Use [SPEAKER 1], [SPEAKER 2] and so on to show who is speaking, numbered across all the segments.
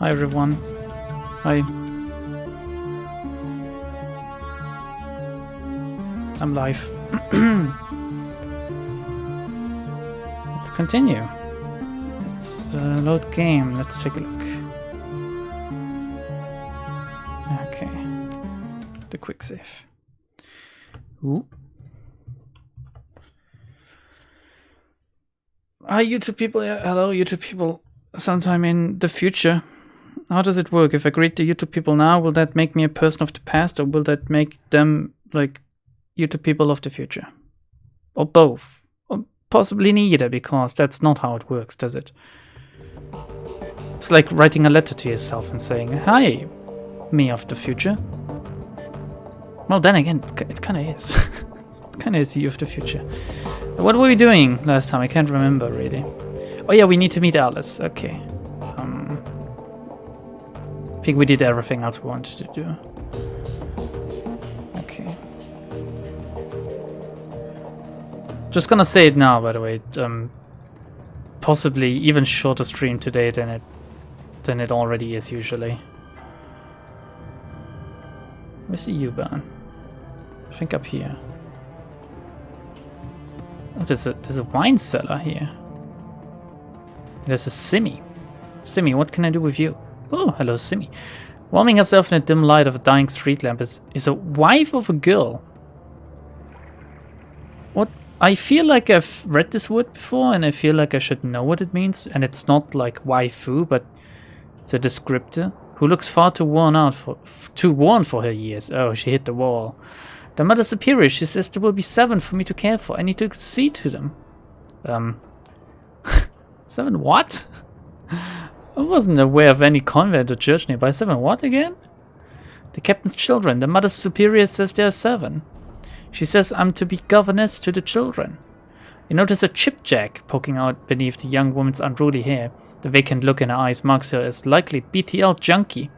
[SPEAKER 1] Hi everyone. Hi. I'm live. Let's continue. Let's load game. Let's take a look. Okay. The quick save. Ooh. Hi YouTube people. Yeah, hello YouTube people. Sometime in the future. How does it work? If I greet the YouTube people now, will that make me a person of the past, or will that make them like YouTube people of the future? Or both? Or possibly neither, because that's not how it works, does it? It's like writing a letter to yourself and saying, "Hi, me of the future." Well, then again, it kind of is. It kind of is you of the future. What were we doing last time? I can't remember really. Oh yeah, we need to meet Alice. Okay. I think we did everything else we wanted to do. Okay. Just gonna say it now, by the way. Possibly even shorter stream today than it already is usually. Where's the U-Bahn? I think up here. Oh, there's a wine cellar here. There's a Simmy. Simmy, what can I do with you? Oh, hello, Simmy. Warming herself in the dim light of a dying street lamp is a wife of a girl. What? I feel like I've read this word before, and I feel like I should know what it means. And it's not like waifu, but it's a descriptor who looks far too worn for her years. Oh, she hit the wall. The Mother Superior, she says there will be 7 for me to care for. I need to see to them. 7 what? I wasn't aware of any convent or church nearby. 7 what again? The captain's children. The Mother Superior says there are 7. She says I'm to be governess to the children. You notice a chipjack poking out beneath the young woman's unruly hair. The vacant look in her eyes marks her as likely BTL junkie.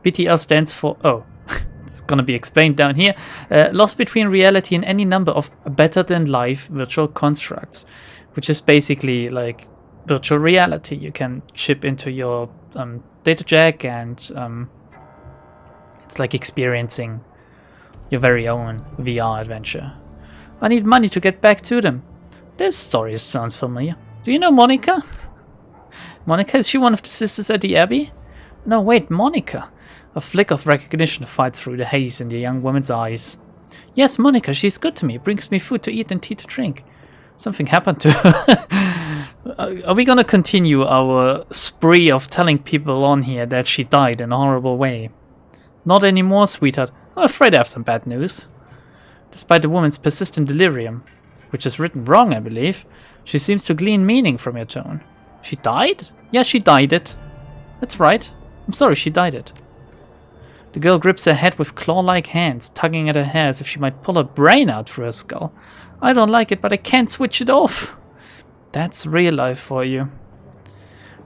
[SPEAKER 1] BTL stands for... oh, it's gonna be explained down here. Lost between reality and any number of better-than-life virtual constructs. Which is basically like... virtual reality. You can chip into your data jack, and it's like experiencing your very own VR adventure. I need money to get back to them. This story sounds familiar. Do you know Monica? Monica, is she one of the sisters at the Abbey? No, wait, Monica. A flick of recognition fights through the haze in the young woman's eyes. Yes, Monica, she's good to me, brings me food to eat and tea to drink. Something happened to her. Are we gonna continue our spree of telling people on here that she died in a horrible way? Not anymore, sweetheart. I'm afraid I have some bad news. Despite the woman's persistent delirium, which is written wrong, I believe, she seems to glean meaning from your tone. She died? Yeah, she died it. That's right. I'm sorry, she died it. The girl grips her head with claw-like hands, tugging at her hair as if she might pull her brain out through her skull. I don't like it, but I can't switch it off. That's real life for you.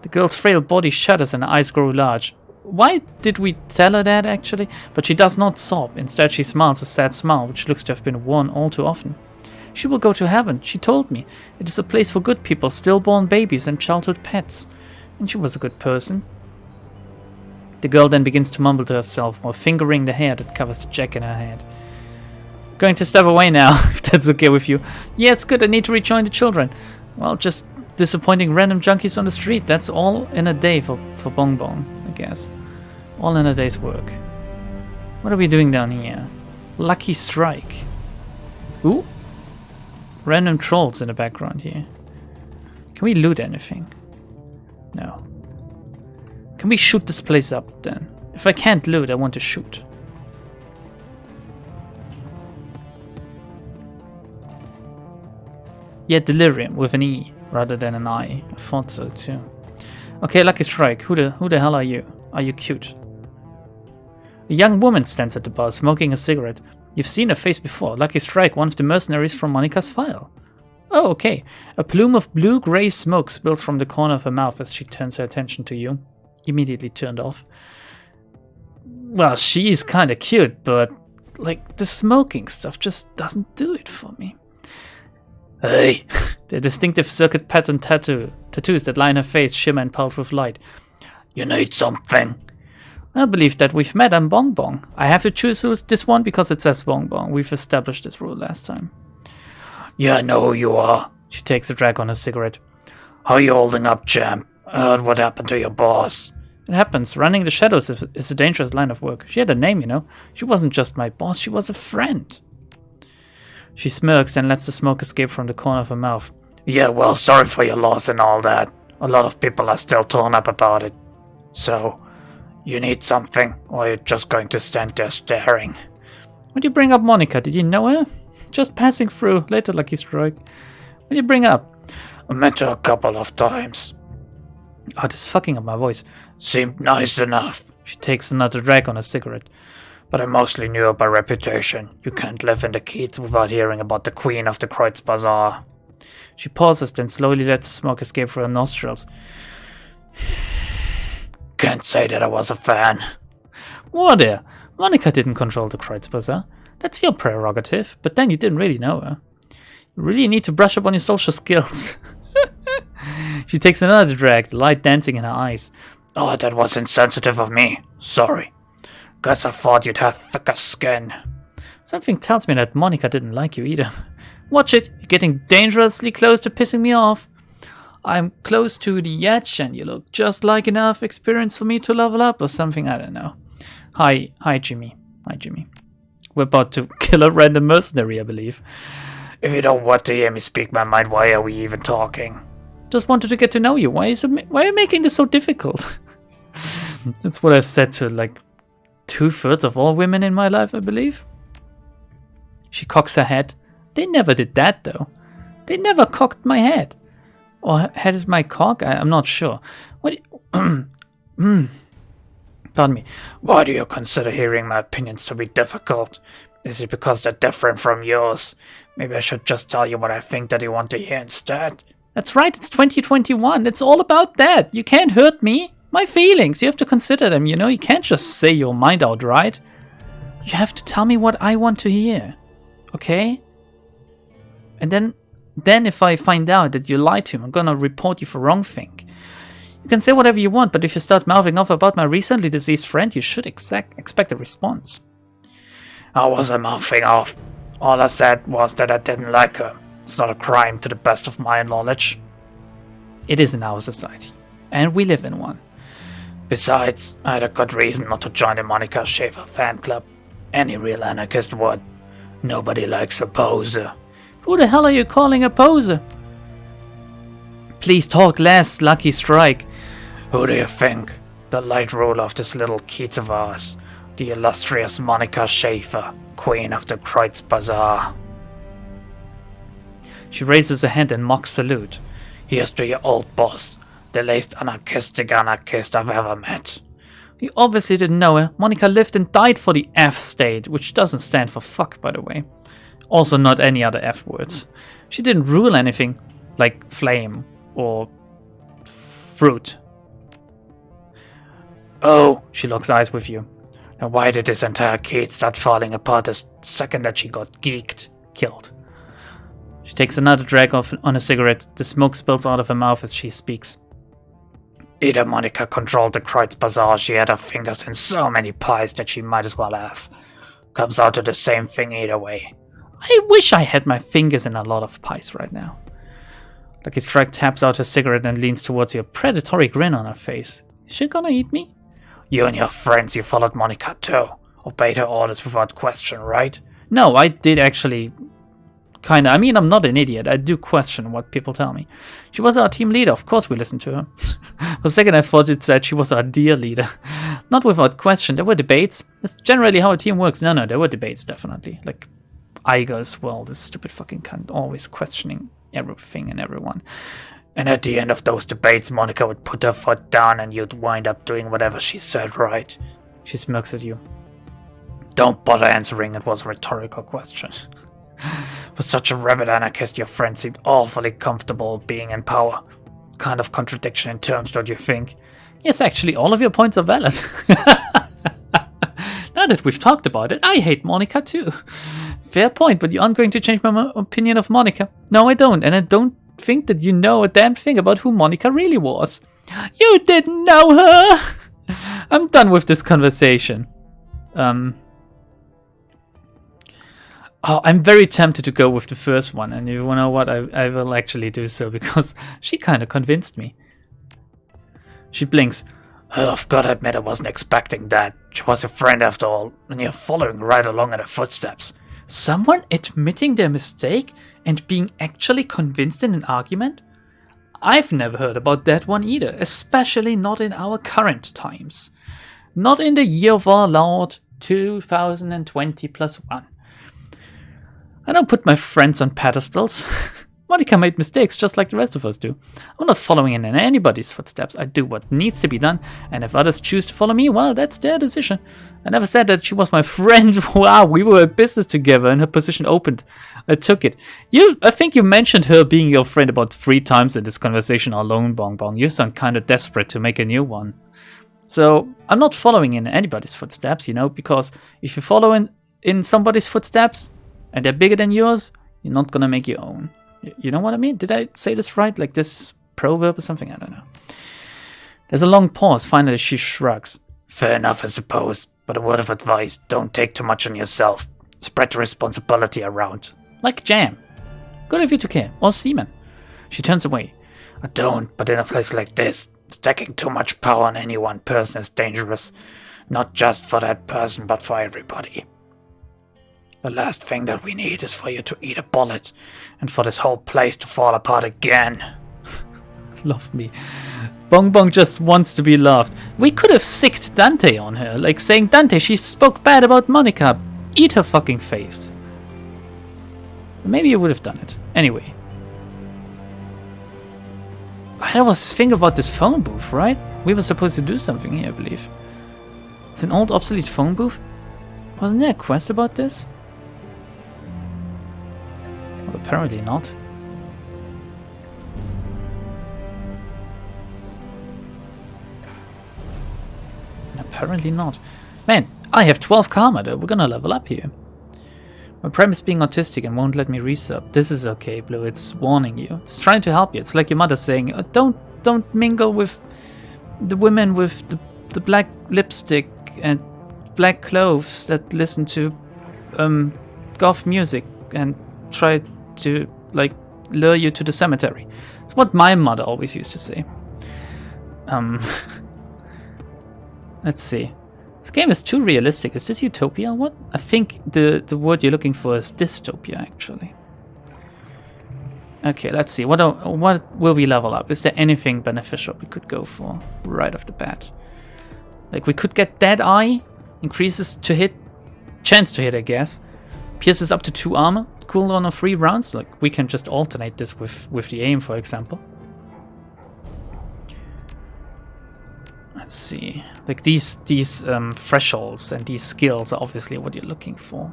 [SPEAKER 1] The girl's frail body shudders and her eyes grow large. Why did we tell her that, actually? But she does not sob. Instead, she smiles a sad smile, which looks to have been worn all too often. She will go to heaven, she told me. It is a place for good people, stillborn babies and childhood pets. And she was a good person. The girl then begins to mumble to herself while fingering the hair that covers the jack in her head. Going to step away now, if that's okay with you. Yes, good, I need to rejoin the children. Well, just disappointing random junkies on the street. That's all in a day for Bong Bong, I guess. All in a day's work. What are we doing down here? Lucky Strike. Ooh. Random trolls in the background here. Can we loot anything? No. Can we shoot this place up then? If I can't loot, I want to shoot. Yeah, delirium with an E rather than an I. I thought so too. Okay, Lucky Strike. Who the hell are you? Are you cute? A young woman stands at the bar smoking a cigarette. You've seen her face before. Lucky Strike, one of the mercenaries from Monica's file. Oh, okay. A plume of blue-gray smoke spills from the corner of her mouth as she turns her attention to you. Immediately turned off. Well, she is kind of cute, but like the smoking stuff just doesn't do it for me. Hey! The distinctive circuit pattern tattoos that line her face shimmer and pulse with light.
[SPEAKER 2] You need something?
[SPEAKER 1] I believe that we've met on Bong Bong. I have to choose this one because it says Bong Bong. We've established this rule last time.
[SPEAKER 2] Yeah, I know who you are.
[SPEAKER 1] She takes a drag on a cigarette.
[SPEAKER 2] How you holding up, champ? I heard what happened to your boss.
[SPEAKER 1] It happens. Running the shadows is a dangerous line of work. She had a name, you know. She wasn't just my boss, she was a friend. She smirks and lets the smoke escape from the corner of her mouth.
[SPEAKER 2] Yeah, well, sorry for your loss and all that. A lot of people are still torn up about it. So, you need something, or you're just going to stand there staring?
[SPEAKER 1] What do you bring up Monica? Did you know her? Just passing through. Later, Lucky Strike. What do you bring up?
[SPEAKER 2] I met her a couple of times.
[SPEAKER 1] Oh, this is fucking up my voice.
[SPEAKER 2] Seemed nice enough.
[SPEAKER 1] She takes another drag on a cigarette.
[SPEAKER 2] But I mostly knew her by reputation. You can't live in the Keats without hearing about the Queen of the Kreutz Bazaar.
[SPEAKER 1] She pauses, then slowly lets the smoke escape through her nostrils.
[SPEAKER 2] Can't say that I was a fan.
[SPEAKER 1] What there? Monica didn't control the Kreutz Bazaar. That's your prerogative, but then you didn't really know her. You really need to brush up on your social skills. She takes another drag, the light dancing in her eyes.
[SPEAKER 2] Oh, that was insensitive of me. Sorry. Guess I thought you'd have thicker skin.
[SPEAKER 1] Something tells me that Monica didn't like you either. Watch it, you're getting dangerously close to pissing me off. I'm close to the edge and you look just like enough experience for me to level up or something, I don't know. Hi Jimmy. Hi Jimmy. We're about to kill a random mercenary, I believe.
[SPEAKER 2] If you don't want to hear me speak my mind, why are we even talking?
[SPEAKER 1] Just wanted to get to know you. Why are you making this so difficult? That's what I've said to like 2/3 of all women in my life, I believe. She cocks her head. They never did that though. They never cocked my head. Or headed my cock? I'm not sure. What? Pardon me.
[SPEAKER 2] Why do you consider hearing my opinions to be difficult? Is it because they're different from yours? Maybe I should just tell you what I think that you want to hear instead.
[SPEAKER 1] That's right, it's 2021. It's all about that. You can't hurt me. My feelings, you have to consider them, you know? You can't just say your mind outright. You have to tell me what I want to hear. Okay? And then if I find out that you lied to him, I'm gonna report you for wrongthing. You can say whatever you want, but if you start mouthing off about my recently deceased friend, you should expect a response.
[SPEAKER 2] I wasn't mouthing off. All I said was that I didn't like her. It's not a crime to the best of my knowledge.
[SPEAKER 1] It is in our society, and we live in one.
[SPEAKER 2] Besides, I had a good reason not to join the Monica Schaefer fan club. Any real anarchist would. Nobody likes a poser.
[SPEAKER 1] Who the hell are you calling a poser? Please talk less, Lucky Strike.
[SPEAKER 2] Who do you think? The light ruler of this little Keats of ours. The illustrious Monica Schaefer, Queen of the Kreutz Bazaar.
[SPEAKER 1] She raises a hand in mock salute.
[SPEAKER 2] Here's to your old boss, the least anarchistic anarchist I've ever met.
[SPEAKER 1] You obviously didn't know her. Monica lived and died for the F state, which doesn't stand for fuck, by the way. Also not any other F words. She didn't rule anything, like flame or fruit.
[SPEAKER 2] Oh,
[SPEAKER 1] she locks eyes with you.
[SPEAKER 2] Now why did this entire kid start falling apart the second that she got killed?
[SPEAKER 1] She takes another drag off on a cigarette. The smoke spills out of her mouth as she speaks.
[SPEAKER 2] Either Monica controlled the Kreutz Bazaar, she had her fingers in so many pies that she might as well have. Comes out to the same thing either way.
[SPEAKER 1] I wish I had my fingers in a lot of pies right now. Lucky Strike taps out her cigarette and leans towards you, a predatory grin on her face. Is she gonna eat me?
[SPEAKER 2] You and your friends, you followed Monica too. Obeyed her orders without question, right?
[SPEAKER 1] No, I did actually... Kinda. I mean, I'm not an idiot. I do question what people tell me. She was our team leader. Of course we listened to her. For a second I thought it said she was our dear leader. Not without question. There were debates. That's generally how a team works. No, there were debates, definitely. Like, Iger as well, this stupid fucking cunt, always questioning everything and everyone.
[SPEAKER 2] And at the end of those debates, Monica would put her foot down and you'd wind up doing whatever she said, right?
[SPEAKER 1] She smirks at you.
[SPEAKER 2] Don't bother answering, it was a rhetorical question. For such a rabid anarchist, your friend seemed awfully comfortable being in power. Kind of contradiction in terms, don't you think?
[SPEAKER 1] Yes, actually, all of your points are valid. Now that we've talked about it, I hate Monica too. Fair point, but you aren't going to change my opinion of Monica. No, I don't, and I don't think that you know a damn thing about who Monica really was. You didn't know her! I'm done with this conversation. Oh, I'm very tempted to go with the first one, and you know what? I will actually do so, because she kind of convinced me. She blinks.
[SPEAKER 2] Oh, I've got to admit I wasn't expecting that. She was a friend after all, and you're following right along in her footsteps.
[SPEAKER 1] Someone admitting their mistake and being actually convinced in an argument? I've never heard about that one either, especially not in our current times. Not in the year of our Lord 2020+1. I don't put my friends on pedestals. Monica made mistakes just like the rest of us do. I'm not following in anybody's footsteps. I do what needs to be done, and if others choose to follow me, well, that's their decision. I never said that she was my friend. Wow, we were in business together and her position opened. I took it. I think you mentioned her being your friend about 3 times in this conversation alone, Bong Bong. You sound kind of desperate to make a new one. So, I'm not following in anybody's footsteps, you know, because if you follow in somebody's footsteps, and they're bigger than yours, you're not gonna make your own. You know what I mean? Did I say this right? Like this proverb or something? I don't know. There's a long pause. Finally, she shrugs.
[SPEAKER 2] Fair enough, I suppose. But a word of advice, don't take too much on yourself. Spread the responsibility around.
[SPEAKER 1] Like jam. Good of you to care. Or semen. She turns away.
[SPEAKER 2] I don't, but in a place like this, stacking too much power on any one person is dangerous. Not just for that person, but for everybody. The last thing that we need is for you to eat a bullet, and for this whole place to fall apart again.
[SPEAKER 1] Love me. Bong Bong just wants to be loved. We could have sicked Dante on her, like saying, Dante, she spoke bad about Monica. Eat her fucking face. Maybe you would have done it. Anyway. I was thinking about this phone booth, right? We were supposed to do something here, I believe. It's an old obsolete phone booth? Wasn't there a quest about this? Well, apparently not. Apparently not. Man, I have 12 karma though. We're gonna level up here. My prime is being autistic and won't let me resub. This is okay, Blue. It's warning you. It's trying to help you. It's like your mother saying, don't mingle with the women with the black lipstick and black clothes that listen to goth music and try to like lure you to the cemetery. It's what my mother always used to say. Let's see. This game is too realistic. Is this utopia? What? I think the word you're looking for is dystopia, actually. Okay, let's see. What will we level up? Is there anything beneficial we could go for right off the bat? Like we could get Dead Eye, increases to hit, chance to hit, I guess. Pierces up to 2 armor, cooldown of 3 rounds. Like we can just alternate this with the aim, for example. Let's see. Like these thresholds and these skills are obviously what you're looking for.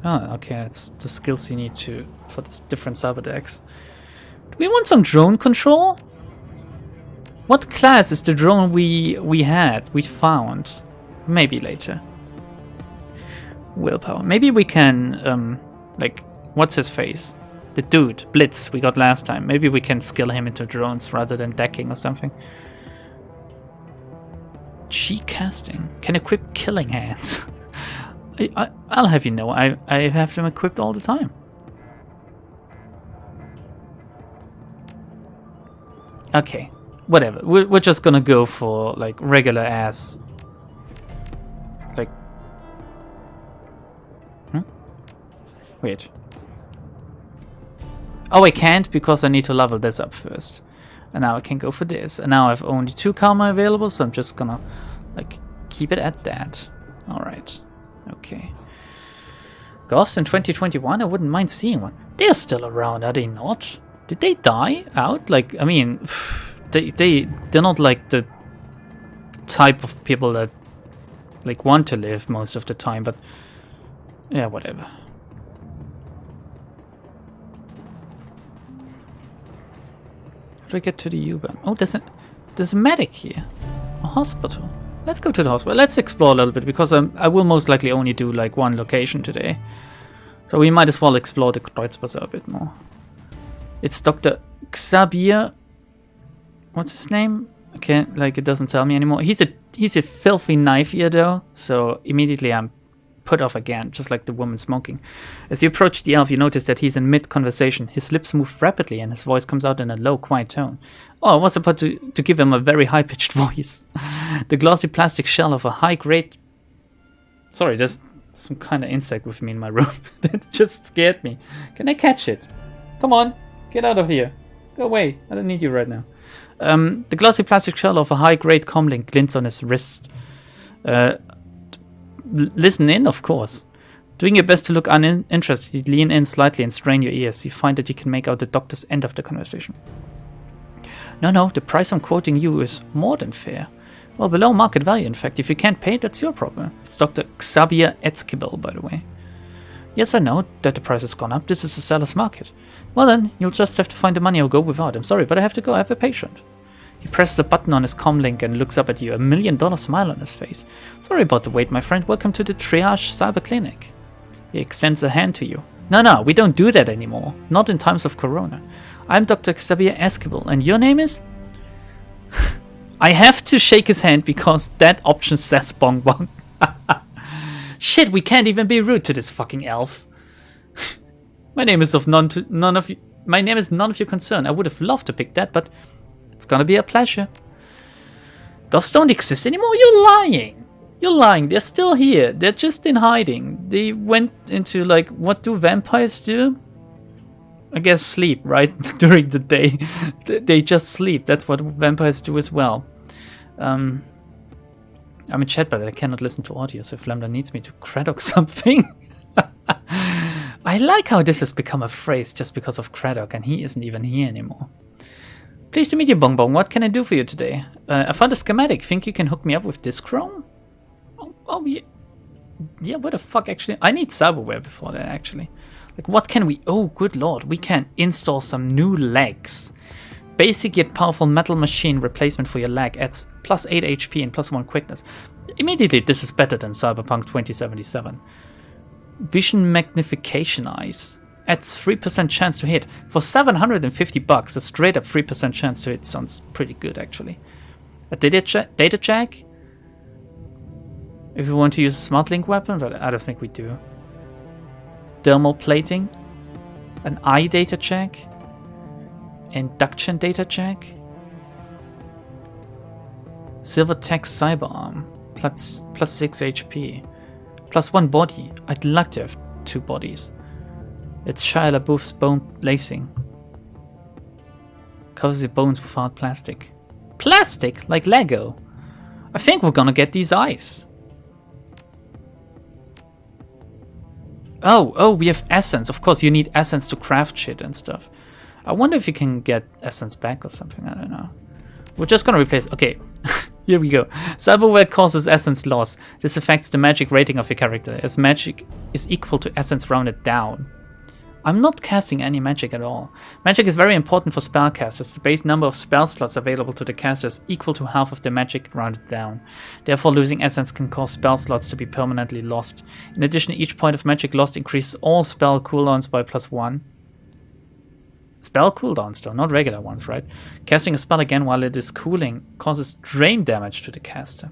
[SPEAKER 1] Oh, okay, that's the skills you need to for the different cyber decks. Do we want some drone control? What class is the drone we found? Maybe later. Willpower. Maybe we can like what's his face? The dude, Blitz, we got last time. Maybe we can skill him into drones rather than decking or something. Chi casting. Can equip killing hands. I'll have you know, I have them equipped all the time. Okay, whatever. We're just gonna go for like regular ass. Like. Wait. Oh, I can't because I need to level this up first. And now I can go for this. And now I have only 2 karma available, so I'm just gonna like keep it at that. Alright. Okay. Goths in 2021? I wouldn't mind seeing one. They're still around, are they not? Did they die out? Like, I mean, they're not like the type of people that like want to live most of the time, but yeah, whatever. How do I get to the U-Bahn? Oh, there's a medic here. A hospital. Let's go to the hospital. Let's explore a little bit, because I will most likely only do like one location today. So we might as well explore the Kreuzbazar a bit more. It's Dr. Xavier. What's his name? I can't, like, it doesn't tell me anymore. He's a filthy knife ear though, so immediately I'm put off again, just like the woman smoking. As you approach the elf, you notice that he's in mid-conversation. His lips move rapidly and his voice comes out in a low, quiet tone. Oh, I was about to give him a very high-pitched voice. The glossy plastic shell of a high-grade... Sorry, there's some kind of insect with me in my room. That just scared me. Can I catch it? Come on, get out of here. Go away, I don't need you right now. The glossy plastic shell of a high-grade comlink glints on his wrist. Listen in, of course. Doing your best to look uninterested, you lean in slightly and strain your ears. You find that you can make out the doctor's end of the conversation. No, the price I'm quoting you is more than fair. Well, below market value, in fact. If you can't pay, that's your problem. It's Dr. Xavier Etzkibel, by the way. Yes, I know that the price has gone up. This is a seller's market. Well then, you'll just have to find the money or go without. I'm sorry, but I have to go. I have a patient. He presses a button on his comlink and looks up at you, $1 million smile on his face. Sorry about the wait, my friend. Welcome to the Triage Cyber Clinic. He extends a hand to you. No, we don't do that anymore. Not in times of Corona. I'm Dr. Xavier Eskibel, and your name is? I have to shake his hand because that option says bong bong. Shit, we can't even be rude to this fucking elf. My name is none of your concern. I would have loved to pick that, but it's gonna be a pleasure. Ghosts don't exist anymore? You're lying. You're lying. They're still here. They're just in hiding. They went into, like, what do vampires do? I guess sleep, right? During the day. They just sleep. That's what vampires do as well. I'm in chat, but I cannot listen to audio, so if Lambda needs me to craddock something... I like how this has become a phrase just because of Craddock, and he isn't even here anymore. Pleased to meet you, Bong Bong. What can I do for you today? I found a schematic. Think you can hook me up with this Chrome? Oh yeah. Yeah, what the fuck, actually? I need cyberware before that, actually. Like, what can we... Oh, good lord. We can install some new legs. Basic yet powerful metal machine replacement for your leg adds plus 8 HP and plus 1 quickness. Immediately, this is better than Cyberpunk 2077. Vision magnification eyes adds 3% chance to hit. For $750, a straight up 3% chance to hit sounds pretty good, actually. A data jack? If you want to use a smart link weapon, but I don't think we do. Thermal plating, an eye data jack, induction data jack, silver tech cyber arm, plus 6 HP. Plus 1 body. I'd like to have 2 bodies. It's Shia LaBeouf's bone lacing. Covers your bones with hard plastic. Plastic? Like Lego? I think we're gonna get these eyes. Oh, we have essence. Of course, you need essence to craft shit and stuff. I wonder if you can get essence back or something. I don't know. We're just gonna replace... Okay. Here we go. Cyberware causes essence loss. This affects the magic rating of your character, as magic is equal to essence rounded down. I'm not casting any magic at all. Magic is very important for spellcasters. The base number of spell slots available to the caster is equal to half of the magic rounded down. Therefore, losing essence can cause spell slots to be permanently lost. In addition, each point of magic lost increases all spell cooldowns by +1. Spell cooldowns though, not regular ones, right? Casting a spell again while it is cooling causes drain damage to the caster.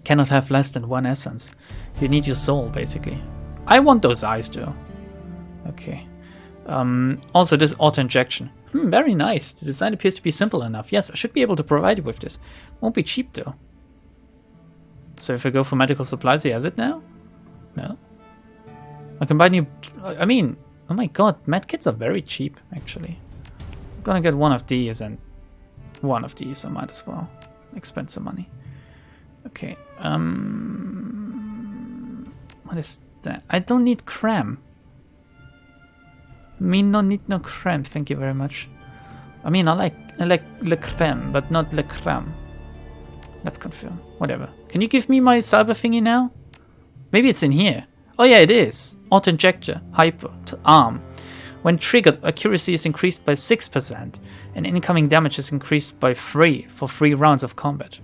[SPEAKER 1] Cannot have less than 1 essence. You need your soul, basically. I want those eyes though. Okay. Also, this auto-injection. Very nice. The design appears to be simple enough. Yes, I should be able to provide you with this. Won't be cheap though. So if I go for medical supplies, he has it now? No? I can buy new... I mean... Oh my god, medkits are very cheap, actually. I'm gonna get one of these and one of these, I might as well. Expend some money. Okay, what is that? I don't need creme. Me no need no creme, thank you very much. I mean, I like le creme, but not le creme. Let's confirm, whatever. Can you give me my cyber thingy now? Maybe it's in here. Oh yeah, it is. Auto-injector, hyper, arm. When triggered, accuracy is increased by 6%, and incoming damage is increased by 3 for 3 rounds of combat.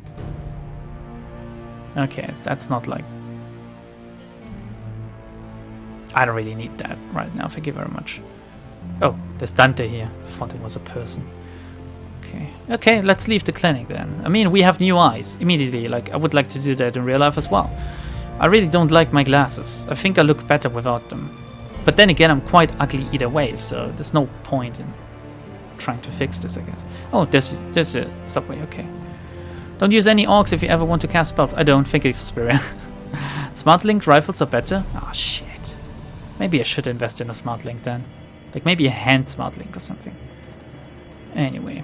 [SPEAKER 1] Okay, that's not like... I don't really need that right now, thank you very much. Oh, There's Dante here. I thought it was a person. Okay. Okay, let's leave the clinic then. I mean, we have new eyes. Immediately, like, I would like to do that in real life as well. I really don't like my glasses. I think I look better without them. But then again, I'm quite ugly either way, so there's no point in trying to fix this, I guess. Oh, there's a subway, okay. Don't use any orcs if you ever want to cast spells. I don't think it's spirit. Smart link rifles are better? Ah, shit. Maybe I should invest in a smart link then. Like maybe a hand smart link or something. Anyway.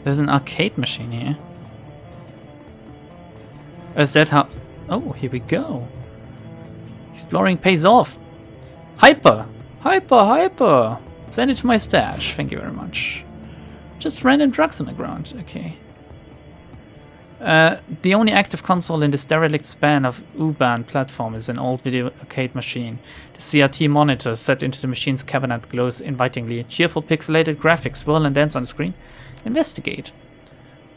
[SPEAKER 1] There's an arcade machine here. Is that how... Oh, here we go. Exploring pays off. Hyper! Hyper, hyper! Send it to my stash. Thank you very much. Just random drugs on the ground. Okay. The only active console in this derelict span of U-Bahn platform is an old video arcade machine. The CRT monitor set into the machine's cabinet glows invitingly. Cheerful pixelated graphics swirl and dance on the screen. Investigate.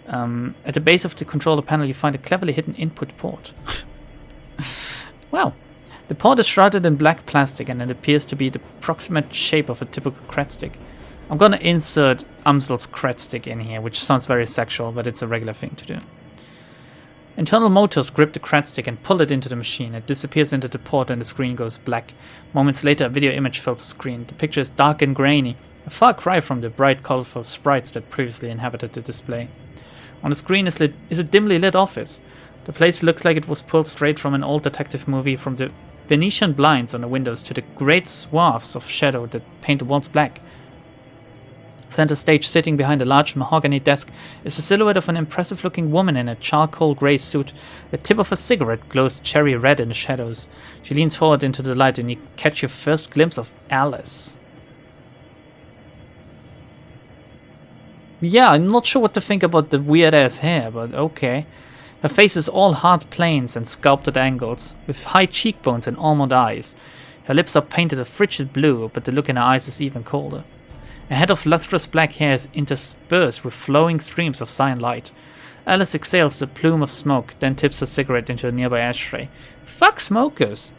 [SPEAKER 1] At the base of the controller panel you find a cleverly hidden input port. Wow. The port is shrouded in black plastic and it appears to be the approximate shape of a typical cred stick. I'm gonna insert Amsel's cred stick in here, which sounds very sexual, but it's a regular thing to do. Internal motors grip the cred stick and pull it into the machine. It disappears into the port and the screen goes black. Moments later, a video image fills the screen. The picture is dark and grainy, a far cry from the bright, colorful sprites that previously inhabited the display. On the screen is a dimly lit office. The place looks like it was pulled straight from an old detective movie, from the Venetian blinds on the windows to the great swaths of shadow that paint the walls black. Center stage, sitting behind a large mahogany desk, is a silhouette of an impressive-looking woman in a charcoal grey suit. The tip of a cigarette glows cherry red in the shadows. She leans forward into the light and you catch your first glimpse of Alice. Yeah, I'm not sure what to think about the weird-ass hair, but okay. Her face is all hard planes and sculpted angles, with high cheekbones and almond eyes. Her lips are painted a frigid blue, but the look in her eyes is even colder. A head of lustrous black hair is interspersed with flowing streams of cyan light. Alice exhales a plume of smoke, then tips her cigarette into a nearby ashtray. Fuck smokers!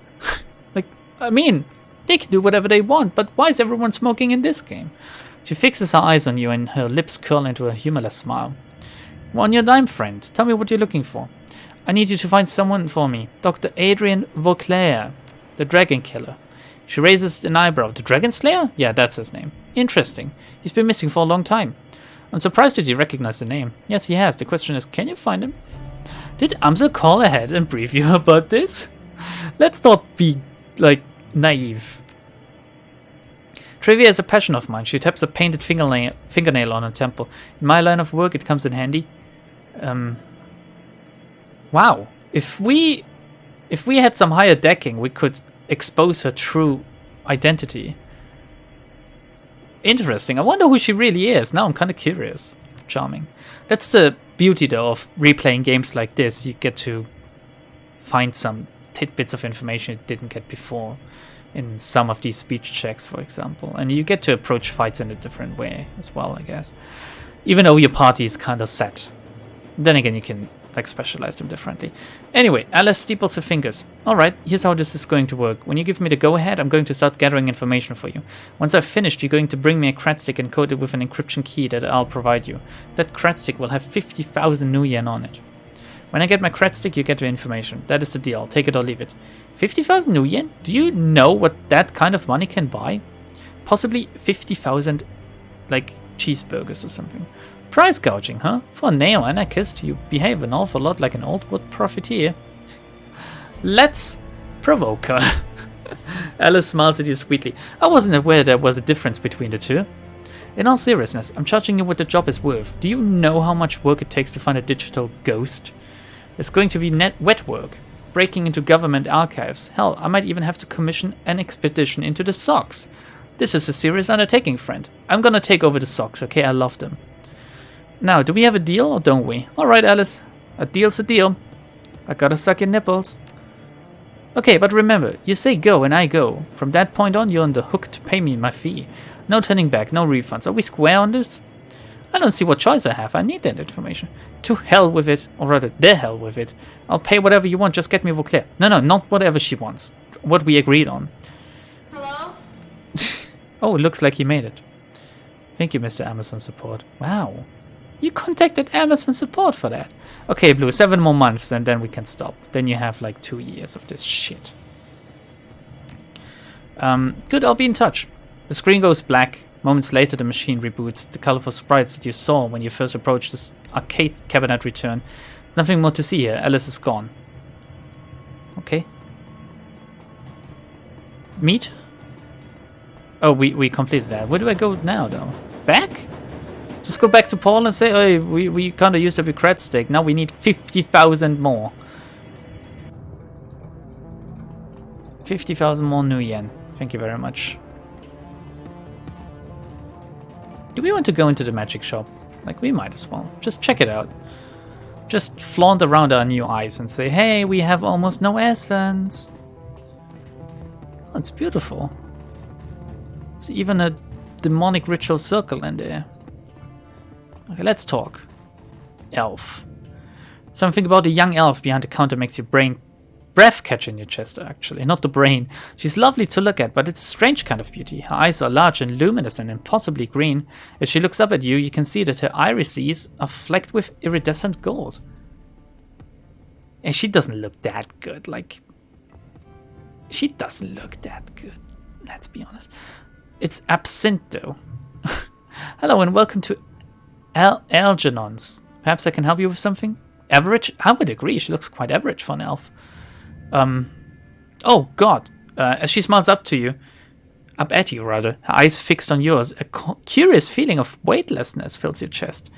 [SPEAKER 1] Like, I mean, they can do whatever they want, but why is everyone smoking in this game? She fixes her eyes on you and her lips curl into a humorless smile. On your dime, friend. Tell me what you're looking for. I need you to find someone for me. Dr. Adrian Vauclair, the Dragon Killer. She raises an eyebrow. The Dragon Slayer? Yeah, that's his name. Interesting. He's been missing for a long time. I'm surprised that you recognize the name. Yes, he has. The question is, can you find him? Did Amsel call ahead and brief you about this? Let's not be, like, naive. Trivia is a passion of mine. She taps a painted fingernail on her temple. In my line of work, it comes in handy. Wow. If we had some higher decking, we could expose her true identity. Interesting. I wonder who she really is. Now I'm kind of curious. Charming. That's the beauty, though, of replaying games like this. You get to find some tidbits of information you didn't get before in some of these speech checks, for example. And you get to approach fights in a different way as well, I guess. Even though your party is kind of set. Then again, you can like specialize them differently. Anyway, Alice steeples her fingers. Alright, here's how this is going to work. When you give me the go-ahead, I'm going to start gathering information for you. Once I've finished, you're going to bring me a cred stick and code it with an encryption key that I'll provide you. That cred stick will have 50,000 new yen on it. When I get my cred stick, you get the information. That is the deal. Take it or leave it. 50,000 new yen? Do you know what that kind of money can buy? Possibly 50,000, like, cheeseburgers or something. Price gouging, huh? For a neo-anarchist, you behave an awful lot like an old wood profiteer. Let's provoke her. Alice smiles at you sweetly. I wasn't aware there was a difference between the two. In all seriousness, I'm charging you what the job is worth. Do you know how much work it takes to find a digital ghost? It's going to be wet work. Breaking into government archives. Hell, I might even have to commission an expedition into the socks. This is a serious undertaking, friend. I'm gonna take over the socks, okay? I love them. Now, do we have a deal or don't we? Alright, Alice. A deal's a deal. I gotta suck your nipples. Okay, but remember, you say go and I go. From that point on, you're on the hook to pay me my fee. No turning back, no refunds. Are we square on this? I don't see what choice I have. I need that information. To hell with it. Or rather, the hell with it. I'll pay whatever you want, just get me Vauclair. No, not whatever she wants. What we agreed on.
[SPEAKER 3] Hello?
[SPEAKER 1] Oh, it looks like he made it. Thank you, Mr. Amazon Support. Wow. You contacted Amazon Support for that. Okay, Blue, 7 more months and then we can stop. Then you have like 2 years of this shit. Good, I'll be in touch. The screen goes black. Moments later, the machine reboots. The colorful sprites that you saw when you first approached this arcade cabinet return. There's nothing more to see here. Alice is gone. Okay. Meet? Oh, we completed that. Where do I go now, though? Back? Just go back to Paul and say, hey, we kind of used a regret stake. Now we need 50,000 more. 50,000 more new yen. Thank you very much. Do we want to go into the magic shop? Like, we might as well. Just check it out. Just flaunt around our new eyes and say, hey, we have almost no essence. Oh, it's beautiful. There's even a demonic ritual circle in there. Okay, let's talk. Elf. Something about a young elf behind the counter makes your breath catch in your chest, actually, not the brain. She's lovely to look at, but it's a strange kind of beauty. Her eyes are large and luminous and impossibly green. As she looks up at you, you can see that her irises are flecked with iridescent gold. And she doesn't look that good, like... She doesn't look that good, let's be honest. It's absinthe, though. Hello and welcome to Algernon's. Perhaps I can help you with something? Average? I would agree, she looks quite average for an elf. Oh god. As she smiles up at you, her eyes fixed on yours, a curious feeling of weightlessness fills your chest.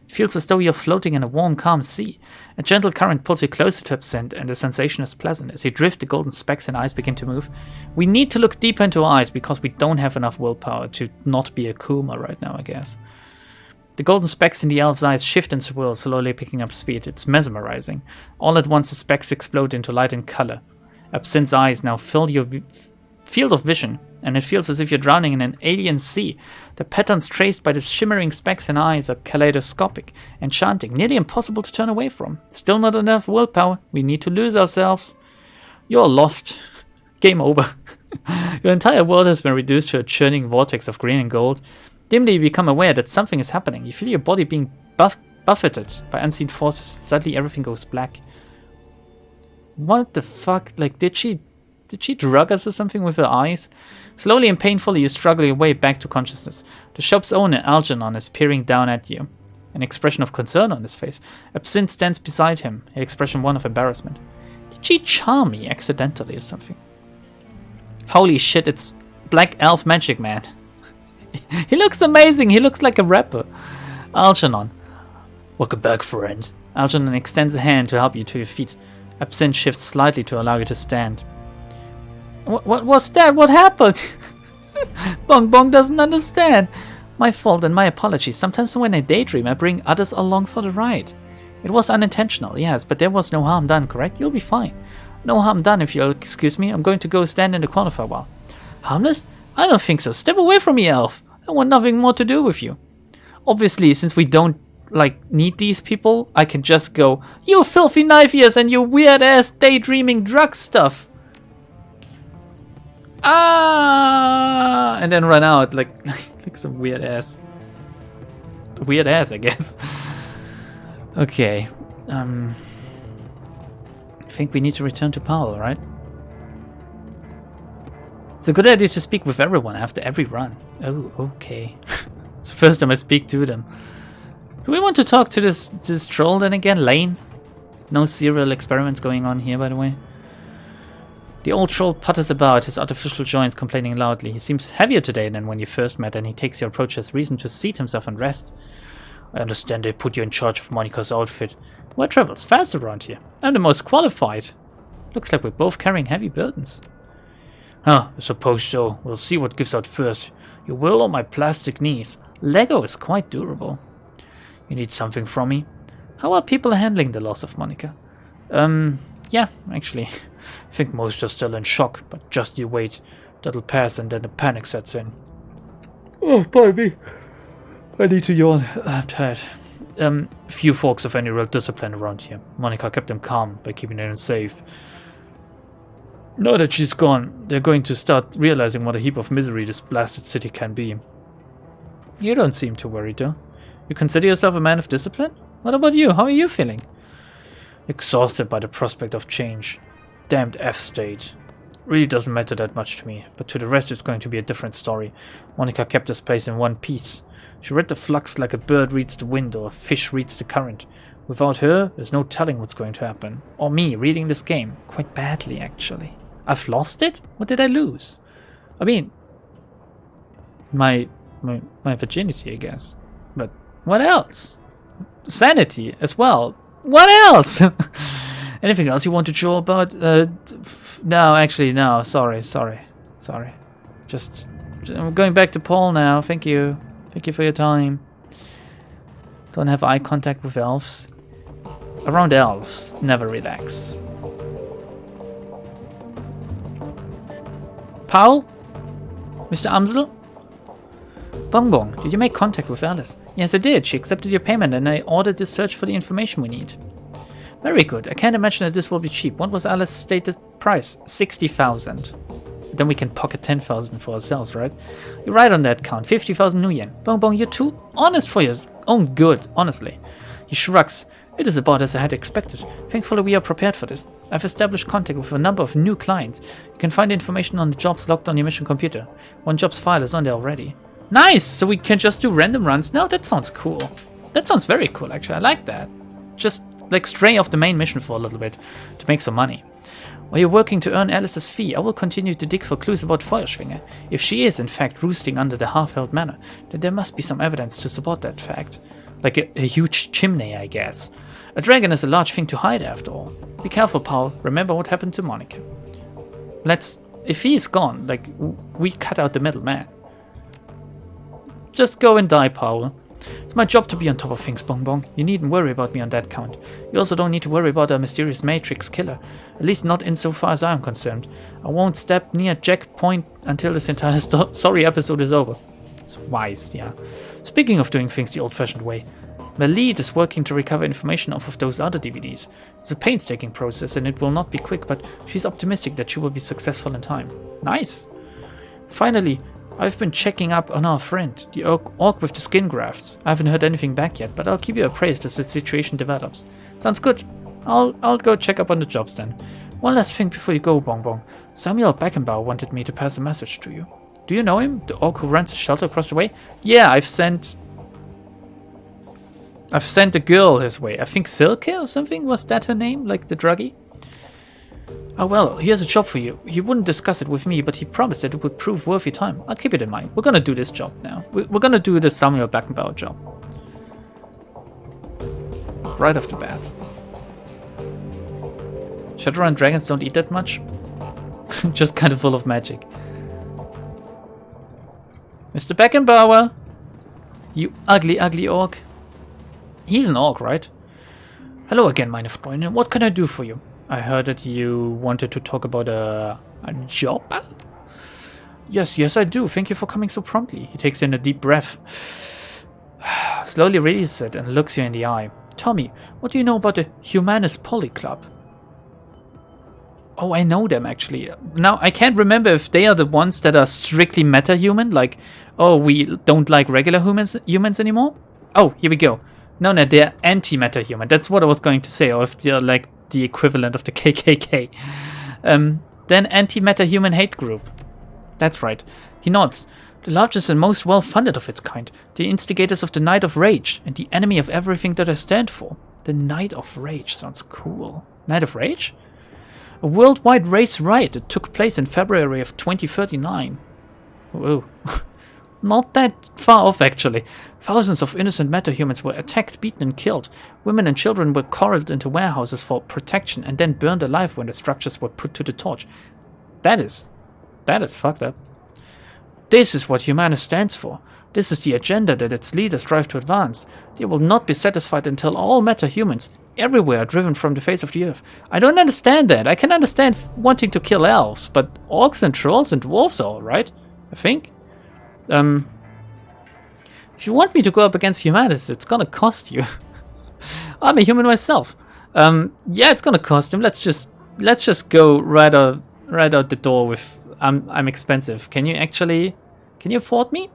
[SPEAKER 1] It feels as though you're floating in a warm, calm sea. A gentle current pulls you closer to Absinthe, and the sensation is pleasant. As you drift, the golden specks in eyes begin to move. We need to look deeper into our eyes because we don't have enough willpower to not be a Kuma right now, I guess. The golden specks in the elf's eyes shift and swirl, slowly picking up speed. It's mesmerizing. All at once, the specks explode into light and color. Absinthe's eyes now fill your field of vision, and it feels as if you're drowning in an alien sea. The patterns traced by the shimmering specks in eyes are kaleidoscopic, enchanting, nearly impossible to turn away from. Still not enough willpower. We need to lose ourselves. You're lost. Game over. Your entire world has been reduced to a churning vortex of green and gold. Dimly you become aware that something is happening. You feel your body being buffeted by unseen forces. Suddenly everything goes black. What the fuck? Like, did she drug us or something with her eyes? Slowly and painfully you struggle your way back to consciousness. The shop's owner, Algernon, is peering down at you. An expression of concern on his face. Absinthe stands beside him, an expression one of embarrassment. Did she charm me accidentally or something? Holy shit, it's Black Elf Magic Man. He looks amazing. He looks like a rapper. Algernon.
[SPEAKER 2] Welcome back, friend.
[SPEAKER 1] Algernon extends a hand to help you to your feet. Absinthe shifts slightly to allow you to stand. What was that? What happened? Bong Bong doesn't understand. My fault and my apologies. Sometimes when I daydream, I bring others along for the ride. It was unintentional, yes, but there was no harm done, correct? You'll be fine. No harm done, if you'll excuse me. I'm going to go stand in the corner for a while. Harmless? I don't think so. Step away from me, elf. I want nothing more to do with you. Obviously, since we don't, need these people, I can just go, you filthy knife ears and you weird-ass daydreaming drug stuff. Ah! And then run out like some weird-ass, I guess. Okay. I think we need to return to Powell, right? It's a good idea to speak with everyone after every run. Oh, okay. It's the first time I speak to them. Do we want to talk to this troll then again? Lane? No serial experiments going on here, by the way. The old troll putters about, his artificial joints complaining loudly. He seems heavier today than when you first met, and he takes your approach as reason to seat himself and rest. I understand they put you in charge of Monika's outfit. What travels fast around here? I'm the most qualified. Looks like we're both carrying heavy burdens. Huh, I suppose so. We'll see what gives out first. Your will or my plastic knees? Lego is quite durable. You need something from me? How are people handling the loss of Monika? Yeah, actually. I think most are still in shock, but just you wait. That'll pass and then the panic sets in. Oh, pardon me. I need to yawn. I'm tired. few folks of any real discipline around here. Monica kept them calm by keeping them safe. Now that she's gone, they're going to start realizing what a heap of misery this blasted city can be. You don't seem too worried, though. You consider yourself a man of discipline? What about you? How are you feeling? Exhausted by the prospect of change. Damned F-state. Really doesn't matter that much to me, but to the rest it's going to be a different story. Monica kept this place in one piece. She read the flux like a bird reads the wind or a fish reads the current. Without her, there's no telling what's going to happen. Or me reading this game. Quite badly, actually. I've lost it? What did I lose? I mean, my virginity, I guess. But what else? Sanity as well. What else? Anything else you want to draw about? No, actually, no. Sorry. Just I'm going back to Paul now. Thank you. Thank you for your time. Don't have eye contact with elves. Around elves, never relax. Paul? Mr. Amsel? Bongbong, did you make contact with Alice? Yes, I did. She accepted your payment and I ordered this search for the information we need. Very good. I can't imagine that this will be cheap. What was Alice's stated price? 60,000. Then we can pocket 10,000 for ourselves, right? You're right on that count. 50,000 new yen. Bongbong, you're too honest for your own good, honestly. He shrugs. It is about as I had expected. Thankfully, we are prepared for this. I've established contact with a number of new clients. You can find information on the jobs logged on your mission computer. One job's file is on there already. Nice! So we can just do random runs now? That sounds cool. That sounds very cool, actually. I like that. Just, like, stray off the main mission for a little bit to make some money. While you're working to earn Alice's fee, I will continue to dig for clues about Feuerschwinge. If she is, in fact, roosting under the half-held manor, then there must be some evidence to support that fact. Like a huge chimney, I guess. A dragon is a large thing to hide, after all. Be careful, Paul. Remember what happened to Monica. If he is gone, like, we cut out the middleman. Just go and die, Paul. It's my job to be on top of things, Bongbong. You needn't worry about me on that count. You also don't need to worry about our mysterious Matrix killer. At least not insofar as I am concerned. I won't step near Jack Point until this entire sorry episode is over. It's wise, yeah. Speaking of doing things the old-fashioned way, my lead is working to recover information off of those other DVDs. It's a painstaking process and it will not be quick, but she's optimistic that she will be successful in time. Nice! Finally, I've been checking up on our friend, the orc with the skin grafts. I haven't heard anything back yet, but I'll keep you appraised as the situation develops. Sounds good. I'll go check up on the jobs then. One last thing before you go, Bongbong. Samuel Beckenbauer wanted me to pass a message to you. Do you know him? The orc who runs the shelter across the way? Yeah, I've sent a girl his way. I think Silke or something? Was that her name? Like the druggie? Oh well, here's a job for you. He wouldn't discuss it with me, but he promised that it would prove worth your time. I'll keep it in mind. We're gonna do this job now. We're gonna do the Samuel Beckenbauer job. Right off the bat. Shadowrun dragons don't eat that much. Just kind of full of magic. Mr. Beckenbauer! You ugly, ugly orc. He's an orc, right? Hello again, meine Freunde. What can I do for you? I heard that you wanted to talk about a job? Yes, I do. Thank you for coming so promptly. He takes in a deep breath. Slowly releases it and looks you in the eye. Tell me, what do you know about the Humanist Poly Club? Oh, I know them, actually. Now, I can't remember if they are the ones that are strictly meta-human, like, oh, we don't like regular humans anymore? Oh, here we go. No, they're anti-meta-human. That's what I was going to say, or if they're like the equivalent of the KKK. Then anti-meta-human hate group. That's right. He nods. The largest and most well-funded of its kind. The instigators of the Night of Rage, and the enemy of everything that I stand for. The Night of Rage sounds cool. Night of Rage? A worldwide race riot that took place in February of 2039. Whoa. Not that far off, actually. Thousands of innocent metahumans were attacked, beaten, and killed. Women and children were corralled into warehouses for protection and then burned alive when the structures were put to the torch. That is fucked up. This is what Humanus stands for. This is the agenda that its leaders strive to advance. They will not be satisfied until all metahumans, everywhere, are driven from the face of the earth. I don't understand that. I can understand wanting to kill elves, but orcs and trolls and dwarves are alright, I think. If you want me to go up against Humanus, it's gonna cost you. I'm a human myself. Yeah, it's gonna cost him. Let's just go right out the door with I'm expensive. Can you afford me?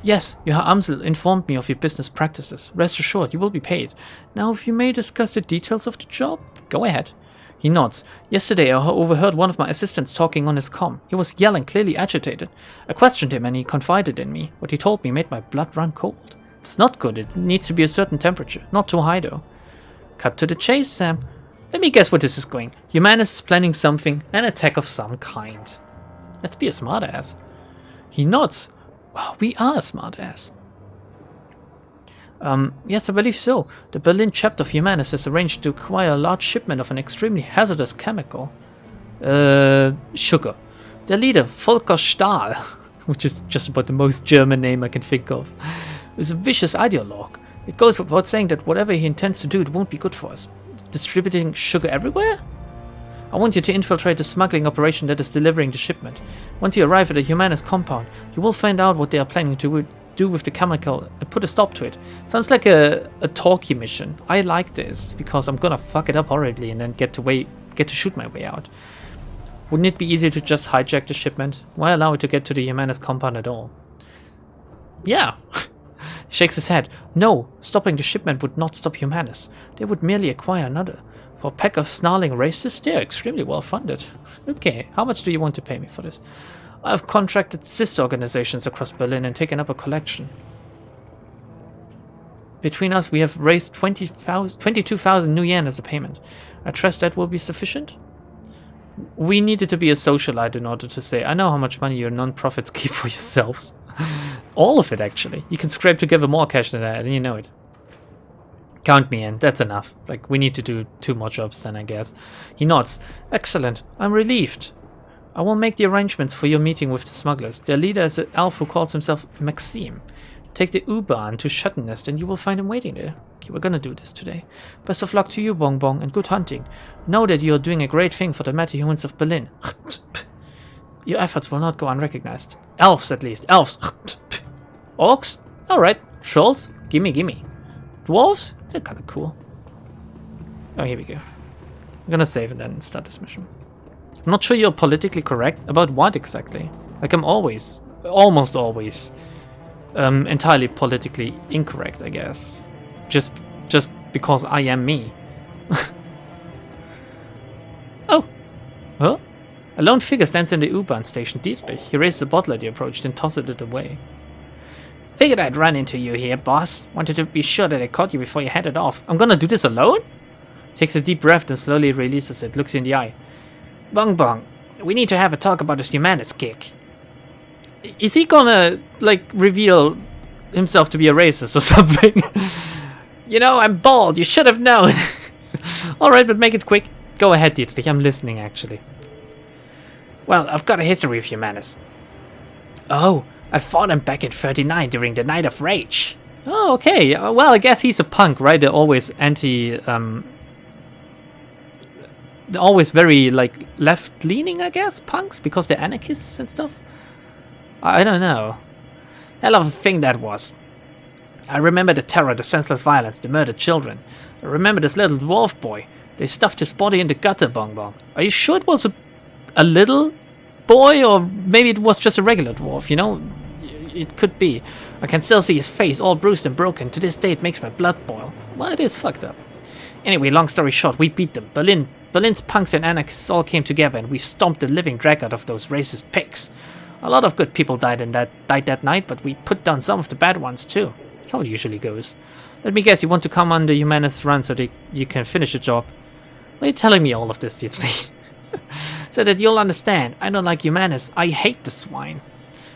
[SPEAKER 1] Yes, your Amsel informed me of your business practices. Rest assured, you will be paid. Now, if you may discuss the details of the job, go ahead. He nods. Yesterday, I overheard one of my assistants talking on his comm. He was yelling, clearly agitated. I questioned him and he confided in me. What he told me made my blood run cold. It's not good. It needs to be a certain temperature. Not too high, though. Cut to the chase, Sam. Let me guess what this is going. Humanus is planning something, an attack of some kind. Let's be a smartass. He nods. Well, we are a smartass. Yes, I believe so. The Berlin chapter of Humanus has arranged to acquire a large shipment of an extremely hazardous chemical. Sugar. Their leader, Volker Stahl, which is just about the most German name I can think of, is a vicious ideologue. It goes without saying that whatever he intends to do, it won't be good for us. Distributing sugar everywhere? I want you to infiltrate the smuggling operation that is delivering the shipment. Once you arrive at a Humanus compound, you will find out what they are planning to do with the chemical and put a stop to it. Sounds like a talkie mission. I like this because I'm gonna fuck it up horribly and then get to shoot my way out. Wouldn't it be easier to just hijack the shipment? Why allow it to get to the Humanus compound at all? Yeah. He shakes his head. No, stopping the shipment would not stop Humanus. They would merely acquire another. For a pack of snarling racists, they are extremely well funded. Okay, how much do you want to pay me for this? I've contracted sister organizations across Berlin and taken up a collection. Between us, we have raised 22,000 new yen as a payment. I trust that will be sufficient? We needed to be a socialite in order to say, I know how much money your non-profits keep for yourselves. All of it, actually. You can scrape together more cash than that, and you know it. Count me in, that's enough. Like, we need to do 2 more jobs then, I guess. He nods. Excellent, I'm relieved. I will make the arrangements for your meeting with the smugglers. Their leader is an elf who calls himself Maxime. Take the U-Bahn to Schattennest and you will find him waiting there. Okay, we're gonna do this today. Best of luck to you, Bong Bong, and good hunting. Know that you are doing a great thing for the metahumans of Berlin. Your efforts will not go unrecognized. Elves, at least. Elves. Orcs? Alright. Trolls? Gimme, gimme. Dwarves? They're kinda cool. Oh, here we go. I'm gonna save and then start this mission. I'm not sure you're politically correct. About what exactly? Like, I'm always, almost always, entirely politically incorrect, I guess. Just because I am me. Oh. Huh? A lone figure stands in the U-Bahn station, Dietrich. He raises a bottle at the approach, then tosses it away. Figured I'd run into you here, boss. Wanted to be sure that I caught you before you headed off. I'm gonna do this alone? Takes a deep breath and slowly releases it, looks you in the eye. Bong Bong, we need to have a talk about this Humanus kick. Is he gonna, like, reveal himself to be a racist or something? You know, I'm bald, you should have known. Alright, but make it quick. Go ahead, Dietrich, I'm listening, actually. Well, I've got a history with Humanus. Oh, I fought him back in 39 during the Night of Rage. Oh, okay. Well, I guess he's a punk, right? They're always they're always very, like, left-leaning, I guess, punks, because they're anarchists and stuff. I don't know. Hell of a thing that was. I remember the terror, the senseless violence, the murdered children. I remember this little dwarf boy. They stuffed his body in the gutter, Bong Bong. Are you sure it was a little boy, or maybe it was just a regular dwarf, you know? It could be. I can still see his face, all bruised and broken. To this day, it makes my blood boil. Well, it is fucked up. Anyway, long story short, we beat them. Berlin's punks and anarchists all came together, and we stomped the living drag out of those racist pigs. A lot of good people died that night, but we put down some of the bad ones too. That's how it usually goes. Let me guess, you want to come on the Humanus run so that you can finish the job? Why are you telling me all of this, Dietrich? So that you'll understand, I don't like Humanus. I hate the swine.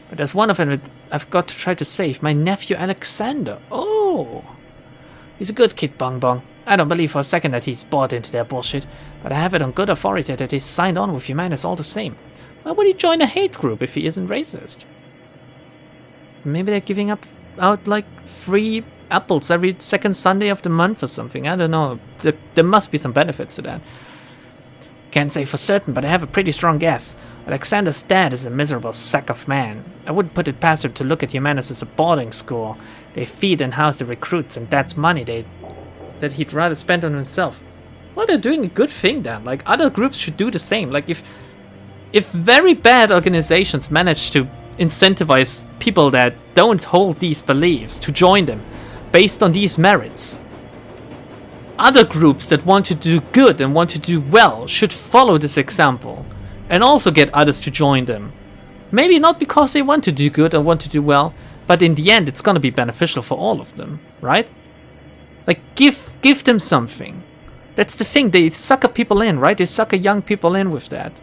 [SPEAKER 1] But there's one of them that I've got to try to save. My nephew Alexander. Oh! He's a good kid, Bong Bong. I don't believe for a second that he's bought into their bullshit, but I have it on good authority that he's signed on with Humanus all the same. Why would he join a hate group if he isn't racist? Maybe they're giving out like free apples every second Sunday of the month or something. I don't know. There must be some benefits to that. Can't say for certain, but I have a pretty strong guess. Alexander's dad is a miserable sack of man. I wouldn't put it past him to look at Humanus as a boarding school. They feed and house the recruits, and that's money that he'd rather spend on himself. Well, they're doing a good thing then. Like, other groups should do the same. Like, if very bad organizations manage to incentivize people that don't hold these beliefs to join them based on these merits, other groups that want to do good and want to do well should follow this example and also get others to join them. Maybe not because they want to do good or want to do well, but in the end it's gonna be beneficial for all of them, right? Like, give them something. That's the thing, they sucker people in, right? They sucker young people in with that.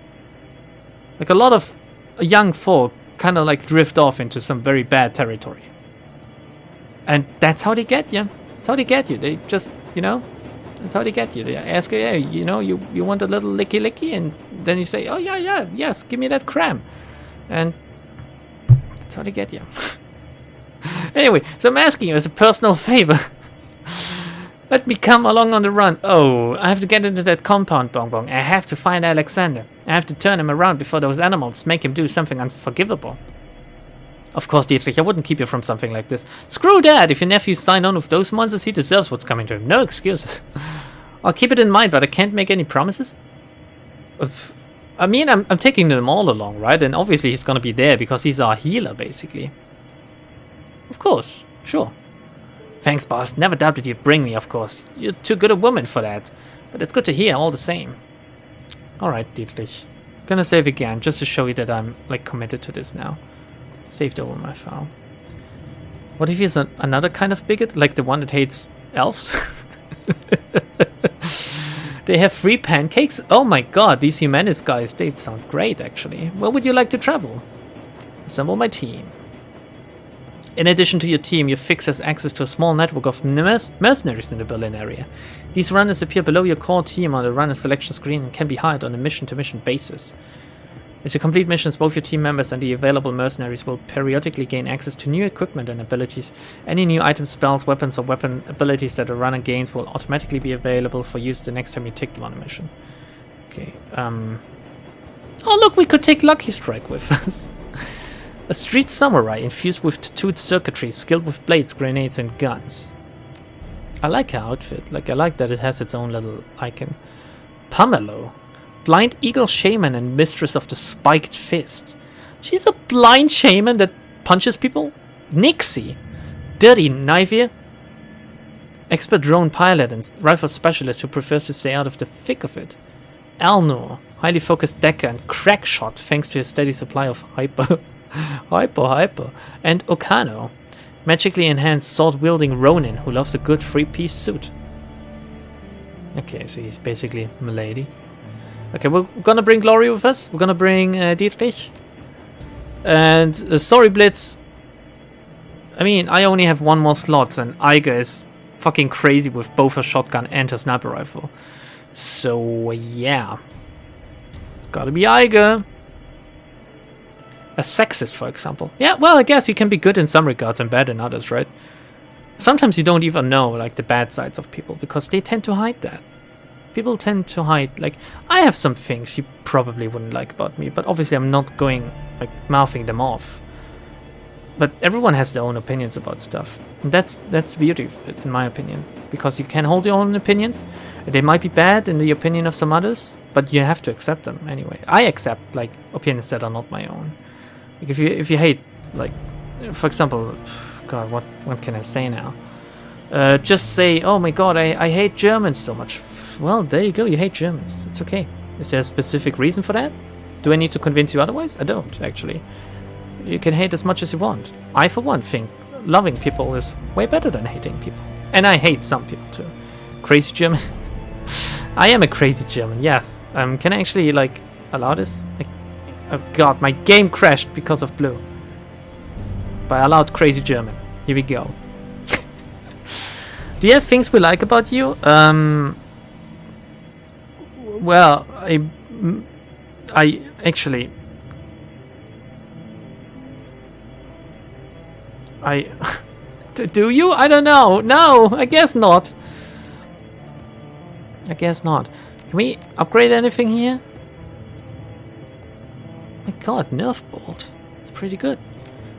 [SPEAKER 1] Like, a lot of young folk kind of like drift off into some very bad territory. And that's how they get you. That's how they get you. They just, you know, that's how they get you. They ask you, hey, you know, you want a little licky, and then you say, oh yeah, yes, give me that cram. And that's how they get you. Anyway, so I'm asking you as a personal favor. Let me come along on the run. Oh, I have to get into that compound, Bong Bong. I have to find Alexander. I have to turn him around before those animals make him do something unforgivable. Of course, Dietrich, I wouldn't keep you from something like this. Screw that! If your nephew signed on with those monsters, he deserves what's coming to him. No excuses. I'll keep it in mind, but I can't make any promises. I mean, I'm taking them all along, right? And obviously he's gonna be there because he's our healer, basically. Of course, sure. Thanks, boss. Never doubted you'd bring me, of course. You're too good a woman for that. But it's good to hear all the same. Alright, Dietrich. Gonna save again, just to show you that I'm, like, committed to this now. Saved over my file. What if he's another kind of bigot? Like the one that hates elves? They have free pancakes? Oh my god, these humanist guys, they sound great, actually. Where would you like to travel? Assemble my team. In addition to your team, your fix has access to a small network of mercenaries in the Berlin area. These runners appear below your core team on the runner selection screen and can be hired on a mission-to-mission basis. As you complete missions, both your team members and the available mercenaries will periodically gain access to new equipment and abilities. Any new items, spells, weapons, or weapon abilities that a runner gains will automatically be available for use the next time you take them on a mission. Okay, Oh look, we could take Lucky Strike with us. A street samurai infused with tattooed circuitry, skilled with blades, grenades, and guns. I like her outfit. Like, I like that it has its own little icon. Pamelo. Blind eagle shaman and mistress of the spiked fist. She's a blind shaman that punches people? Nixie. Dirty Knivier. Expert drone pilot and rifle specialist who prefers to stay out of the thick of it. Alnor. Highly focused decker and crack shot thanks to a steady supply of hyper. And Okano. Magically enhanced sword-wielding Ronin who loves a good three-piece suit. Okay, so he's basically Milady. Okay, we're gonna bring Glory with us. We're gonna bring Dietrich. And sorry, Blitz. I mean, I only have one more slot, and Iger is fucking crazy with both a shotgun and a sniper rifle. So, yeah. It's gotta be Iger. A sexist, for example. Yeah, well, I guess you can be good in some regards and bad in others, right? Sometimes you don't even know, like, the bad sides of people, because they tend to hide that. People tend to hide, like, I have some things you probably wouldn't like about me, but obviously I'm not going, like, mouthing them off. But everyone has their own opinions about stuff. And that's the beauty of it, in my opinion. Because you can hold your own opinions. They might be bad in the opinion of some others, but you have to accept them anyway. I accept, like, opinions that are not my own. Like, if you hate, like, for example, God, what can I say now? Just say, oh my god, I hate Germans so much. Well, there you go, you hate Germans. It's okay. Is there a specific reason for that? Do I need to convince you otherwise? I don't, actually. You can hate as much as you want. I, for one, think loving people is way better than hating people. And I hate some people, too. Crazy German. I am a crazy German, yes. Can I actually, like, allow this? Like, oh god, my game crashed because of blue. But I allowed crazy German. Here we go. Do you have things we like about you? Well, I actually... Do you? I don't know. No, I guess not. I guess not. Can we upgrade anything here? My god, Nerf Bolt. It's pretty good.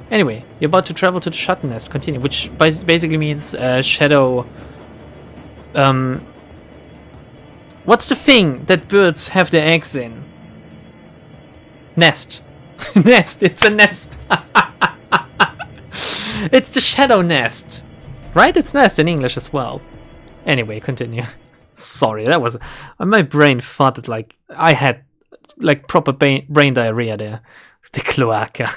[SPEAKER 1] Anyway, you're about to travel to the Shuttle Nest. Continue, which basically means shadow... what's the thing that birds have their eggs in? Nest. Nest, it's a nest. It's the shadow nest. Right? It's nest in English as well. Anyway, continue. Sorry, that was... my brain farted like... I had like proper brain diarrhea there. The cloaca.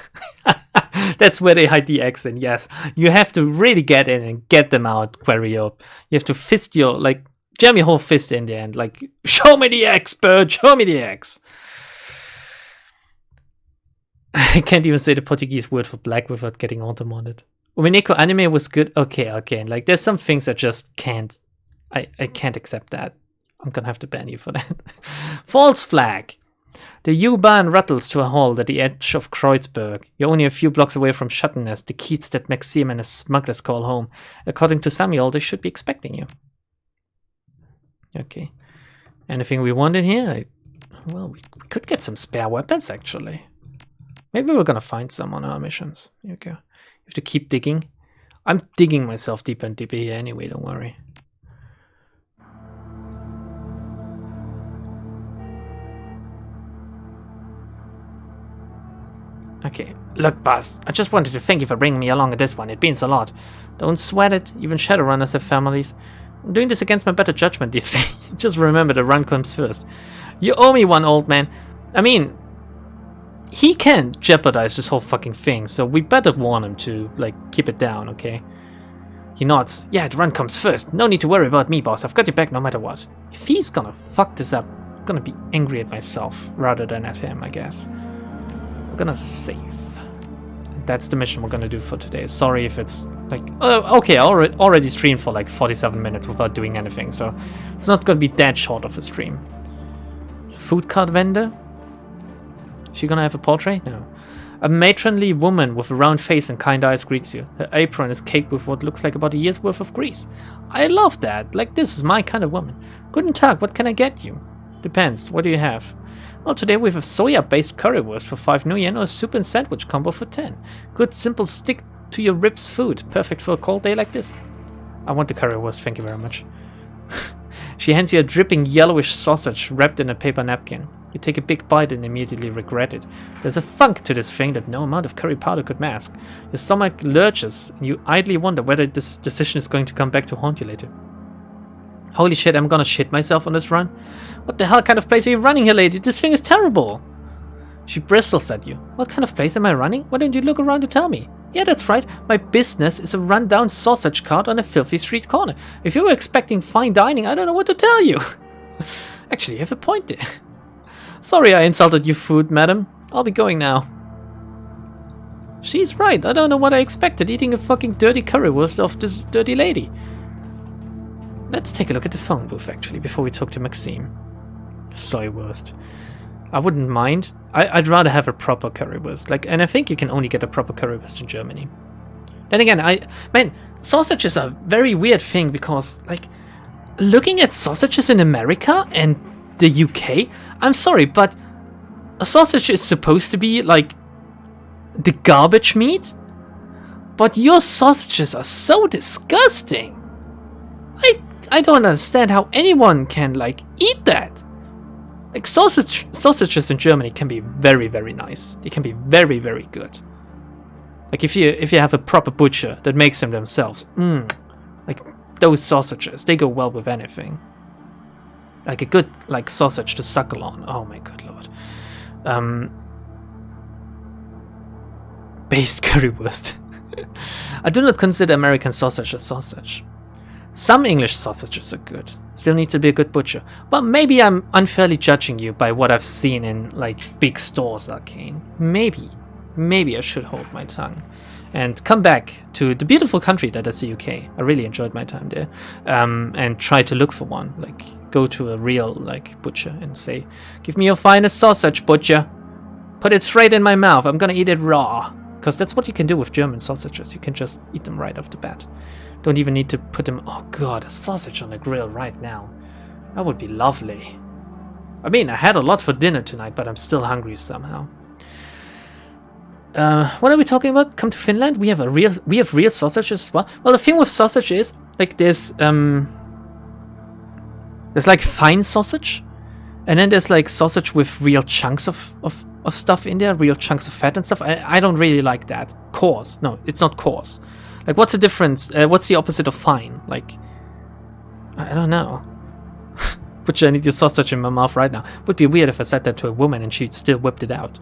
[SPEAKER 1] That's where they hide the eggs in, yes. You have to really get in and get them out, query up. You have to fist your... like, jam your whole fist in there and like... show me the eggs, bird! Show me the eggs! I can't even say the Portuguese word for black without getting autumn on it. Umineko anime was good. Okay. Like, there's some things I just can't... I can't accept that. I'm gonna have to ban you for that. False flag. The U-Bahn rattles to a halt at the edge of Kreuzberg. You're only a few blocks away from Schattenest, the Kiez that Maxim and his smugglers call home. According to Samuel, they should be expecting you. Okay. Anything we want in here? Well, we could get some spare weapons, actually. Maybe we're gonna find some on our missions. Here we go. You have to keep digging. I'm digging myself deeper and deeper here anyway, don't worry. Okay, look, boss, I just wanted to thank you for bringing me along at this one. It means a lot. Don't sweat it. Even Shadowrunners have families. I'm doing this against my better judgment, just remember the run comes first. You owe me one, old man. I mean, he can jeopardize this whole fucking thing, so we better warn him to, like, keep it down, okay? He nods. Yeah, the run comes first. No need to worry about me, boss. I've got your back no matter what. If he's gonna fuck this up, I'm gonna be angry at myself rather than at him, I guess. We're gonna save. That's the mission we're gonna do for today. Sorry if it's like... okay, I already streamed for like 47 minutes without doing anything, so it's not gonna be that short of a stream. Food cart vendor? Is she gonna have a portrait? No. A matronly woman with a round face and kind eyes greets you. Her apron is caked with what looks like about a year's worth of grease. I love that. Like, this is my kind of woman. Guten Tag, what can I get you? Depends. What do you have? Well, today we have a soya-based currywurst for 5 New Yen or a soup and sandwich combo for 10. Good, simple, stick-to-your-ribs food. Perfect for a cold day like this. I want the currywurst, thank you very much. She hands you a dripping yellowish sausage wrapped in a paper napkin. You take a big bite and immediately regret it. There's a funk to this thing that no amount of curry powder could mask. Your stomach lurches, and you idly wonder whether this decision is going to come back to haunt you later. Holy shit, I'm gonna shit myself on this run. What the hell kind of place are you running here, lady? This thing is terrible. She bristles at you. What kind of place am I running? Why don't you look around to tell me? Yeah, that's right. My business is a run-down sausage cart on a filthy street corner. If you were expecting fine dining, I don't know what to tell you. Actually, you have a point there. Sorry I insulted your food, madam. I'll be going now. She's right. I don't know what I expected, eating a fucking dirty currywurst off this dirty lady. Let's take a look at the phone booth, actually, before we talk to Maxime. Soywurst. I wouldn't mind. I'd rather have a proper currywurst. Like, and I think you can only get a proper currywurst in Germany. Then again, man, sausage is a very weird thing because, like, looking at sausages in America and the UK, I'm sorry, but a sausage is supposed to be, like, the garbage meat? But your sausages are so disgusting. I don't understand how anyone can, like, eat that. Like, sausages in Germany can be very, very nice. They can be very, very good. Like, if you have a proper butcher that makes them themselves, like, those sausages, they go well with anything. Like a good, like, sausage to suckle on. Oh my good lord. Based currywurst. I do not consider American sausage a sausage. Some English sausages are good. Still needs to be a good butcher. Well, maybe I'm unfairly judging you by what I've seen in, like, big stores, Arcane. Maybe I should hold my tongue and come back to the beautiful country that is the UK. I really enjoyed my time there. And try to look for one. Like, go to a real, like, butcher and say, give me your finest sausage, butcher. Put it straight in my mouth. I'm gonna eat it raw. Because that's what you can do with German sausages. You can just eat them right off the bat. Don't even need to put them... Oh god, a sausage on the grill right now. That would be lovely. I mean, I had a lot for dinner tonight, but I'm still hungry somehow. What are we talking about? Come to Finland? We have real sausages as well. Well, the thing with sausage is like there's like fine sausage, and then there's like sausage with real chunks of stuff in there, real chunks of fat and stuff. I don't really like that. Coarse? No, it's not coarse. Like, what's the difference? What's the opposite of fine? Like, I don't know. Which I need your sausage in my mouth right now. Would be weird if I said that to a woman and she still whipped it out.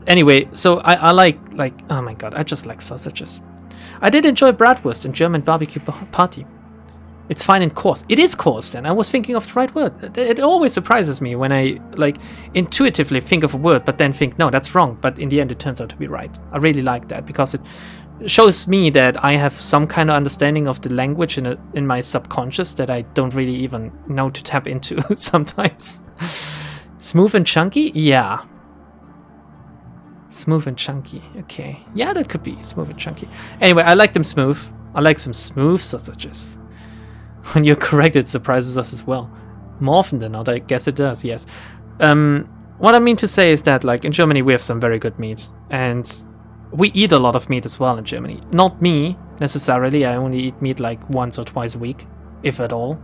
[SPEAKER 1] Anyway, so I like, oh my god, I just like sausages. I did enjoy bratwurst and German barbecue party. It's fine and coarse. It is coarse then. I was thinking of the right word. It always surprises me when I like intuitively think of a word but then think, no, that's wrong. But in the end it turns out to be right. I really like that because it shows me that I have some kind of understanding of the language in my subconscious that I don't really even know to tap into sometimes. Smooth and chunky? Yeah. Smooth and chunky. Okay. Yeah, that could be smooth and chunky. Anyway, I like them smooth. I like some smooth sausages. When you're correct, it surprises us as well. More often than not, I guess it does, yes. What I mean to say is that, like, in Germany we have some very good meat. And we eat a lot of meat as well in Germany. Not me, necessarily. I only eat meat, like, once or twice a week, if at all.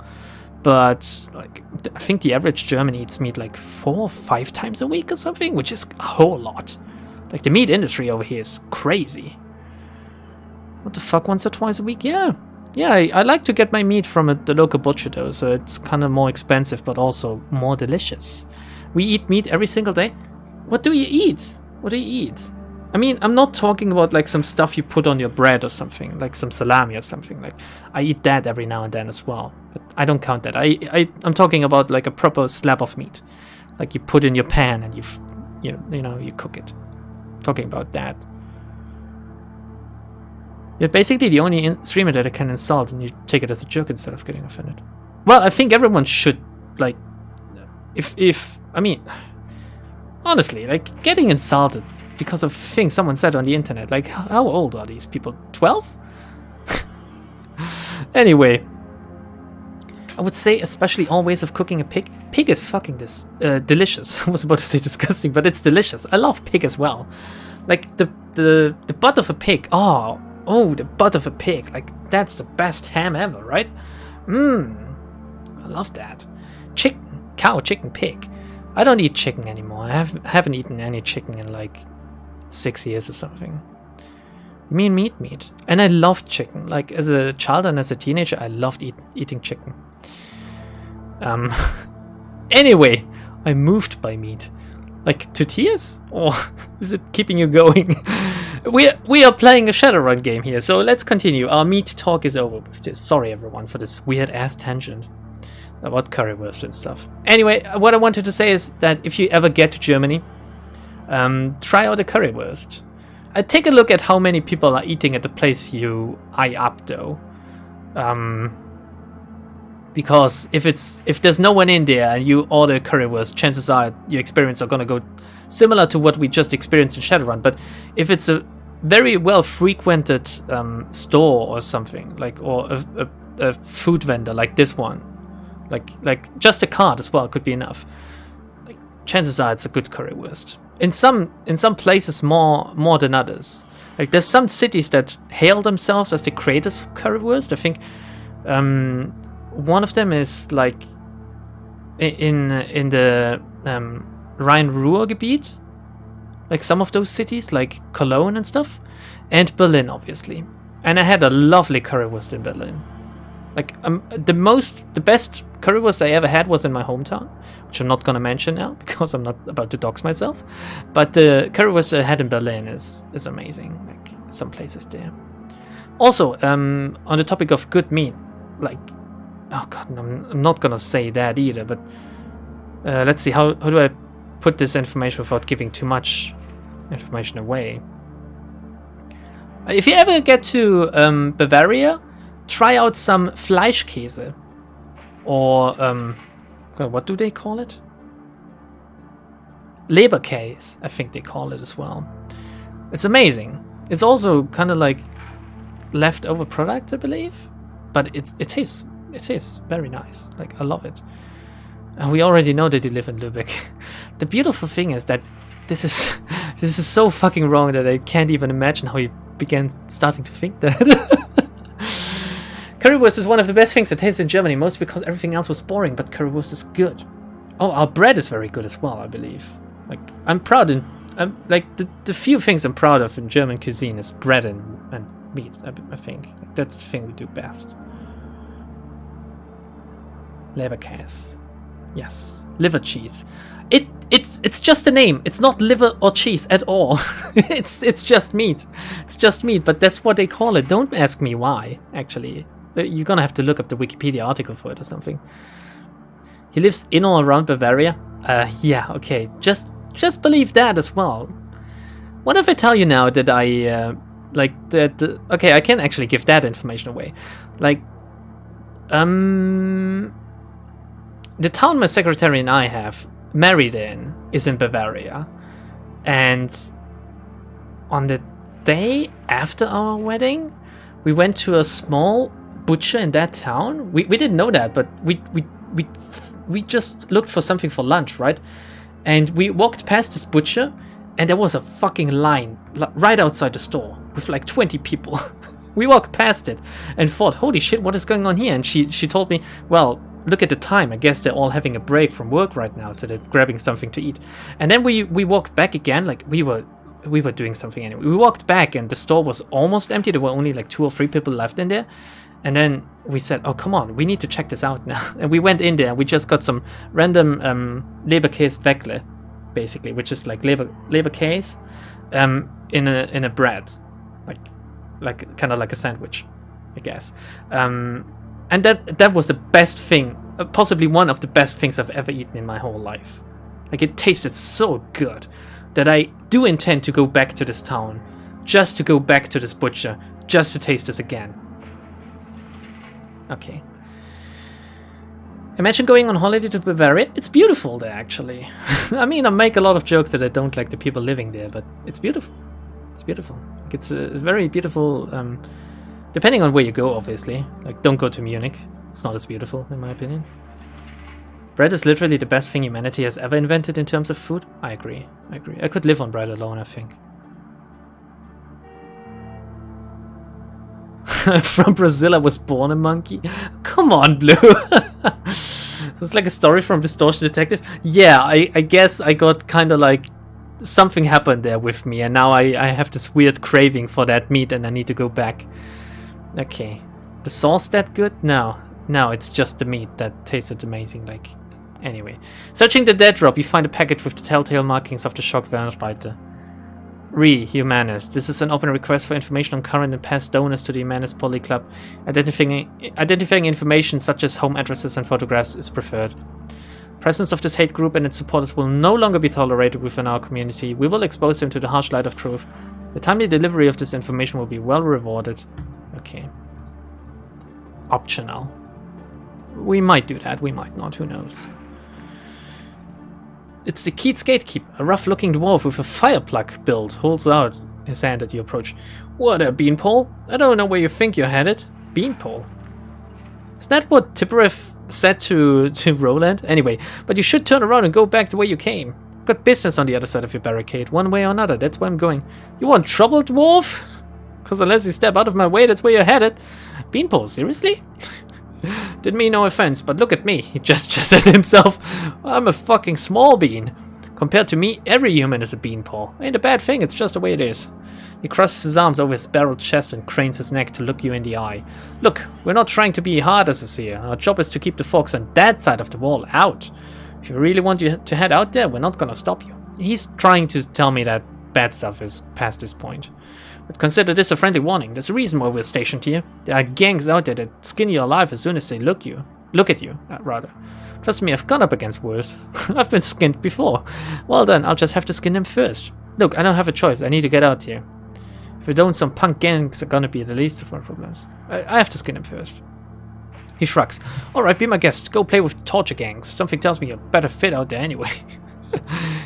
[SPEAKER 1] But, like, I think the average German eats meat, like, 4 or 5 times a week or something, which is a whole lot. Like, the meat industry over here is crazy. What the fuck, once or twice a week? Yeah. Yeah, I like to get my meat from the local butcher though, so it's kind of more expensive but also more delicious. We eat meat every single day. What do you eat? What do you eat? I mean, I'm not talking about like some stuff you put on your bread or something, like some salami or something. Like, I eat that every now and then as well, but I don't count that. I'm talking about like a proper slab of meat, like you put in your pan and you cook it. Talking about that. You're basically the only streamer that I can insult, and you take it as a joke instead of getting offended. Well, I think everyone should, like, I mean, honestly, like, getting insulted because of things someone said on the internet, like, how old are these people? 12? Anyway, I would say especially all ways of cooking a pig. Pig is fucking delicious. I was about to say disgusting, but it's delicious. I love pig as well. Like, the butt of a pig. Oh, the butt of a pig. Like, that's the best ham ever, right? I love that. Chicken, cow, chicken, pig. I don't eat chicken anymore. I haven't eaten any chicken in like 6 years or something. You mean meat. And I loved chicken. Like, as a child and as a teenager, I loved eating chicken. Anyway, I moved by meat. Like, to tears? Or is it keeping you going? We are playing a Shadowrun game here, so let's continue. Our meat talk is over with this. Sorry everyone for this weird ass tangent about currywurst and stuff. Anyway, what I wanted to say is that if you ever get to Germany, try out a currywurst. Take a look at how many people are eating at the place you eye up though. Because if there's no one in there and you order currywurst, chances are your experience are gonna go similar to what we just experienced in Shadowrun. But if it's a very well frequented store or something, like, or a food vendor like this one, like just a cart as well could be enough. Like, chances are it's a good currywurst. In some places more than others. Like, there's some cities that hail themselves as the creators of currywurst. I think one of them is like in the Rhein-Ruhr-Gebiet, like some of those cities, like Cologne and stuff, and Berlin, obviously. And I had a lovely currywurst in Berlin. Like, the best currywurst I ever had was in my hometown, which I'm not gonna mention now because I'm not about to dox myself. But the currywurst I had in Berlin is amazing. Like, some places there. Also, on the topic of good meat, like, oh god, I'm not gonna say that either. But let's see, how do I put this information without giving too much information away? If you ever get to Bavaria, try out some Fleischkäse, or god, what do they call it? Leberkäse, I think they call it as well. It's amazing. It's also kind of like leftover products, I believe, but it tastes very nice. Like, I love it. We already know that you live in Lübeck. The beautiful thing is that this is so fucking wrong that I can't even imagine how you began starting to think that. Currywurst is one of the best things that tastes in Germany, mostly because everything else was boring, but currywurst is good. Oh, our bread is very good as well, I believe. Like, I'm proud in... like, the few things I'm proud of in German cuisine is bread and meat, I think. Like, that's the thing we do best. Leberkäse. Yes. Liver cheese. It's just a name. It's not liver or cheese at all. it's just meat. It's just meat, but that's what they call it. Don't ask me why, actually. You're gonna have to look up the Wikipedia article for it or something. He lives in or around Bavaria? Yeah, okay. Just believe that as well. What if I tell you now that I, like, that... okay, I can actually give that information away. Like, the town my secretary and I have married in is in Bavaria. And on the day after our wedding, we went to a small butcher in that town. We didn't know that, but we just looked for something for lunch, right? And we walked past this butcher, and there was a fucking line right outside the store with like 20 people. We walked past it and thought, holy shit, what is going on here? And she told me, well, look at the time. I guess they're all having a break from work right now, so they're grabbing something to eat. And then we walked back again, like we were doing something anyway. We walked back, and the store was almost empty. There were only like 2 or 3 people left in there. And then we said, oh, come on, we need to check this out now. And we went in there, and we just got some random Leberkäse Weckle, basically, which is like Leberkäse in a bread, like kind of like a sandwich, I guess. And that was the best thing, possibly one of the best things I've ever eaten in my whole life. Like, it tasted so good that I do intend to go back to this town, just to go back to this butcher, just to taste this again. Okay. Imagine going on holiday to Bavaria. It's beautiful there, actually. I mean, I make a lot of jokes that I don't like the people living there, but it's beautiful. It's beautiful. Like, it's a very beautiful, depending on where you go, obviously. Like, don't go to Munich. It's not as beautiful, in my opinion. Bread is literally the best thing humanity has ever invented in terms of food. I agree. I could live on bread alone, I think. From Brazil, I was born a monkey. Come on, Blue. It's like a story from Distortion Detective. Yeah, I guess I got kind of like something happened there with me, and now I have this weird craving for that meat, and I need to go back. Okay, the sauce that good? No, it's just the meat that tasted amazing. Like, anyway, searching the dead drop, you find a package with the telltale markings of the Schock-Wernreiter. Humanist. This is an open request for information on current and past donors to the Humanist Poly Club. Identifying information such as home addresses and photographs is preferred. Presence of this hate group and its supporters will no longer be tolerated within our community. We will expose them to the harsh light of truth. The timely delivery of this information will be well rewarded. Okay. Optional. We might do that, we might not, who knows. It's the Keats Gatekeeper, a rough-looking dwarf with a fire plug build, holds out his hand at your approach. What a beanpole! I don't know where you think you're headed. Beanpole? Is that what Tippereth said to Roland? Anyway, but you should turn around and go back the way you came. Got business on the other side of your barricade, one way or another, that's where I'm going. You want trouble, dwarf? Because unless you step out of my way, that's where you're headed. Beanpole, seriously? Didn't mean no offense, but look at me. He just said to himself, I'm a fucking small bean. Compared to me, every human is a beanpole. Ain't a bad thing, it's just the way it is. He crosses his arms over his barreled chest and cranes his neck to look you in the eye. Look, we're not trying to be hard asses here. Our job is to keep the folks on that side of the wall out. If you really want you to head out there, we're not gonna stop you. He's trying to tell me that bad stuff is past this point. But consider this a friendly warning. There's a reason why we're stationed here. There are gangs out there that skin you alive as soon as they look at you. Trust me, I've gone up against worse. I've been skinned before. Well then, I'll just have to skin them first. Look, I don't have a choice. I need to get out here. If we don't, some punk gangs are gonna be the least of our problems. I have to skin them first. He shrugs. Alright, be my guest. Go play with torture gangs. Something tells me you're better fit out there anyway.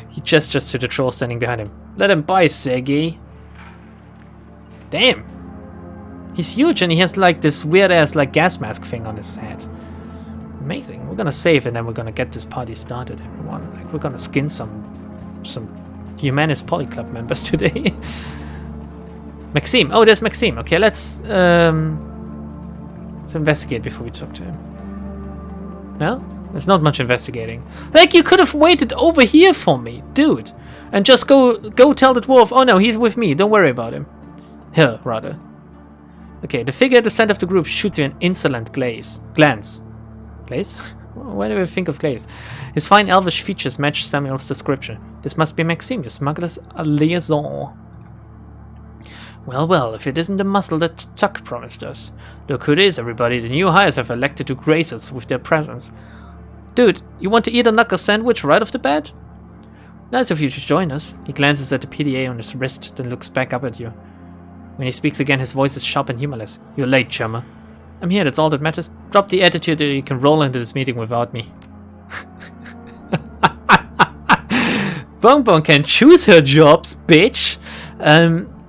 [SPEAKER 1] He gestures to the troll standing behind him. Let him by, Sergei. Damn. He's huge and he has like this weird ass like gas mask thing on his head. Amazing. We're gonna save and then we're gonna get this party started, everyone. Like, we're gonna skin some Humanist Polyclub members today. Maxime. Oh, there's Maxime. Okay, let's investigate before we talk to him. No? There's not much investigating. Like, you could have waited over here for me, dude. And just go tell the dwarf, oh no, he's with me, don't worry about him. Here, rather. Okay, the figure at the center of the group shoots you an insolent glance. Glaze? Why do I think of Glaze? His fine elvish features match Samuel's description. This must be Maxime, your smuggler's liaison. Well, well, if it isn't the muscle that Tuck promised us. Look who it is, everybody. The new hires have elected to grace us with their presence. Dude, you want to eat a knuckle sandwich right off the bat? Nice of you to join us. He glances at the PDA on his wrist, then looks back up at you. When he speaks again, his voice is sharp and humorless. You're late, chummer. I'm here, that's all that matters. Drop the attitude that you can roll into this meeting without me. Bonbon can choose her jobs, bitch!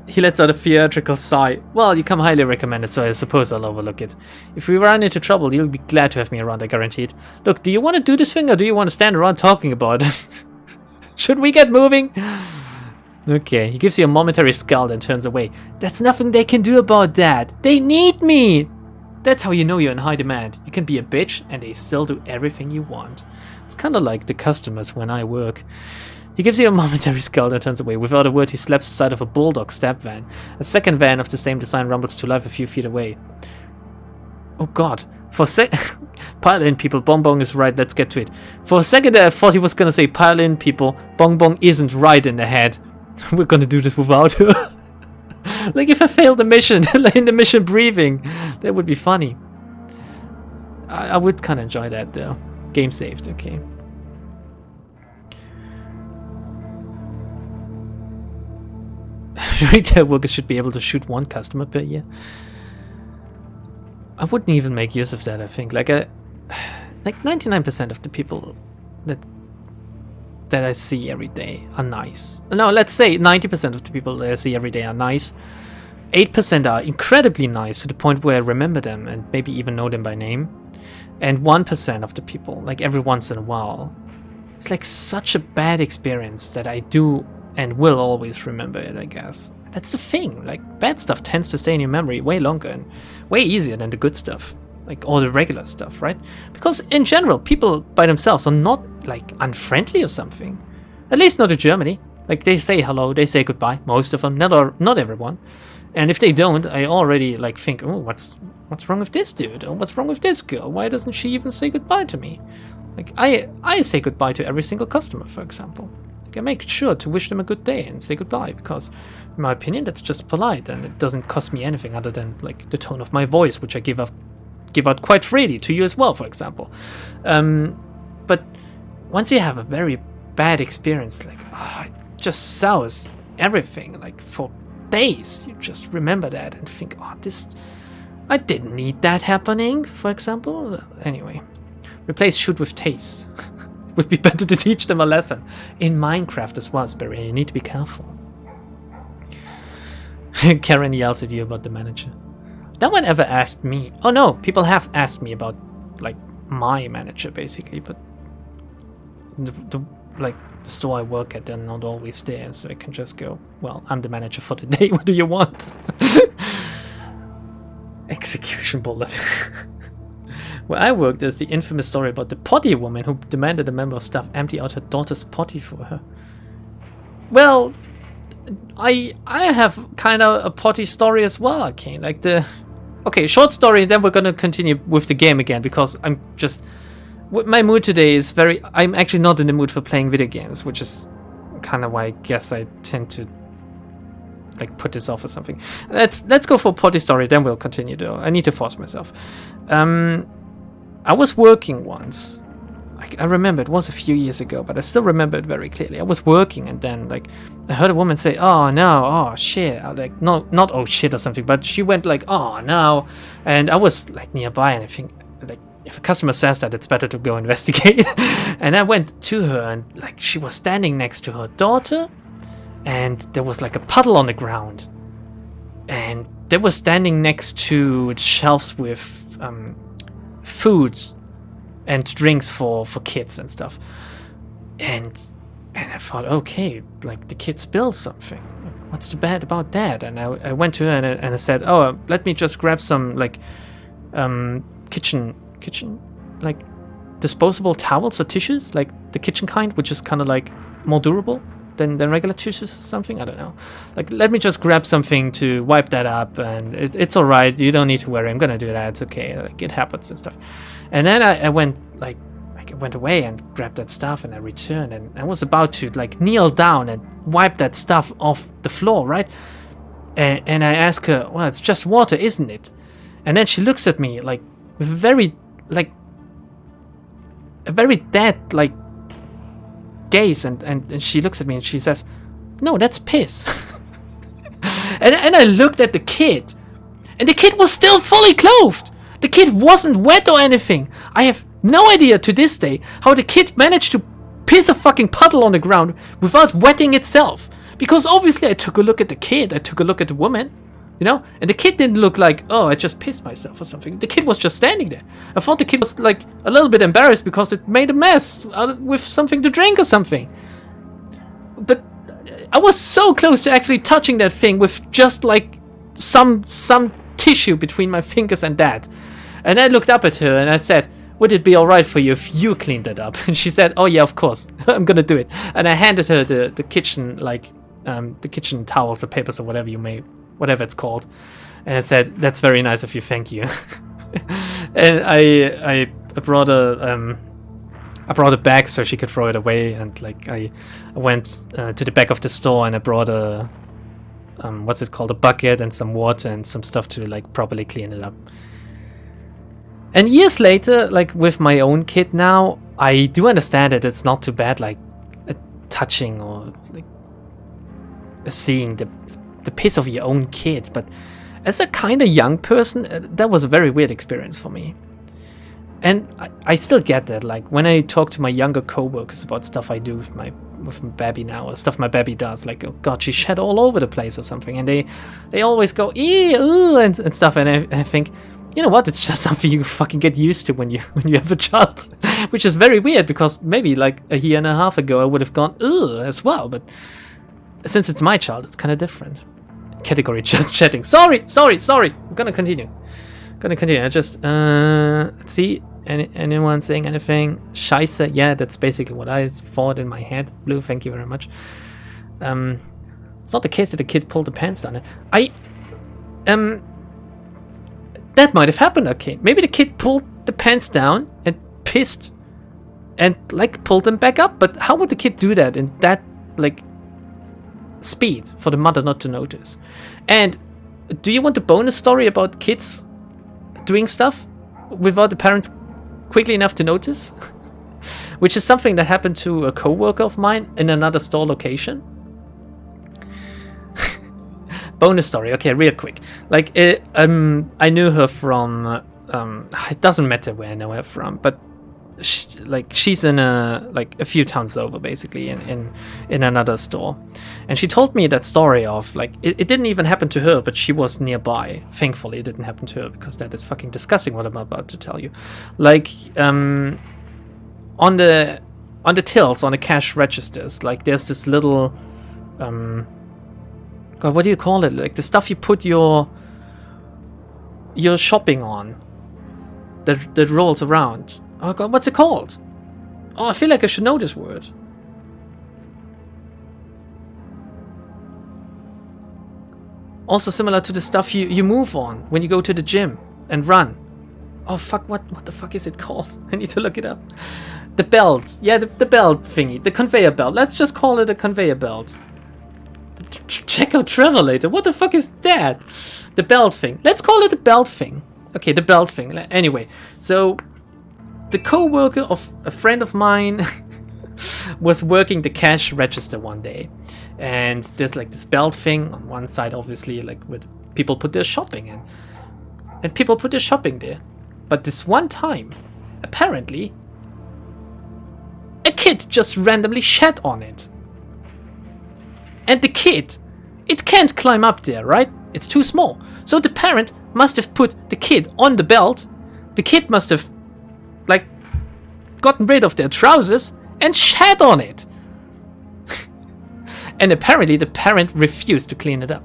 [SPEAKER 1] He lets out a theatrical sigh. Well, you come highly recommended, so I suppose I'll overlook it. If we run into trouble, you'll be glad to have me around, I guaranteed. Look, do you want to do this thing, or do you want to stand around talking about it? Should we get moving? Okay, he gives you a momentary scowl and turns away. There's nothing they can do about that. They need me! That's how you know you're in high demand. You can be a bitch, and they still do everything you want. It's kind of like the customers when I work. He gives you a momentary scowl and turns away. Without a word, he slaps the side of a bulldog stab van. A second van of the same design rumbles to life a few feet away. Oh god. Pile in, people. Bong Bong is right. Let's get to it. For a second there, I thought he was gonna say, pile in, people. Bong Bong isn't right in the head. We're gonna do this without her. Like if I failed the mission, like in the mission briefing. That would be funny. I would kind of enjoy that though. Game saved, okay. Retail workers should be able to shoot one customer per year. I wouldn't even make use of that, I think. Like 99% of the people that I see every day are nice. No, let's say 90% of the people that I see every day are nice. 8% are incredibly nice to the point where I remember them and maybe even know them by name. And 1% of the people, like every once in a while, it's like such a bad experience that I do and will always remember it, I guess. That's the thing, like bad stuff tends to stay in your memory way longer and way easier than the good stuff. Like all the regular stuff, right? Because in general, people by themselves are not like unfriendly or something. At least not in Germany. Like they say hello, they say goodbye, most of them, not everyone. And if they don't, I already like think, oh, what's wrong with this dude? Or what's wrong with this girl? Why doesn't she even say goodbye to me? Like I say goodbye to every single customer, for example. Like, I make sure to wish them a good day and say goodbye because, in my opinion, that's just polite and it doesn't cost me anything other than like the tone of my voice, which I give out quite freely to you as well, for example. But once you have a very bad experience, like it just sours everything. Like for days, you just remember that and think, oh, I didn't need that happening, for example. Anyway, replace shoot with taste. Would be better to teach them a lesson. In Minecraft as well, Sperry, you need to be careful. Karen yells at you about the manager. No one ever asked me. Oh no, people have asked me about like my manager basically, but the store I work at, they're not always there, so I can just go, well, I'm the manager for the day, what do you want? Execution bullet. Where I worked, there's the infamous story about the potty woman who demanded a member of staff empty out her daughter's potty for her. Well, I have kind of a potty story as well, Arcane. Like okay, short story, then we're gonna continue with the game again because I'm just... My mood today is I'm actually not in the mood for playing video games, which is kind of why I guess I tend to like put this off or something. Let's go for potty story, then we'll continue though. I need to force myself. I was working once. I remember it was a few years ago, but I still remember it very clearly. I was working and then like I heard a woman say, "Oh no, oh shit!" Like not "oh shit" or something, but she went like, "Oh no," and I was like nearby, and I think like if a customer says that, it's better to go investigate. And I went to her, and like she was standing next to her daughter, and there was like a puddle on the ground, and they were standing next to shelves with foods and drinks for kids and stuff. And I thought, okay, like the kid spilled something. What's the bad about that? And I went to her and I said, oh, let me just grab some like kitchen like disposable towels or tissues, like the kitchen kind, which is kind of like more durable than regular tissues or something. I don't know. Like, let me just grab something to wipe that up, and it's all right. You don't need to worry. I'm gonna do that. It's okay. Like, it happens and stuff. And then I went like I went away and grabbed that stuff, and I returned, and I was about to like kneel down and wipe that stuff off the floor, right? And I asked her, well, it's just water, isn't it? And then she looks at me like with a very dead like gaze, and she looks at me and she says, no, that's piss. and I looked at the kid, and the kid was still fully clothed. The kid wasn't wet or anything. I have no idea to this day how the kid managed to piss a fucking puddle on the ground without wetting itself. Because obviously I took a look at the kid, I took a look at the woman, you know, and the kid didn't look like, oh, I just pissed myself or something. The kid was just standing there. I thought the kid was like a little bit embarrassed because it made a mess with something to drink or something. But I was so close to actually touching that thing with just like some tissue between my fingers and that. And I looked up at her and I said, would it be alright for you if you cleaned that up? And she said, oh yeah, of course, I'm gonna do it. And I handed her the kitchen, like, the kitchen towels or papers or whatever it's called. And I said, that's very nice of you, thank you. And I brought a bag so she could throw it away, and like I went to the back of the store and I brought a what's it called, a bucket and some water and some stuff to like properly clean it up. And years later, like with my own kid now, I do understand that it's not too bad, like touching or like seeing the piss of your own kid. But as a kind of young person, that was a very weird experience for me. And I still get that. Like when I talk to my younger co-workers about stuff I do with my baby now, or stuff my baby does, like, oh god, she shed all over the place or something, and they always go ew and stuff, and I think, you know what, it's just something you fucking get used to when you have a child. Which is very weird, because maybe like a year and a half ago I would have gone ugh as well, but since it's my child, it's kind of different. Category just chatting. Sorry. I'm gonna continue. I just let's see. Anyone saying anything? Scheiße. Yeah, that's basically what I thought in my head. Blue, thank you very much. It's not the case that the kid pulled the pants down. That might have happened, okay. Maybe the kid pulled the pants down and pissed and like pulled them back up, but how would the kid do that in that like speed for the mother not to notice? And do you want a bonus story about kids doing stuff without the parents quickly enough to notice? Which is something that happened to a co-worker of mine in another store location. Bonus story, okay, real quick. Like, I knew her from, it doesn't matter where I know her from, but she's in a few towns over, basically, in another store. And she told me that story of, like, it didn't even happen to her, but she was nearby. Thankfully, it didn't happen to her, because that is fucking disgusting what I'm about to tell you. Like, on the tills, on the cash registers, like, there's this little, God, what do you call it? Like the stuff you put your shopping on that rolls around. Oh god, what's it called? Oh, I feel like I should know this word. Also similar to the stuff you move on when you go to the gym and run. Oh fuck, what the fuck is it called? I need to look it up. The belt. Yeah, the belt thingy. The conveyor belt. Let's just call it a conveyor belt. Check out Travelator. What the fuck is that? The belt thing. Let's call it the belt thing. Okay, the belt thing. Anyway, so the co-worker of a friend of mine was working the cash register one day, and there's like this belt thing on one side, obviously, like where people put their shopping in, and people put their shopping there. But this one time, apparently, a kid just randomly shat on it. And the kid, it can't climb up there, right? It's too small. So the parent must have put the kid on the belt. The kid must have, like, gotten rid of their trousers and shat on it. And apparently the parent refused to clean it up.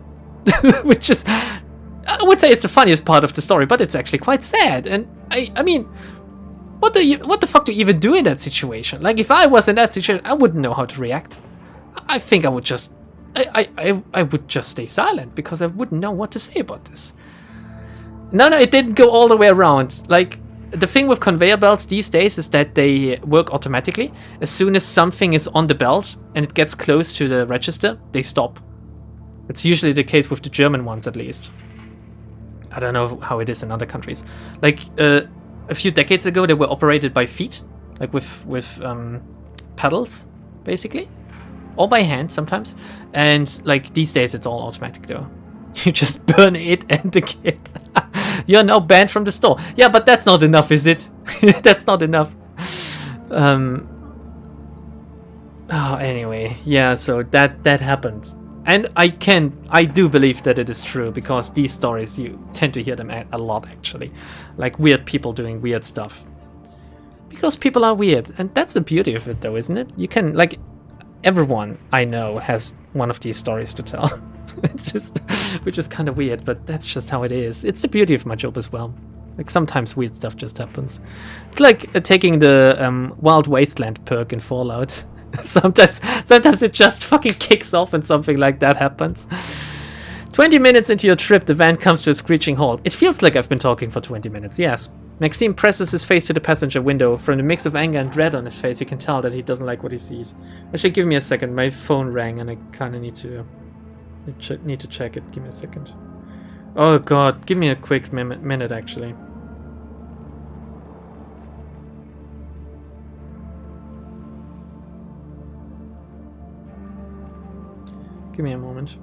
[SPEAKER 1] Which is, I would say it's the funniest part of the story, but it's actually quite sad. And I mean, what the fuck do you even do in that situation? Like, if I was in that situation, I wouldn't know how to react. I think I would just, I would just stay silent because I wouldn't know what to say about this. No, it didn't go all the way around. Like, the thing with conveyor belts these days is that they work automatically. As soon as something is on the belt and it gets close to the register, they stop. It's usually the case with the German ones, at least. I don't know how it is in other countries. Like, a few decades ago, they were operated by feet, like with pedals, basically, or by hand sometimes. And like these days, it's all automatic though. You just burn it and the kid. You're now banned from the store. Yeah, but that's not enough, is it? That's not enough. Oh, anyway, yeah. So that happened. And I do believe that it is true, because these stories, you tend to hear them a lot, actually. Like weird people doing weird stuff. Because people are weird, and that's the beauty of it though, isn't it? You can, like, everyone I know has one of these stories to tell. Which is kind of weird, but that's just how it is. It's the beauty of my job as well. Like, sometimes weird stuff just happens. It's like taking the Wild Wasteland perk in Fallout. Sometimes it just fucking kicks off and something like that happens. 20 minutes into your trip, the van comes to a screeching halt. It feels like I've been talking for 20 minutes, yes. Maxime presses his face to the passenger window. From the mix of anger and dread on his face, you can tell that he doesn't like what he sees. Actually, give me a second. My phone rang and I kind of need to check it. Give me a second. Oh god, give me a quick minute actually. Give me a moment.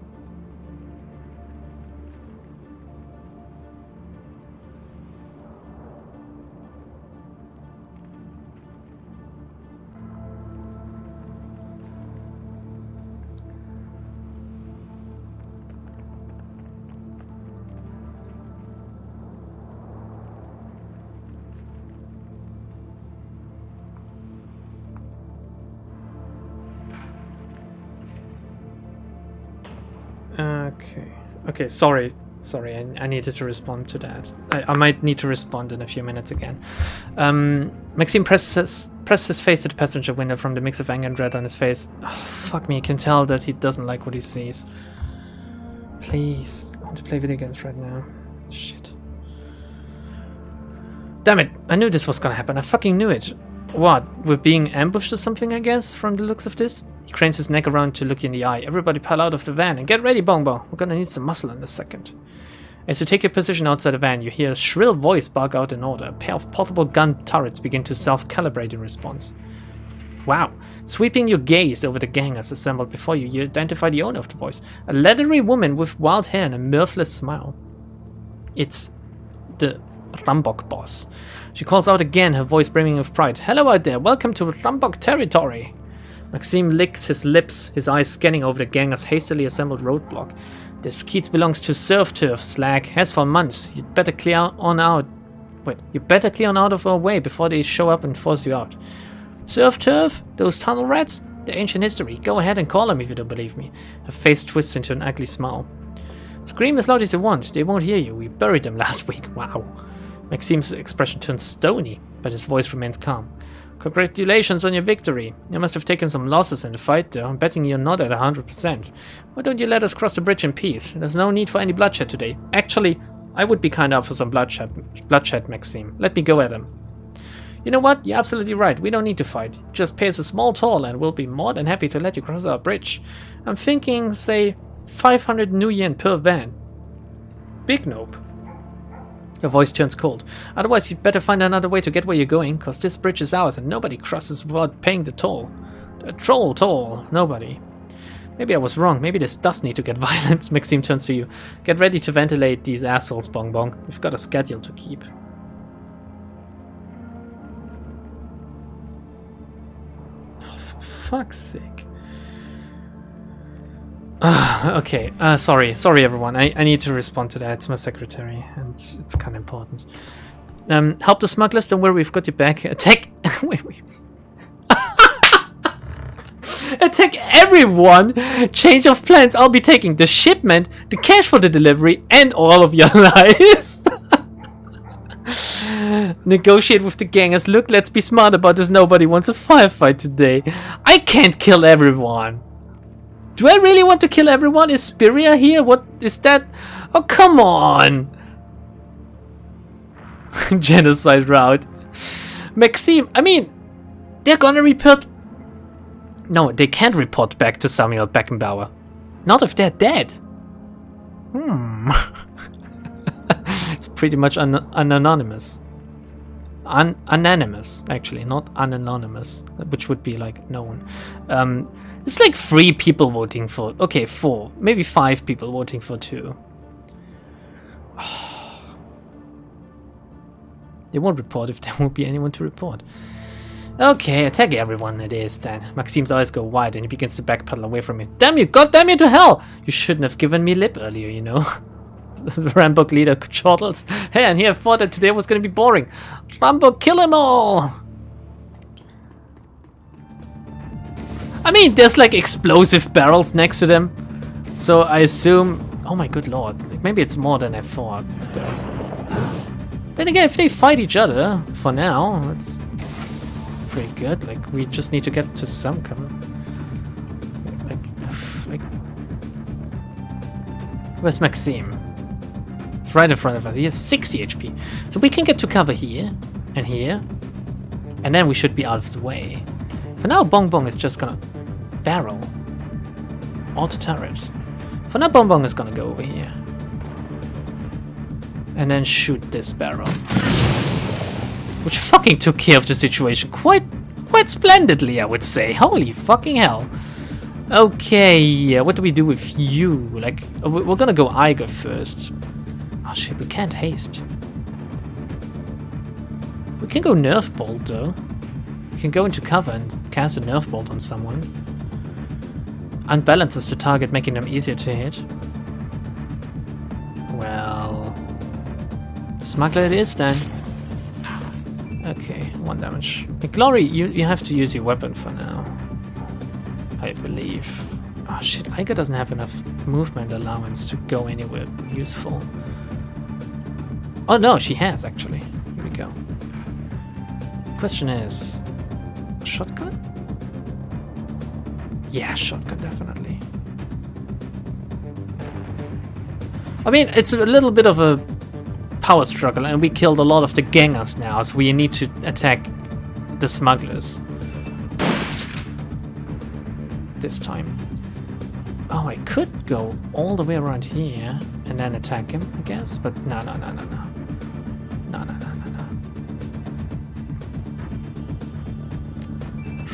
[SPEAKER 1] Okay, sorry, I needed to respond to that. I might need to respond in a few minutes again. Maxime presses his face to the passenger window. From the mix of anger and dread on his face. Oh, fuck me, you can tell that he doesn't like what he sees. Please, I want to play video games right now. Shit. Damn it, I knew this was gonna happen, I fucking knew it. What, we're being ambushed or something, I guess, from the looks of this? He cranes his neck around to look you in the eye. Everybody pile out of the van and get ready, Bongbong. We're gonna need some muscle in a second. As you take your position outside the van, you hear a shrill voice bark out an order. A pair of portable gun turrets begin to self-calibrate in response. Wow. Sweeping your gaze over the gangers assembled before you, you identify the owner of the voice. A leathery woman with wild hair and a mirthless smile. It's the Rambok boss. She calls out again, her voice brimming with pride. Hello out there, welcome to Rambok territory. Maxime licks his lips, his eyes scanning over the gangers' hastily assembled roadblock. This skeet belongs to Surf Turf, slag. Has for months. You'd better clear on out. Wait, you better clear on out of our way before they show up and force you out. Surf Turf? Those tunnel rats? They're ancient history. Go ahead and call them if you don't believe me. Her face twists into an ugly smile. Scream as loud as you want. They won't hear you. We buried them last week. Wow. Maxime's expression turns stony, but his voice remains calm. Congratulations on your victory. You must have taken some losses in the fight, though. I'm betting you're not at 100%. Why don't you let us cross the bridge in peace? There's no need for any bloodshed today. Actually, I would be kind of for some bloodshed, Maxime. Let me go at them. You know what? You're absolutely right. We don't need to fight. Just pay us a small toll and we'll be more than happy to let you cross our bridge. I'm thinking, say, 500 new yen per van. Big nope. Your voice turns cold. Otherwise, you'd better find another way to get where you're going, cause this bridge is ours and nobody crosses without paying the toll. The troll toll. Nobody. Maybe I was wrong. Maybe this does need to get violent. Maxime turns to you. Get ready to ventilate these assholes, Bongbong. We've got a schedule to keep. Oh, for fuck's sake. Okay, sorry everyone. I need to respond to that. It's my secretary, and it's kind of important. Help the smugglers. Don't worry, we've got your back. Attack. Wait. Attack everyone. Change of plans. I'll be taking the shipment, the cash for the delivery, and all of your lives. Negotiate with the gangers. Look, let's be smart about this. Nobody wants a firefight today. I can't kill everyone. Do I really want to kill everyone? Is Spiria here? What is that? Oh, come on. Genocide route. Maxime, I mean, they're gonna report... No, they can't report back to Samuel Beckenbauer. Not if they're dead. It's pretty much anonymous. Unanimous, actually, not unanonymous, which would be like known. It's like 3 people voting for... Okay, 4. Maybe 5 people voting for 2. They won't report if there won't be anyone to report. Okay, attack everyone it is then. Maxime's eyes go wide and he begins to backpedal away from me. Damn you, goddamn you to hell! You shouldn't have given me lip earlier, you know. Rambo leader chortles. Hey, and here I thought that today was gonna be boring. Rambo, kill them all! I mean, there's like explosive barrels next to them. So I assume... Oh my good lord. Like, maybe it's more than I thought. Then again, if they fight each other, for now, it's pretty good. Like, we just need to get to some cover. Like... Where's Maxime? It's right in front of us. He has 60 HP. So we can get to cover here, and here. And then we should be out of the way. For now, Bong Bong is just gonna barrel. Auto turret. For now, Bong Bong is gonna go over here. And then shoot this barrel. Which fucking took care of the situation quite splendidly, I would say. Holy fucking hell. Okay, what do we do with you? Like, we're gonna go Eiger first. Oh shit, we can't haste. We can go Nerf Bolt though. We can go into cover and cast a Nerf Bolt on someone. Unbalances the target, making them easier to hit. Well... Smuggler it is then. Okay, 1 damage. Glory, you have to use your weapon for now. I believe. Oh shit, Eiger doesn't have enough movement allowance to go anywhere useful. Oh no, she has actually. Here we go. Question is... Shotgun? Yeah, shotgun definitely. I mean, it's a little bit of a power struggle and we killed a lot of the gangers now, so we need to attack the smugglers. This time. Oh, I could go all the way around here and then attack him, I guess, but no.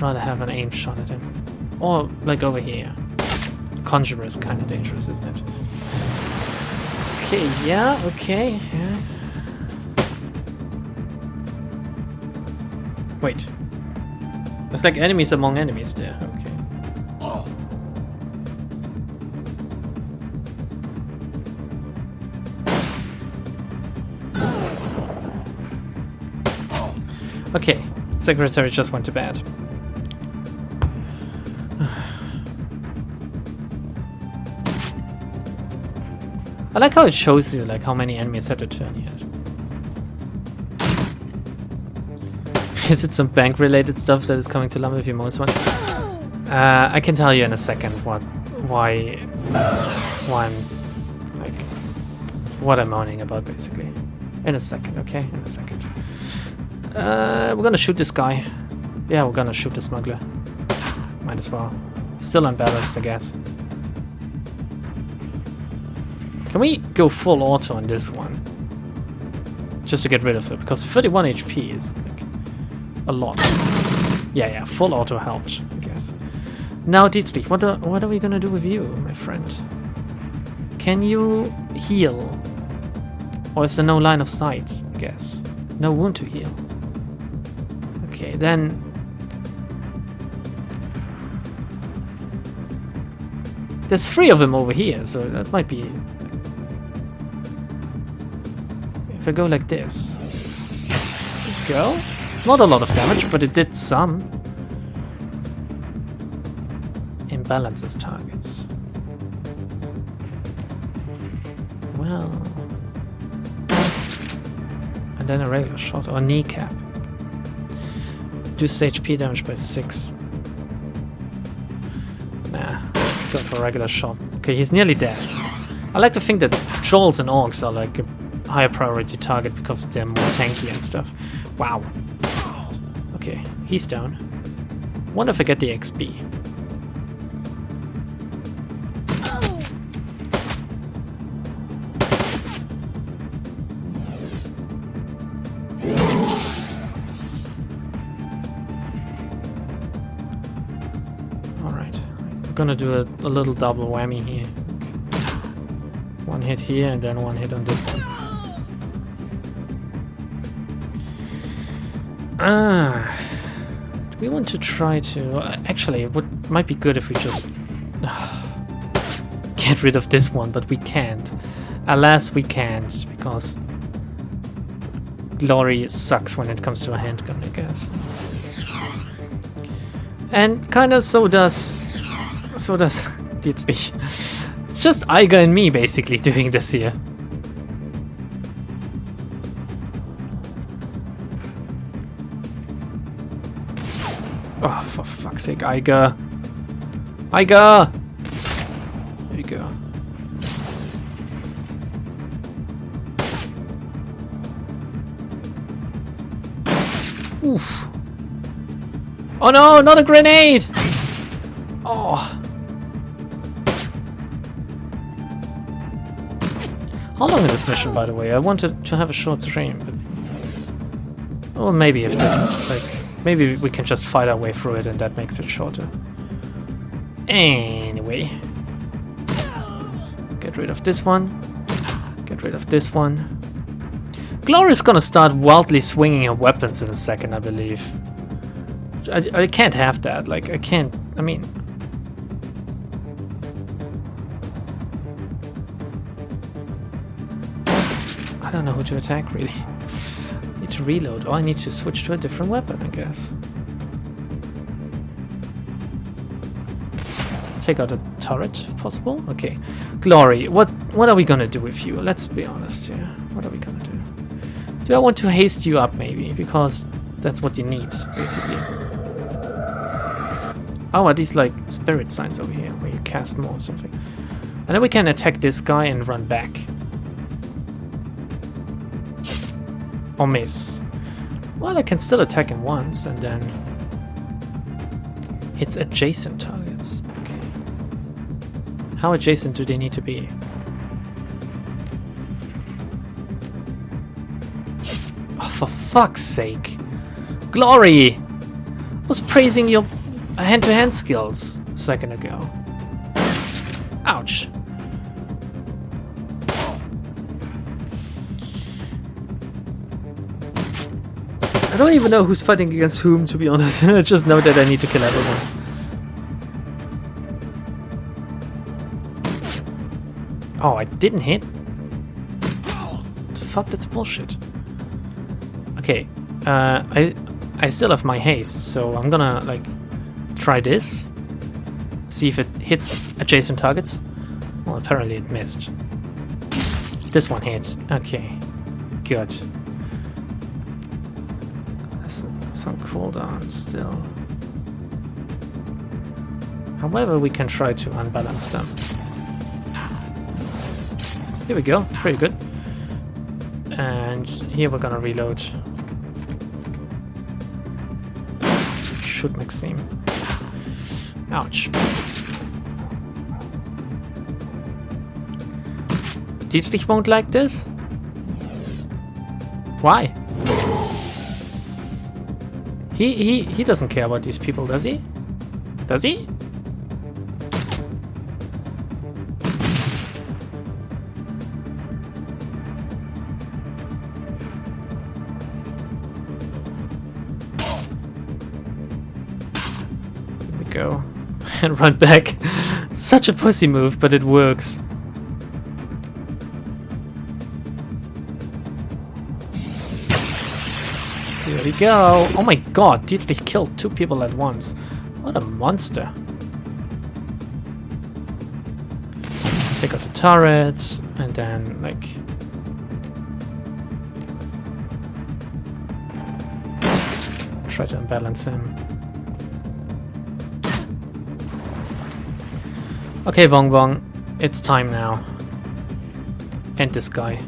[SPEAKER 1] Rather have an aim shot at him. Or like over here. Conjurer is kind of dangerous, isn't it? Okay, yeah, okay, yeah. Wait. There's like enemies among enemies there, okay. Okay, Secretary just went to bed. I like how it shows you like how many enemies had to turn yet. Is it some bank related stuff that is coming to Lambda if you most want? I can tell you in a second why I'm like what I'm moaning about basically. In a second, okay? In a second. We're gonna shoot this guy. Yeah, we're gonna shoot the smuggler. Might as well. Still unbalanced, I guess. Can we go full auto on this one? Just to get rid of it, because 31 HP is like a lot. Yeah, full auto helps, I guess. Now, Dietrich, what are we gonna do with you, my friend? Can you heal? Or is there no line of sight, I guess? No wound to heal. Okay, then... There's 3 of them over here, so that might be... If I go like this... go. Not a lot of damage, but it did some. Imbalances targets. Well... And then a regular shot, or kneecap. Reduce HP damage by 6. Nah, let's go for a regular shot. Okay, he's nearly dead. I like to think that trolls and orcs are like a higher priority target because they're more tanky and stuff. Wow. Okay, he's down. Wonder if I get the XP. Alright, we're gonna do a little double whammy here. One hit here and then one hit on this one. Do we want to try to... actually, it might be good if we just get rid of this one, but we can't. Alas, we can't, because Glory sucks when it comes to a handgun, I guess. And kinda so does Dietrich. It's just Iga and me basically doing this here. Oh, for fuck's sake, Iga! Iga! There you go. Oof. Oh no, not a grenade! Oh. How long is this mission, by the way? I wanted to have a short stream, but... Well, maybe if this, like... Maybe we can just fight our way through it and that makes it shorter. Anyway. Get rid of this one. Get rid of this one. Glory's gonna start wildly swinging her weapons in a second, I believe. I can't have that. Like, I can't... I mean... I don't know who to attack, really. I need to reload. Oh, I need to switch to a different weapon, I guess. Let's take out a turret, if possible. Okay. Glory, what are we gonna do with you? Let's be honest here. What are we gonna do? Do I want to haste you up, maybe? Because that's what you need, basically. Oh, are these like spirit signs over here, where you cast more or something? And then we can attack this guy and run back. Or miss. Well, I can still attack him once, and then... It's adjacent targets. Okay. How adjacent do they need to be? Oh, for fuck's sake! Glory! I was praising your hand-to-hand skills a second ago. Ouch. I don't even know who's fighting against whom, to be honest. I just know that I need to kill everyone. Oh, I didn't hit? Fuck, that's bullshit. Okay, I still have my haste, so I'm gonna, like, try this. See if it hits adjacent targets. Well, apparently it missed. This one hit. Okay, good. Some cooldown still. However, we can try to unbalance them. Here we go, pretty good. And here we're gonna reload. Shoot Maxime. Ouch. Dietrich won't like this? Why? He doesn't care about these people, does he? Does he? Here we go. And run back. Such a pussy move, but it works.
[SPEAKER 3] Here we go. Oh my god, Dietrich killed 2 people at once. What a monster. Take out the turret, and then, like... try to unbalance him. Okay, Bong Bong. It's time now. End this guy.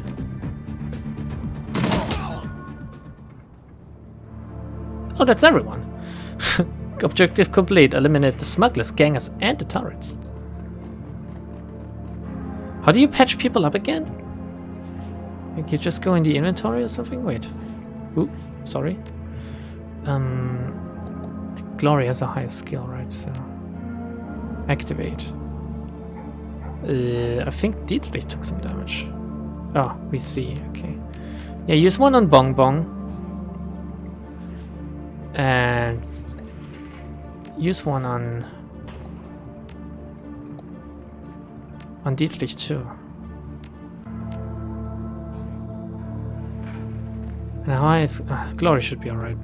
[SPEAKER 3] Oh, that's everyone. Objective complete. Eliminate the smugglers, gangers, and the turrets. How do you patch people up again? Like you just go in the inventory or something? Wait. Ooh, sorry. Glory has a higher skill, right? So activate. I think Dietrich took some damage. Oh, we see. Okay. Yeah, use one on Bong Bong. And use one on Dietrich too. Now Glory should be alright.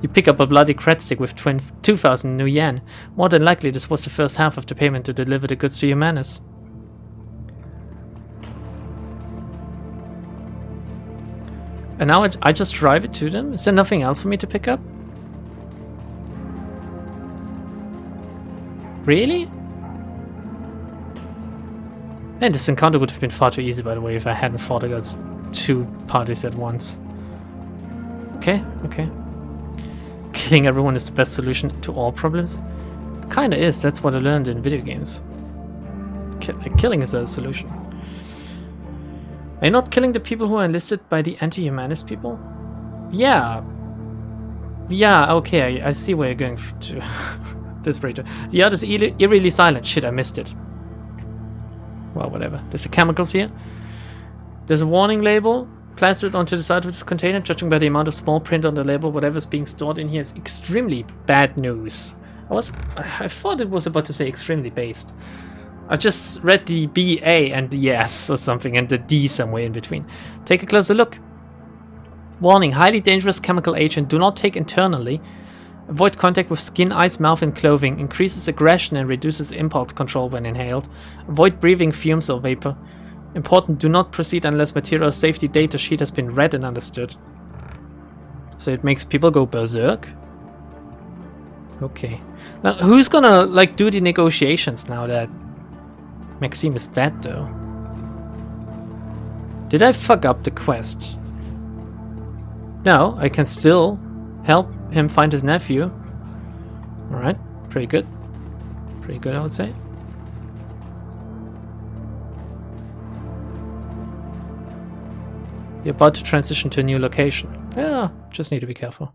[SPEAKER 3] You pick up a bloody cred stick with 2,000 new yen. More than likely this was the first half of the payment to deliver the goods to Humanus. And now I just drive it to them? Is there nothing else for me to pick up? Really? Man, this encounter would have been far too easy, by the way, if I hadn't fought against 2 parties at once. Okay, okay. Killing everyone is the best solution to all problems? Kinda is, that's what I learned in video games. Killing is a solution. Are you not killing the people who are enlisted by the anti-humanist people? Yeah. Yeah, okay, I see where you're going to. This breeder. The other's eerily silent. Shit, I missed it. Well, whatever. There's the chemicals here. There's a warning label plastered onto the side of this container. Judging by the amount of small print on the label, whatever's being stored in here is extremely bad news. I thought it was about to say extremely based. I just read the B-A and the S or something and the D somewhere in between. Take a closer look. Warning, highly dangerous chemical agent. Do not take internally. Avoid contact with skin, eyes, mouth and clothing. Increases aggression and reduces impulse control when inhaled. Avoid breathing fumes or vapor. Important, do not proceed unless material safety data sheet has been read and understood. So it makes people go berserk? Okay. Now, who's gonna, like, do the negotiations now that Maxime is dead, though? Did I fuck up the quest? No, I can still help him find his nephew. Alright, pretty good. Pretty good, I would say. You're about to transition to a new location. Yeah, just need to be careful.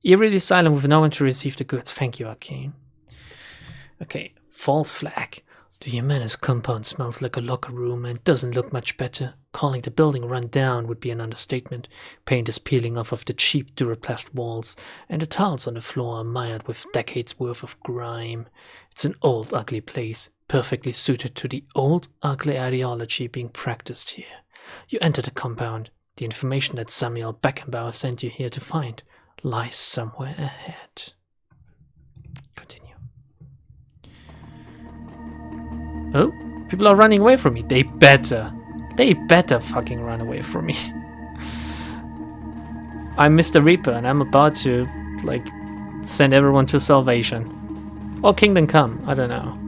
[SPEAKER 3] Eerily silent with no one to receive the goods. Thank you, Arcane. Okay, false flag. The Humanus compound smells like a locker room and doesn't look much better. Calling the building run down would be an understatement. Paint is peeling off of the cheap Duraplast walls, and the tiles on the floor are mired with decades worth of grime. It's an old, ugly place, perfectly suited to the old, ugly ideology being practiced here. You enter the compound. The information that Samuel Beckenbauer sent you here to find lies somewhere ahead. Continue. Oh, people are running away from me. They better fucking run away from me. I'm Mr. Reaper and I'm about to, like, send everyone to salvation. Or Kingdom Come, I don't know.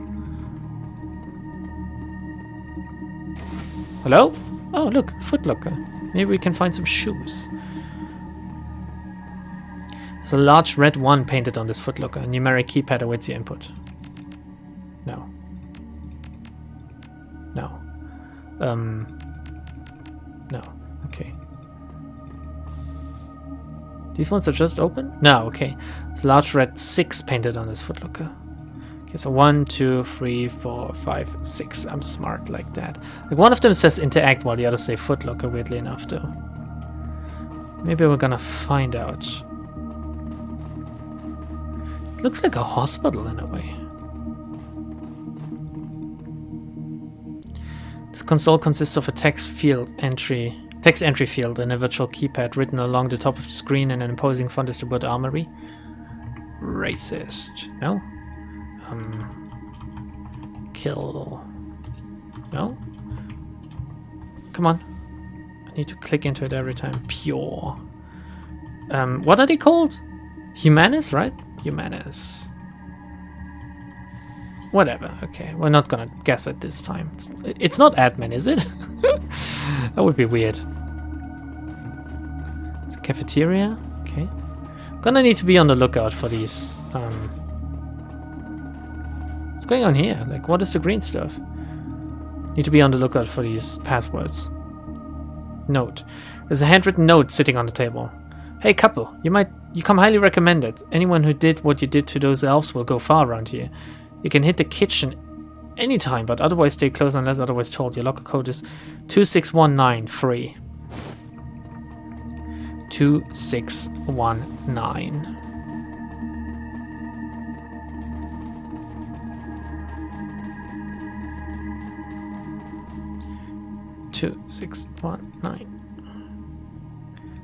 [SPEAKER 3] Hello? Oh, look, Footlocker. Maybe we can find some shoes. There's a large red 1 painted on this Footlocker. A numeric keypad awaits your input. No. No. No. Okay. These ones are just open? No, okay. There's a large red 6 painted on this Footlocker. Okay, so 1, 2, 3, 4, 5, 6. I'm smart like that. Like one of them says interact while the others say Footlocker, weirdly enough, though. Maybe we're gonna find out. It looks like a hospital in a way. This console consists of a text field entry Text entry field in a virtual keypad written along the top of the screen in an imposing font is the word armory. Racist. No? Kill. No? Come on. I need to click into it every time. Pure. What are they called? Humanis, right? Humanis. Whatever. Okay, we're not gonna guess it this time. It's not admin, is it? That would be weird. It's a cafeteria. Okay. Gonna need to be on the lookout for these. What's going on here? Like, what is the green stuff? Need to be on the lookout for these passwords. Note. There's a handwritten note sitting on the table. Hey couple, you come highly recommended. Anyone who did what you did to those elves will go far around here. You can hit the kitchen anytime, but otherwise stay close unless otherwise told. Your locker code is 2619 free. 2619.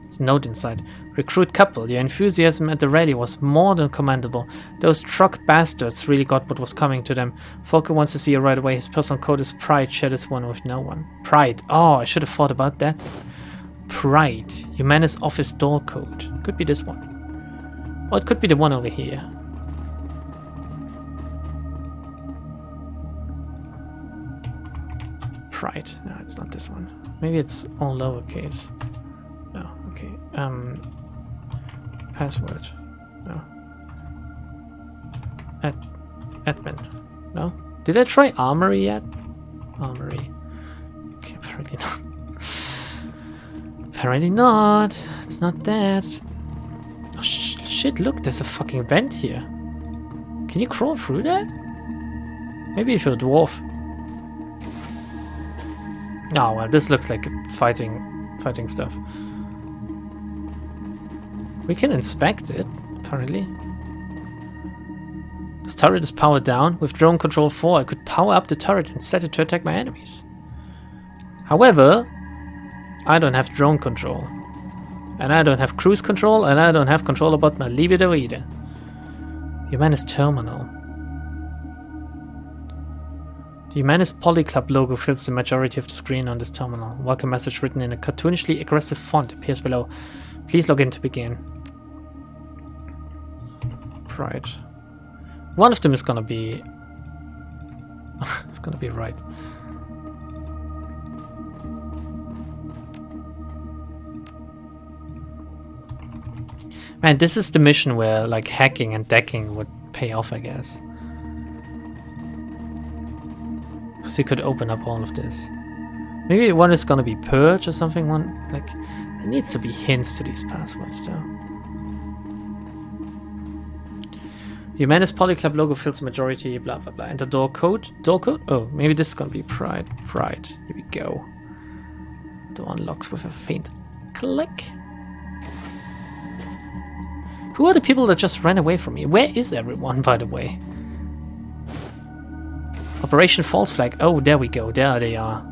[SPEAKER 3] There's a note inside. Recruit couple, your enthusiasm at the rally was more than commendable. Those truck bastards really got what was coming to them. Volker wants to see you right away. His personal code is Pride. Share this one with no one. Pride. Oh, I should have thought about that. Pride. Humanis office door code. Could be this one. Or it could be the one over here. Pride. No, it's not this one. Maybe it's all lowercase. No, okay. Password. No. Admin. No? Did I try Armory yet? Armory. Okay, apparently not. Apparently not. It's not that. Oh shit, look, there's a fucking vent here. Can you crawl through that? Maybe if you're a dwarf. Oh, well, this looks like fighting stuff. We can inspect it, apparently. This turret is powered down. With drone control 4, I could power up the turret and set it to attack my enemies. However, I don't have drone control. And I don't have cruise control, and I don't have control about my libido either. Humanis terminal. The Humanis Polyclub logo fills the majority of the screen on this terminal. Welcome message written in a cartoonishly aggressive font appears below. Please log in to begin. Right. One of them is gonna be... it's gonna be right. Man, this is the mission where like hacking and decking would pay off, I guess. Because you could open up all of this. Maybe one is gonna be Purge or something. One like there needs to be hints to these passwords though. The Humanis Polyclub logo fills majority, blah blah blah. Enter door code. Door code? Oh, maybe this is gonna be Pride. Pride. Here we go. Door unlocks with a faint click. Who are the people that just ran away from me? Where is everyone, by the way? Operation False Flag. Oh, there we go. There they are.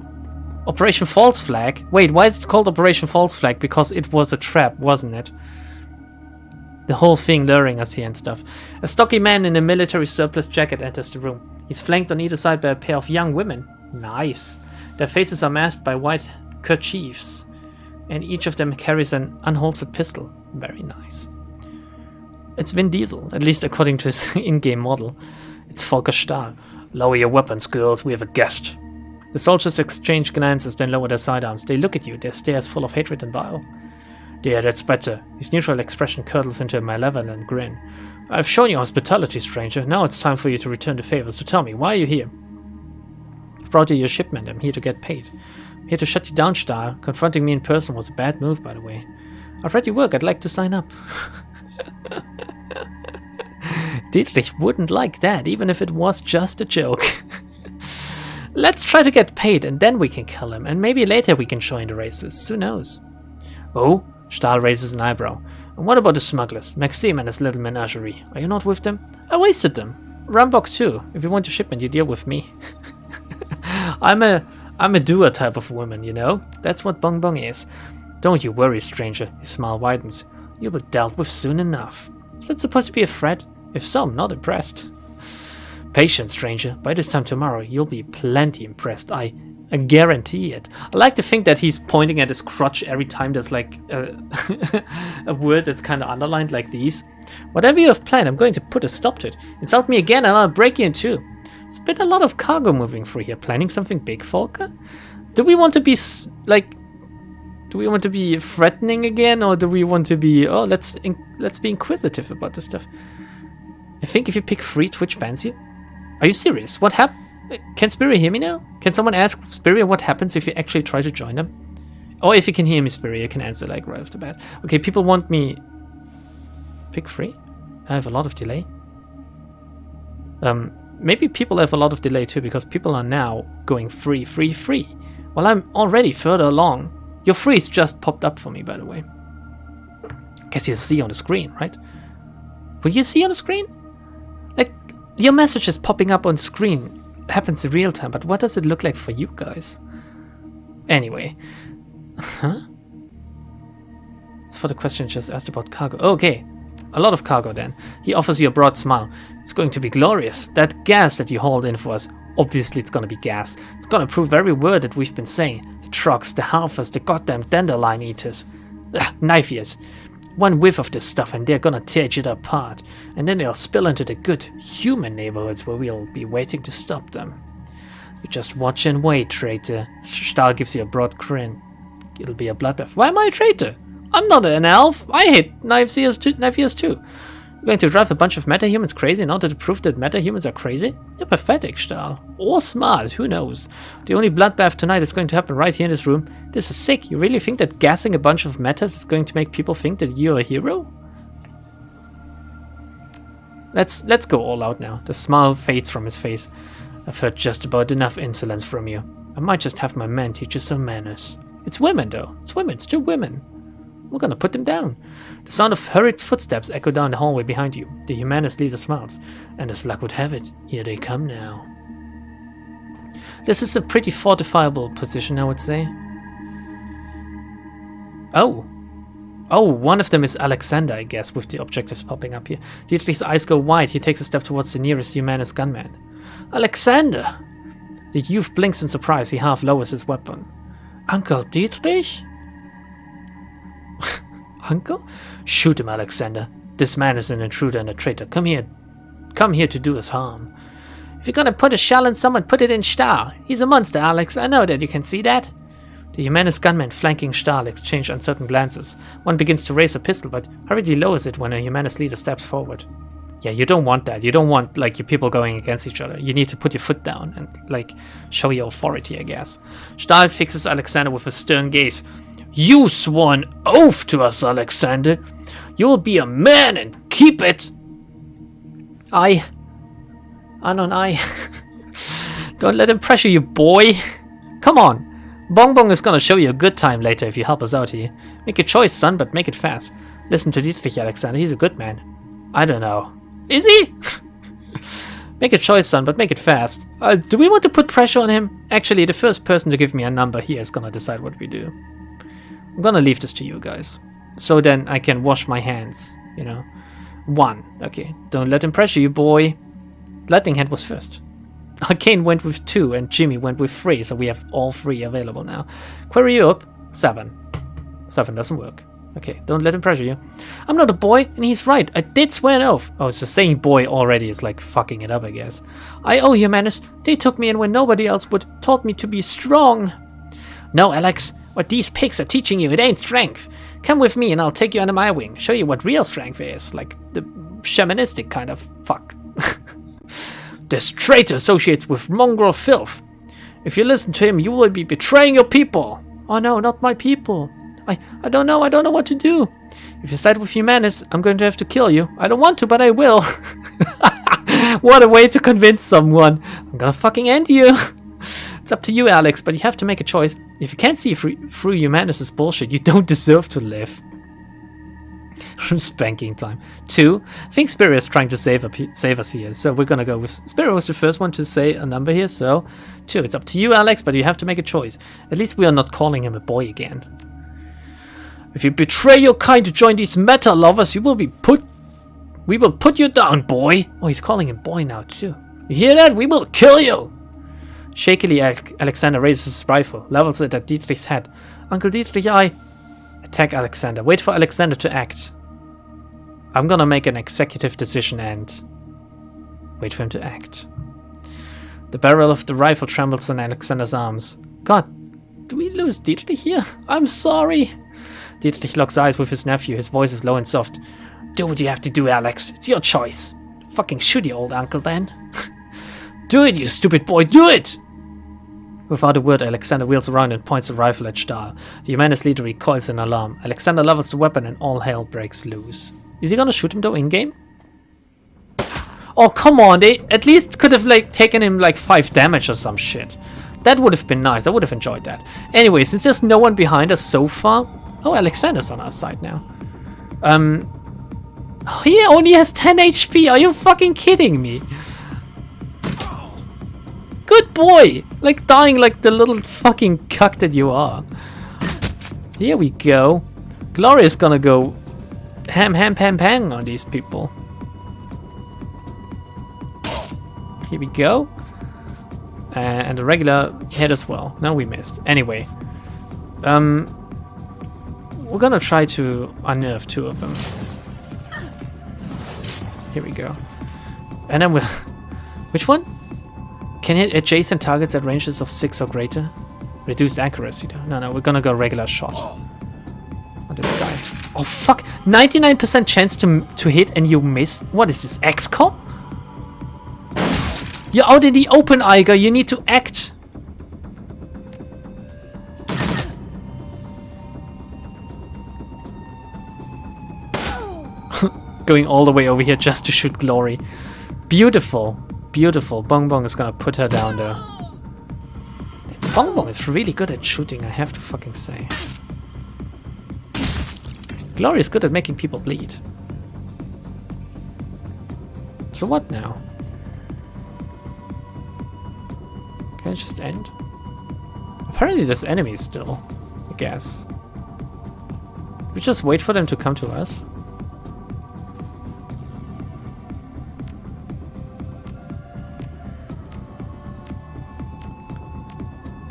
[SPEAKER 3] Operation False Flag? Wait, why is it called Operation False Flag? Because it was a trap, wasn't it? The whole thing luring us here and stuff. A stocky man in a military surplus jacket enters the room. He's flanked on either side by a pair of young women. Nice. Their faces are masked by white kerchiefs. And each of them carries an unholstered pistol. Very nice. It's Vin Diesel, at least according to his in-game model. It's Volker Stahl. Lower your weapons, girls, we have a guest. The soldiers exchange glances, then lower their sidearms. They look at you, their stares full of hatred and bile. Yeah, that's better. His neutral expression curdles into a malevolent grin. I've shown you hospitality, stranger. Now it's time for you to return the favor, so tell me, why are you here? I've brought you your shipment. I'm here to get paid. I'm here to shut you down, Stahl. Confronting me in person was a bad move, by the way. I've read your work. I'd like to sign up. Dietrich wouldn't like that, even if it was just a joke. Let's try to get paid, and then we can kill him, and maybe later we can join the races. Who knows? Oh? Stahl raises an eyebrow. And what about the smugglers? Maxime and his little menagerie. Are you not with them? I wasted them. Rambok too. If you want your shipment, you deal with me. I'm I'm a doer type of woman, you know? That's what Bong Bong is. Don't you worry, stranger. His smile widens. You'll be dealt with soon enough. Is that supposed to be a threat? If so, I'm not impressed. Patience, stranger. By this time tomorrow, you'll be plenty impressed. I guarantee it. I like to think that he's pointing at his crotch every time there's like a word that's kind of underlined like these. Whatever you have planned, I'm going to put a stop to it. Insult me again and I'll break you in two. It's been a lot of cargo moving through here. Planning something big, Volker? Do we want to be do we want to be threatening again, or do we want to be, oh, let's be inquisitive about this stuff? I think if you pick 3, Twitch bans you. Are you serious? What happened? Can Spiria hear me now? Can someone ask Spiria what happens if you actually try to join them? Or if you can hear me, Spiria, you can answer like right off the bat. Okay, people want me... Pick 3? I have a lot of delay. Maybe people have a lot of delay too, because people are now going free. Well, I'm already further along. Your freeze just popped up for me, by the way. Guess you see on the screen, right? Will you see on the screen? Like, your message is popping up on screen. Happens in real time, but what does it look like for you guys? Anyway. Huh? It's for the question just asked about cargo. Okay. A lot of cargo then. He offers you a broad smile. It's going to be glorious. That gas that you hauled in for us, obviously it's going to be gas. It's going to prove every word that we've been saying. The trucks, the halfers, the goddamn dandelion eaters. Knife ears. One whiff of this stuff and they're gonna tear each other apart. And then they'll spill into the good human neighborhoods where we'll be waiting to stop them. You just watch and wait, traitor. Stahl gives you a broad grin. It'll be a bloodbath. Why am I a traitor? I'm not an elf. I hate knife ears too. You're going to drive a bunch of metahumans crazy in order to prove that metahumans are crazy? You're pathetic, Stahl. Or smart, who knows? The only bloodbath tonight is going to happen right here in this room. This is sick. You really think that gassing a bunch of metas is going to make people think that you're a hero? Let's go all out now. The smile fades from his face. I've heard just about enough insolence from you. I might just have my men teach you some manners. It's women, though. It's women. It's 2 women. We're gonna put them down. The sound of hurried footsteps echo down the hallway behind you. The humanist leader smiles. And as luck would have it, here they come now. This is a pretty fortifiable position, I would say. Oh, one of them is Alexander, I guess, with the objectives popping up here. Dietrich's eyes go wide. He takes a step towards the nearest humanist gunman. Alexander! The youth blinks in surprise. He half lowers his weapon. Uncle Dietrich? Uncle? Shoot him, Alexander. This man is an intruder and a traitor. Come here to do us harm. If you're gonna put a shell in someone, put it in Stahl. He's a monster, Alex. I know that. You can see that. The humanist gunmen flanking Stahl exchange uncertain glances. One begins to raise a pistol, but hurriedly lowers it when a humanist leader steps forward. Yeah, you don't want that. You don't want, like, your people going against each other. You need to put your foot down and, like, show your authority, I guess. Stahl fixes Alexander with a stern gaze. You swore an oath to us, Alexander. You will be a man and keep it. Anon, Don't let him pressure you, boy. Come on. Bong Bong is gonna show you a good time later if you help us out here. Make a choice, son, but make it fast. Listen to Dietrich, Alexander. He's a good man. I don't know. Is he? Make a choice, son, but make it fast. Do we want to put pressure on him? Actually, the first person to give me a number here is gonna decide what we do. I'm gonna leave this to you guys. So then I can wash my hands, you know. 1. Okay, don't let him pressure you, boy. Lightning Hand was first. Arcane went with 2 and Jimmy went with 3, so we have all 3 available now. Query you up. 7. 7 doesn't work. Okay, don't let him pressure you. I'm not a boy, and he's right. I did swear an oath. Oh, so saying boy already is like fucking it up, I guess. I owe you, Manus. They took me in when nobody else would. Taught me to be strong. No, Alex. What these pigs are teaching you, it ain't strength. Come with me and I'll take you under my wing. Show you what real strength is. Like the shamanistic kind of fuck. This traitor associates with mongrel filth. If you listen to him, you will be betraying your people. Oh no, not my people. I don't know what to do. If you side with Humanus, I'm going to have to kill you. I don't want to, but I will. What a way to convince someone. I'm gonna fucking end you. It's up to you, Alex, but you have to make a choice. If you can't see through Humanus' bullshit, you don't deserve to live. Spanking time. 2. I think Spiro is trying to save us here, so we're gonna go with... Spiro was the first one to say a number here, so 2. It's up to you, Alex, but you have to make a choice. At least we are not calling him a boy again. If you betray your kind to join these meta lovers, we will put you down, boy. Oh, he's calling him boy now, too. You hear that? We will kill you. Shakily, Alexander raises his rifle, levels it at Dietrich's head. Uncle Dietrich, Attack Alexander. Wait for Alexander to act. I'm gonna make an executive decision and wait for him to act. The barrel of the rifle trembles in Alexander's arms. God, do we lose Dietrich here? I'm sorry. Dietrich locks eyes with his nephew. His voice is low and soft. Do what you have to do, Alex. It's your choice. Fucking shoot your old uncle then. Do it, you stupid boy, do it! Without a word, Alexander wheels around and points the rifle at Stahl. The Humanist leader recoils in alarm. Alexander levels the weapon and all hell breaks loose. Is he gonna shoot him though in-game? Oh, come on, they at least could have like taken him like 5 damage or some shit. That would have been nice, I would have enjoyed that. Anyway, since there's no one behind us so far... Oh, Alexander's on our side now. He only has 10 HP, are you fucking kidding me? Good boy! Like dying like the little fucking cuck that you are. Here we go. Gloria's gonna go ham on these people. Here we go. And a regular hit as well. No, we missed. Anyway. We're gonna try to unnerve 2 of them. Here we go. And then we'll... Which one? Can hit adjacent targets at ranges of 6 or greater. Reduced accuracy though. No, we're gonna go regular shot. On this guy. Oh fuck! 99% chance to hit and you miss? What is this, XCOM? You're out in the open, Iger, you need to act! Going all the way over here just to shoot Glory. Beautiful. Beautiful. Bong Bong is gonna put her down there. Bong Bong is really good at shooting, I have to fucking say. Glory is good at making people bleed. So what now? Can it just end? Apparently there's enemies still, I guess. We just wait for them to come to us.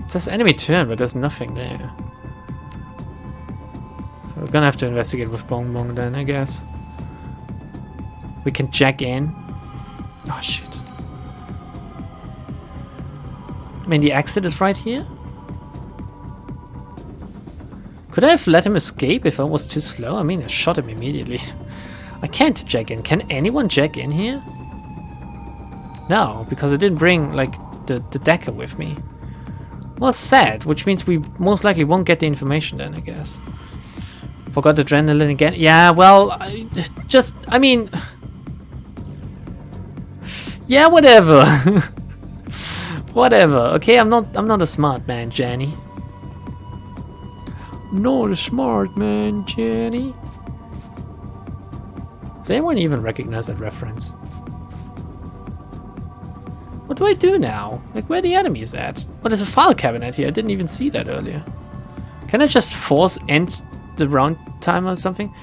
[SPEAKER 3] It says enemy turn, but there's nothing there. So we're gonna have to investigate with Bong Bong then, I guess. We can jack in. Oh shit. I mean, the exit is right here. Could I have let him escape if I was too slow? I mean, I shot him immediately. I can't jack in. Can anyone jack in here? No, because I didn't bring, like, the decker with me. Well, sad, which means we most likely won't get the information then, I guess. Forgot adrenaline again? Yeah, well, I mean... Yeah, whatever. Whatever. Okay, I'm not a smart man, Jenny. Not a smart man, Jenny. Does anyone even recognize that reference? What do I do now? Like, where are the enemies at? Oh, there's a file cabinet here. I didn't even see that earlier. Can I just force end the round time or something?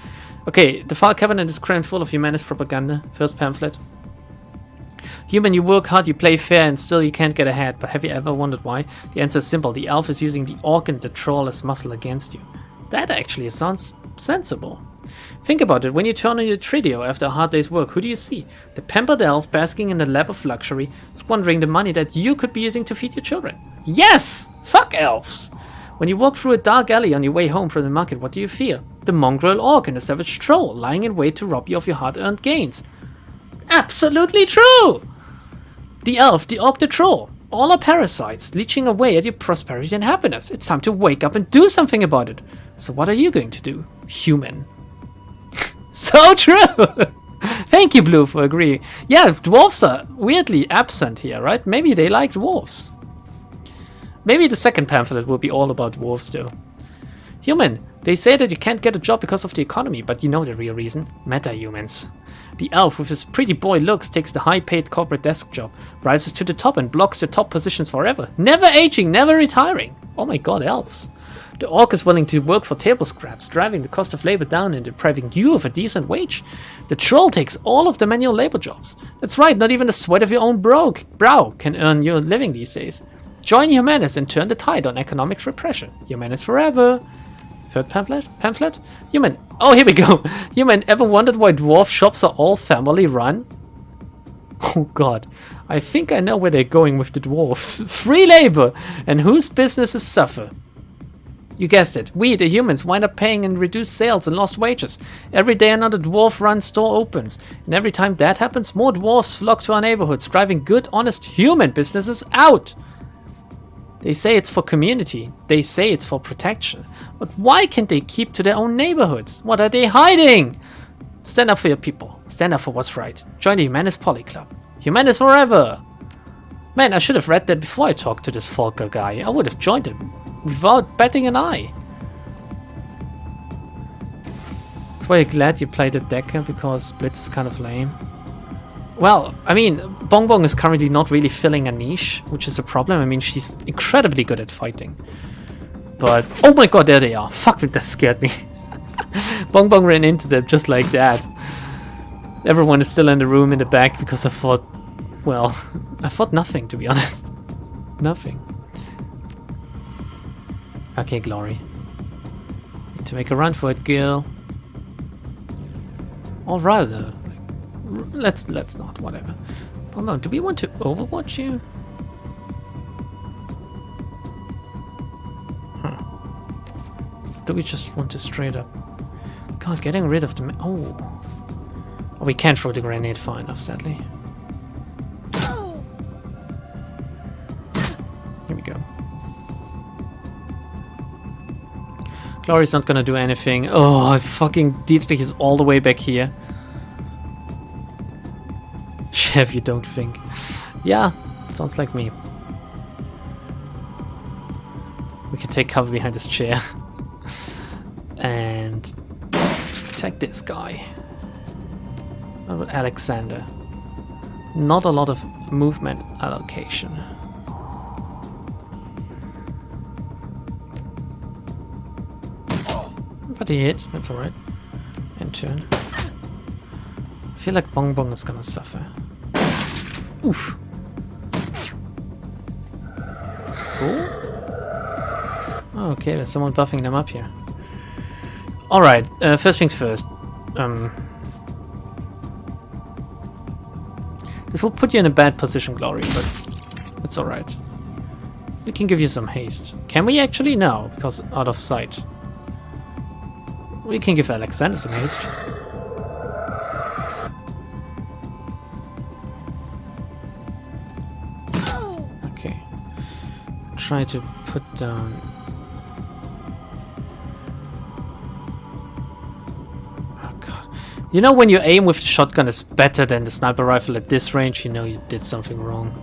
[SPEAKER 3] Okay, the file cabinet is crammed full of humanist propaganda. First pamphlet. Human, you work hard, you play fair, and still you can't get ahead. But have you ever wondered why? The answer is simple. The elf is using the orc and the troll as muscle against you. That actually sounds sensible. Think about it, when you turn on your Tridio after a hard day's work, who do you see? The pampered elf basking in a lap of luxury, squandering the money that you could be using to feed your children. Yes! Fuck elves! When you walk through a dark alley on your way home from the market, what do you fear? The mongrel orc and the savage troll lying in wait to rob you of your hard-earned gains. Absolutely true! The elf, the orc, the troll. All are parasites, leeching away at your prosperity and happiness. It's time to wake up and do something about it. So what are you going to do, human? So true! Thank you, Blue, for agreeing. Yeah, dwarves are weirdly absent here, right? Maybe they like dwarves. Maybe the second pamphlet will be all about dwarves, though. Human, they say that you can't get a job because of the economy, but you know the real reason. Metahumans. The elf with his pretty boy looks takes the high-paid corporate desk job, rises to the top and blocks the top positions forever. Never aging, never retiring. Oh my god, elves. The orc is willing to work for table scraps, driving the cost of labor down and depriving you of a decent wage. The troll takes all of the manual labor jobs. That's right, not even the sweat of your own brow can earn your living these days. Join Humanis and turn the tide on economics repression. Humanis forever. Third pamphlet? Human. Oh, here we go. Human, ever wondered why dwarf shops are all family run? Oh god. I think I know where they're going with the dwarfs. Free labor! And whose businesses suffer? You guessed it. We, the humans, wind up paying in reduced sales and lost wages. Every day another dwarf-run store opens. And every time that happens, more dwarfs flock to our neighborhoods, driving good, honest human businesses out. They say it's for community. They say it's for protection. But why can't they keep to their own neighborhoods? What are they hiding? Stand up for your people. Stand up for what's right. Join the Humanis Poly Club. Humanis forever! Man, I should have read that before I talked to this Volker guy. I would have joined him without batting an eye. That's why I'm glad you played a Decker, because Blitz is kind of lame. Well, I mean, Bong Bong is currently not really filling a niche, which is a problem. I mean, she's incredibly good at fighting. But, oh my god, there they are. Fuck, that scared me. Bong Bong ran into them just like that. Everyone is still in the room in the back because I thought, well, I thought nothing, to be honest. Nothing. Okay, Glory. Need to make a run for it, girl. Or rather, let's not, whatever. Hold on, do we want to overwatch you? Huh. Do we just want to straight up? God, getting rid of the... Oh, we can't throw the grenade far enough, sadly. Here we go. Glory's not gonna do anything. Oh, fucking Dietrich is all the way back here. Chef, you don't think. Yeah, sounds like me. We can take cover behind this chair. And attack this guy. What about Alexander? Not a lot of movement allocation. But he hit, that's alright. And turn. I feel like Bong Bong is gonna suffer. Oof. Cool. Oh, okay, there's someone buffing them up here. Alright, first things first. This will put you in a bad position, Glory, but it's alright. We can give you some haste. Can we actually? No, because out of sight. We can give Alexander some haste. Okay. Try to put down... Oh god. You know when you aim with the shotgun is better than the sniper rifle at this range, you know you did something wrong.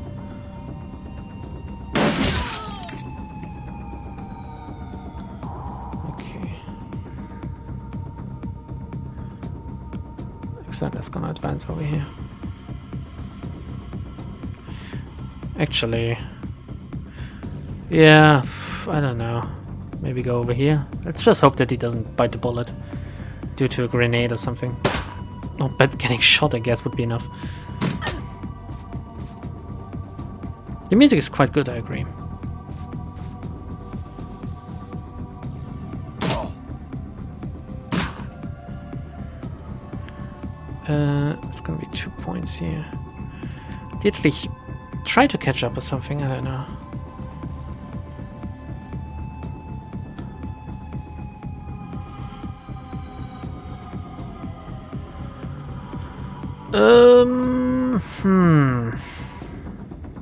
[SPEAKER 3] Alexander's gonna advance over here. Actually, yeah, I don't know. Maybe go over here. Let's just hope that he doesn't bite the bullet due to a grenade or something. Oh, but getting shot, I guess, would be enough. The music is quite good, I agree. It's gonna be 2 points here. Dietrich, try to catch up or something, I don't know.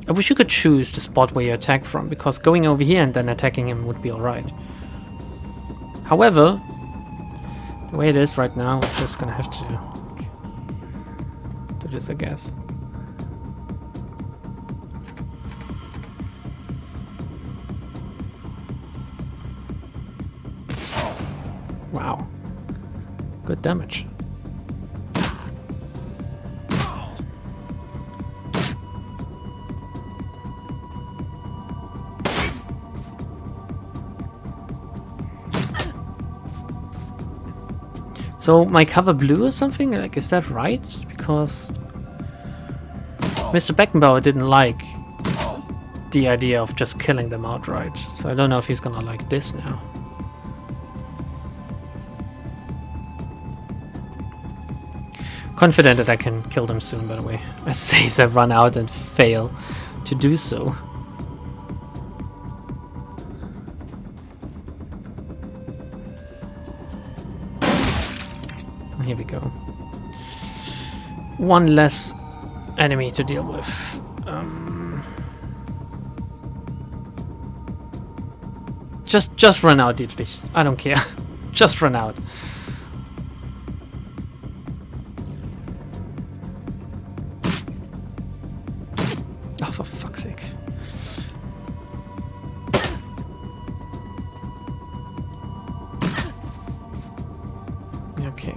[SPEAKER 3] I wish you could choose the spot where you attack from, because going over here and then attacking him would be alright. However, the way it is right now, we're just gonna have to do this, I guess. Wow. Good damage. So my cover blue or something? Like, is that right? Because Mr. Beckenbauer didn't like the idea of just killing them outright. So I don't know if he's gonna like this now. Confident that I can kill them soon, by the way. As I run out and fail to do so. Here we go. One less enemy to deal with. Just run out, Dietrich. I don't care. Just run out. Oh, for fuck's sake. Okay.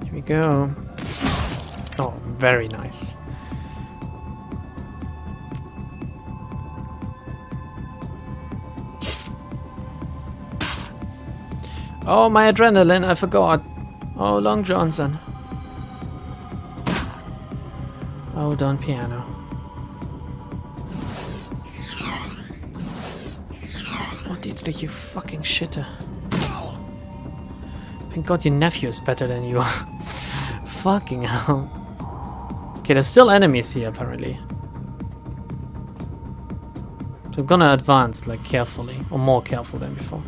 [SPEAKER 3] Here we go. Oh, very nice. Oh, my adrenaline, I forgot. Oh, Long Johnson. Oh, Don Piano. Oh, Dietrich, you fucking shitter. Thank God your nephew is better than you are. Fucking hell. Okay, there's still enemies here, apparently. So I'm gonna advance, like, carefully. Or more careful than before.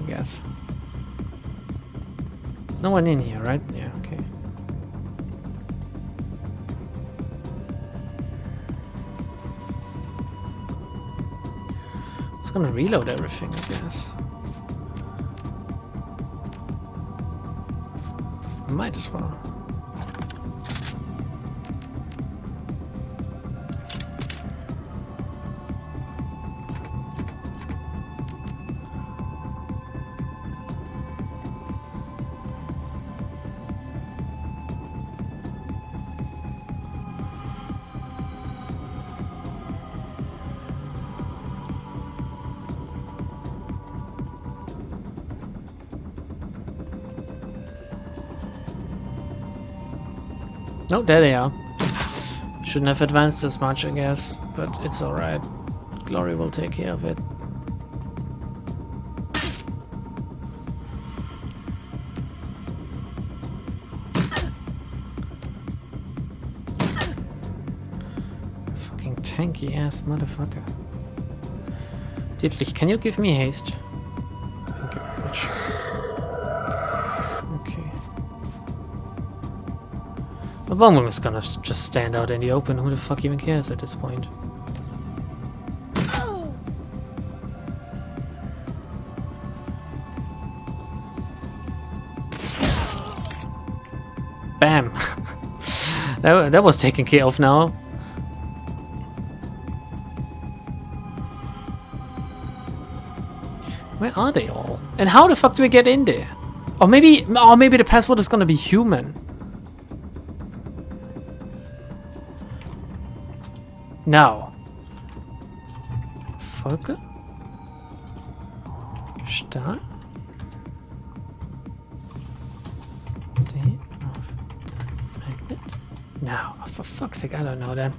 [SPEAKER 3] I guess. There's no one in here, right? Yeah, okay. It's gonna reload everything, I guess. Might as well. Oh, there they are. Shouldn't have advanced as much, I guess, but it's alright. Glory will take care of it. Fucking tanky ass motherfucker. Dietrich, can you give me haste? Thank you very much. Okay. The bomb is gonna just stand out in the open. Who the fuck even cares at this point? Bam! that was taken care of now. Where are they all? And how the fuck do we get in there? Or maybe the password is gonna be human. Now. Folge. Start. Magnet. Now. Oh, for fuck's sake, I don't know then.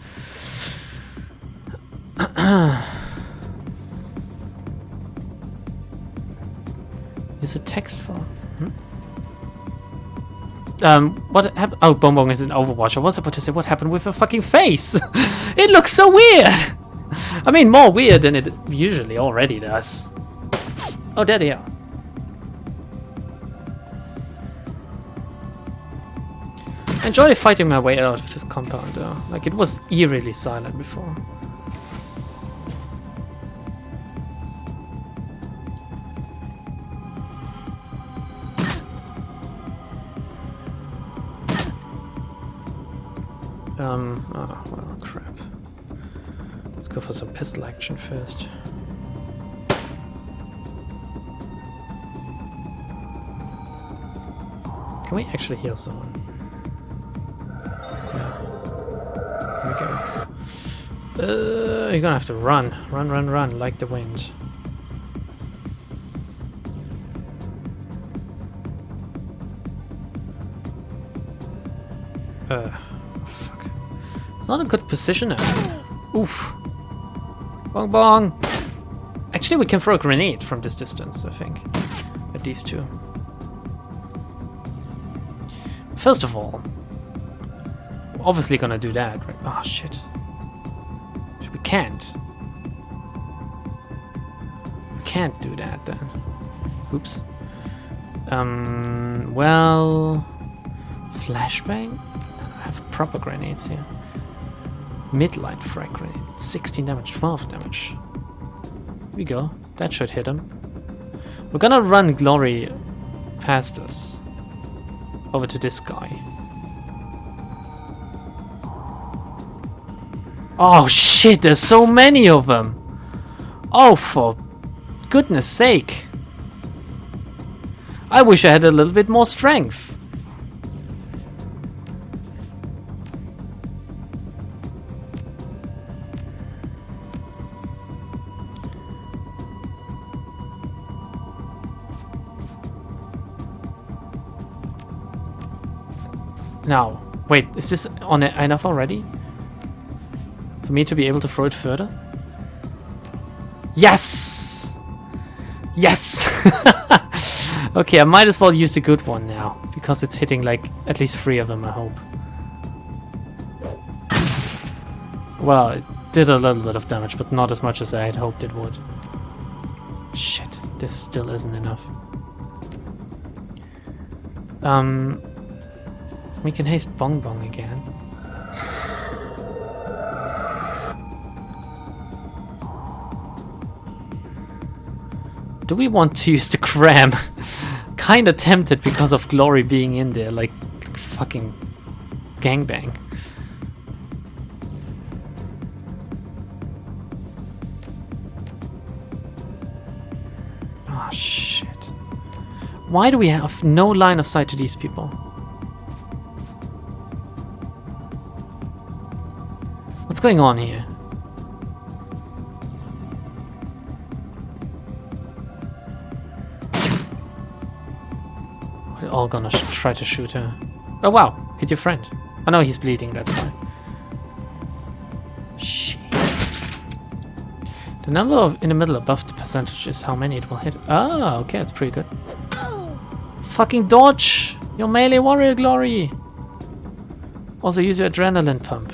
[SPEAKER 3] Use a text file. What happened? Oh, Bonbon is in Overwatch. I was about to say, what happened with her fucking face? It looks so weird! I mean, more weird than it usually already does. Oh, there they are. I enjoy fighting my way out of this compound, though. Like, it was eerily silent before. Oh, well, crap. Let's go for some pistol action first. Can we actually heal someone? Yeah. Here we go. You're gonna have to run. Run, run, run, like the wind. Fuck. It's not a good position now. Oof. Bong bong. Actually, we can throw a grenade from this distance, I think. At these two. First of all, we're obviously gonna do that, right? Oh shit. We can't. We can't do that then. Oops. Well, flashbang? I have proper grenades here. Mid-light frag grenade. 16 damage, 12 damage. Here we go. That should hit him. We're gonna run Glory past us. Over to this guy. Oh shit, there's so many of them! Oh, for goodness sake. I wish I had a little bit more strength. Now, wait, is this on enough already? For me to be able to throw it further? Yes! Yes! Okay, I might as well use the good one now, because it's hitting like at least 3 of them, I hope. Well, it did a little bit of damage, but not as much as I had hoped it would. Shit, this still isn't enough. We can haste Bong Bong again. Do we want to use the cram? Kinda tempted because of Glory being in there, like fucking gangbang. Oh shit. Why do we have no line of sight to these people? What's going on here? We're all gonna try to shoot her. Oh wow, hit your friend. Oh no, he's bleeding, that's why. Shit. The number of in the middle above the percentage is how many it will hit. Ah, okay, that's pretty good. Fucking dodge! Your melee warrior Glory! Also use your adrenaline pump.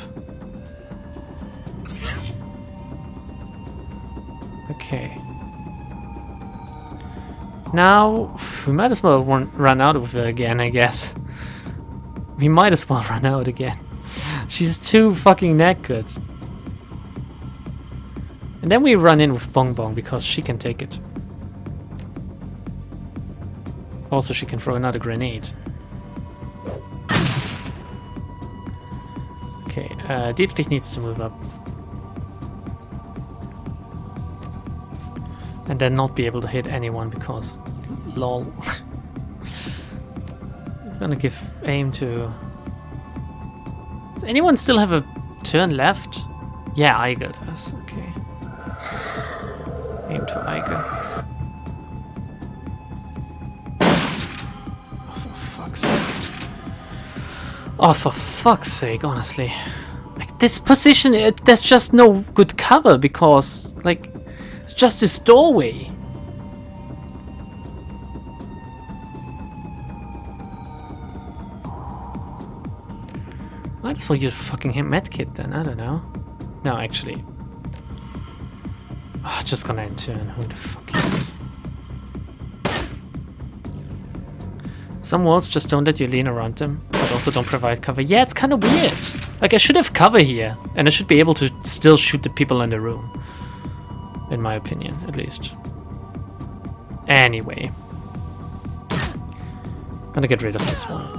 [SPEAKER 3] Okay. Now, we might as well run out of her again, I guess. We might as well run out again. She's too fucking knackered. And then we run in with Bong Bong because she can take it. Also, she can throw another grenade. Okay, Dietrich needs to move up. And then not be able to hit anyone because lol. I'm gonna give aim to... Does anyone still have a turn left? Yeah, Eiger does. Okay. Aim to Eiger. Oh, for fuck's sake. Oh, for fuck's sake, honestly. Like, this position, there's just no good cover because, like, it's just this doorway. Might as well use fucking medkit then, I don't know. No, actually. Oh, just gonna end turn, who the fuck is? Some walls just don't let you lean around them, but also don't provide cover. Yeah, it's kind of weird. Like, I should have cover here, and I should be able to still shoot the people in the room. In my opinion, at least. Anyway. Gonna get rid of this one.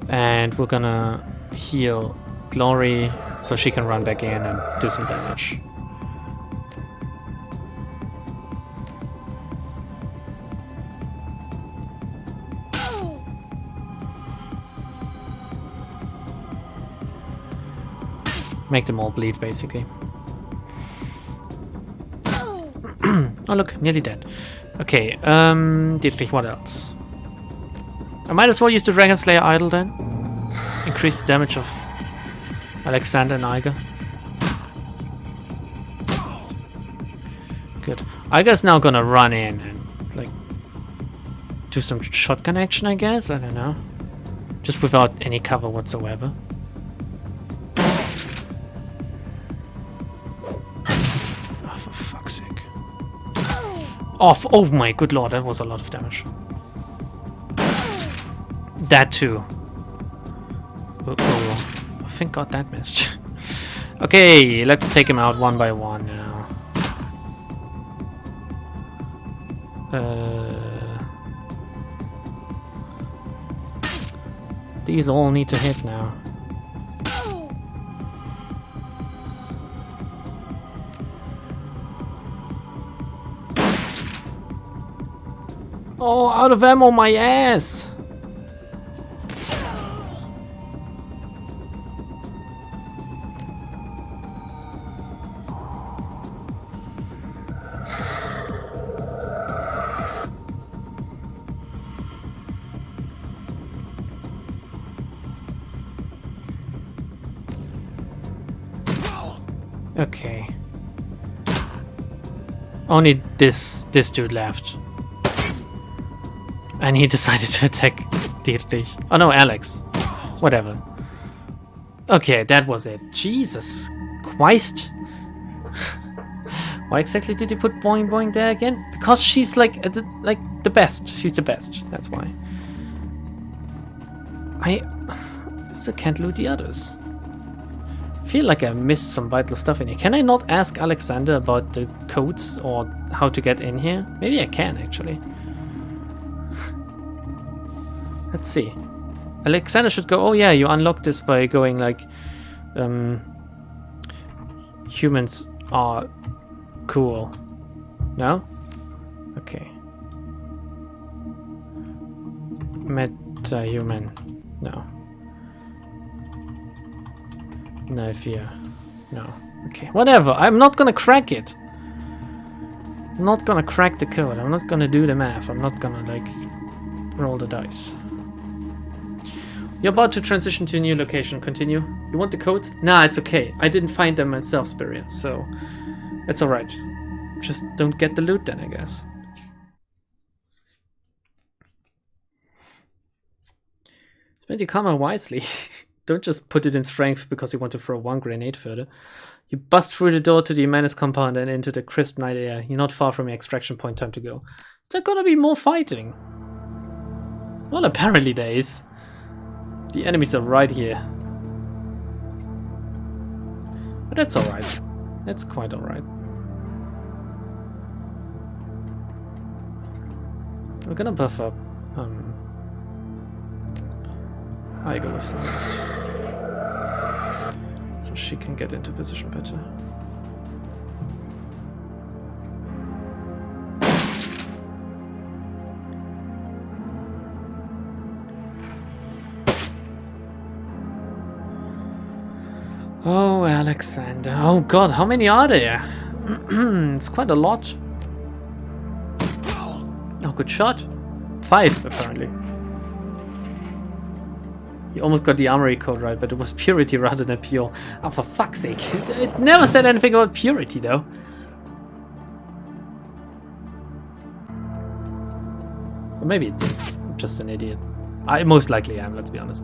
[SPEAKER 3] And we're gonna heal Glory so she can run back in and do some damage. Make them all bleed, basically. Oh look, nearly dead. Okay, Dietrich, what else? I might as well use the Dragon Slayer idol then. Increase the damage of Alexander and Iger. Good. Iger's now gonna run in and, like, do some shotgun action, I guess? I don't know. Just without any cover whatsoever. Off! Oh my good lord, that was a lot of damage. That too. Oh, thank god that missed. Okay, let's take him out one by one now. These all need to hit now. Oh, out of ammo, my ass! Okay. Only this dude left. And he decided to attack Dietrich. Oh no, Alex. Whatever. Okay, that was it. Jesus Christ. Why exactly did you put Boing Boing there again? Because she's like the best. She's the best. That's why. I still can't loot the others. I feel like I missed some vital stuff in here. Can I not ask Alexander about the codes or how to get in here? Maybe I can actually. Let's see. Alexander should go, oh yeah, you unlock this by going like, humans are cool. No? Okay. Metahuman. No. No fear. No. Okay. Whatever. I'm not gonna crack it. I'm not gonna crack the code. I'm not gonna do the math. I'm not gonna like roll the dice. You're about to transition to a new location. Continue. You want the codes? Nah, it's okay. I didn't find them myself, Spiria, so it's alright. Just don't get the loot then, I guess. Spend your karma wisely. Don't just put it in strength because you want to throw one grenade further. You bust through the door to the Menace compound and into the crisp night air. You're not far from your extraction point. Time to go. Is there gonna be more fighting? Well, apparently there is. The enemies are right here. But that's alright. That's quite alright. We're gonna buff up. I go with some rest. So she can get into position better. Oh, Alexander. Oh god, how many are there? It's quite a lot. Oh, good shot. 5, apparently. You almost got the armory code right, but it was purity rather than pure. Oh, for fuck's sake. It never said anything about purity, though. Or maybe it did. I'm just an idiot. I most likely am, let's be honest.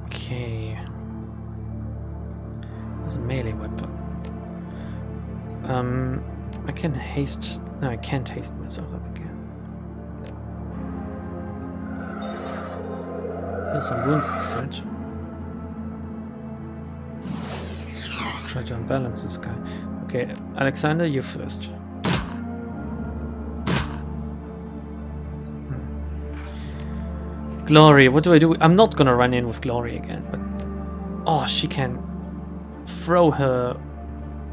[SPEAKER 3] Okay. There's a melee weapon. I can haste. No, I can't haste myself up again. There's some wounds instead. Try to unbalance this guy. Okay, Alexander, you first. Glory, what do I do? I'm not gonna run in with Glory again, but... Oh, she can throw her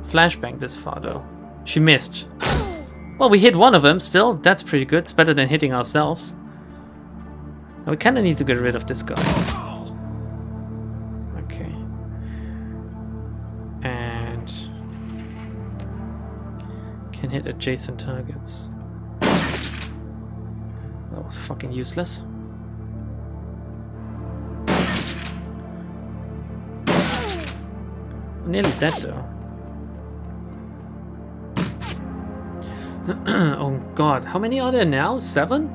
[SPEAKER 3] flashbang this far, though. She missed. Well, we hit one of them still. That's pretty good. It's better than hitting ourselves. Now, we kind of need to get rid of this guy. Okay. And... can hit adjacent targets. That was fucking useless. Nearly dead though. Oh god, how many are there now? 7?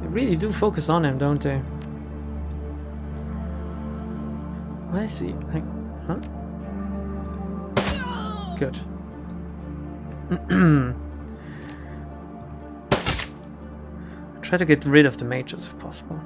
[SPEAKER 3] They really do focus on him, don't they? Why is he like, huh? Good. Try to get rid of the mages if possible.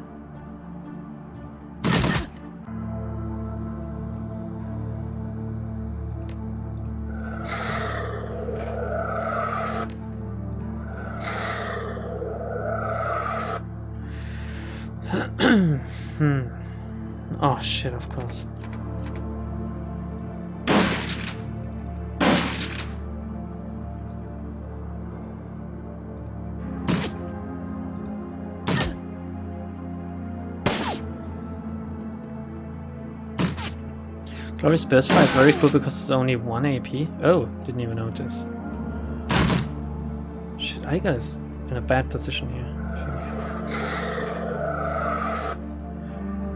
[SPEAKER 3] Oh shit, of course. Glory's burst fire is very cool because it's only 1 AP. Oh, didn't even notice. Shit, Aiga is in a bad position here, I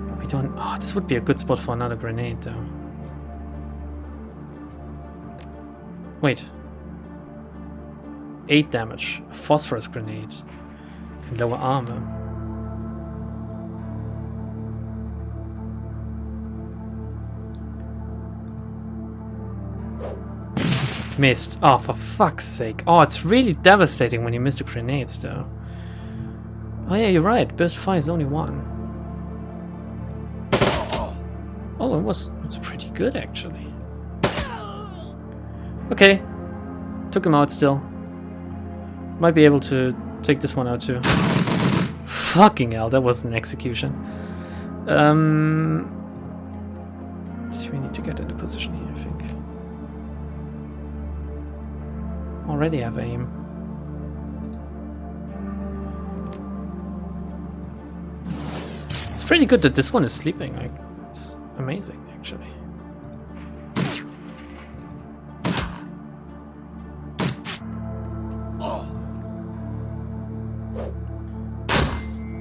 [SPEAKER 3] think. We don't... Oh, this would be a good spot for another grenade, though. Wait. 8 damage. A phosphorus grenade. Can lower armor. Missed. Oh, for fuck's sake. Oh, it's really devastating when you miss the grenades, though. Oh yeah, you're right. Burst fire is only 1. Oh, it's pretty good, actually. Okay. Took him out still. Might be able to take this one out, too. Fucking hell, that was an execution. So we need to get into position here, I think. Already have aim. It's pretty good that this one is sleeping. Like, it's amazing, actually.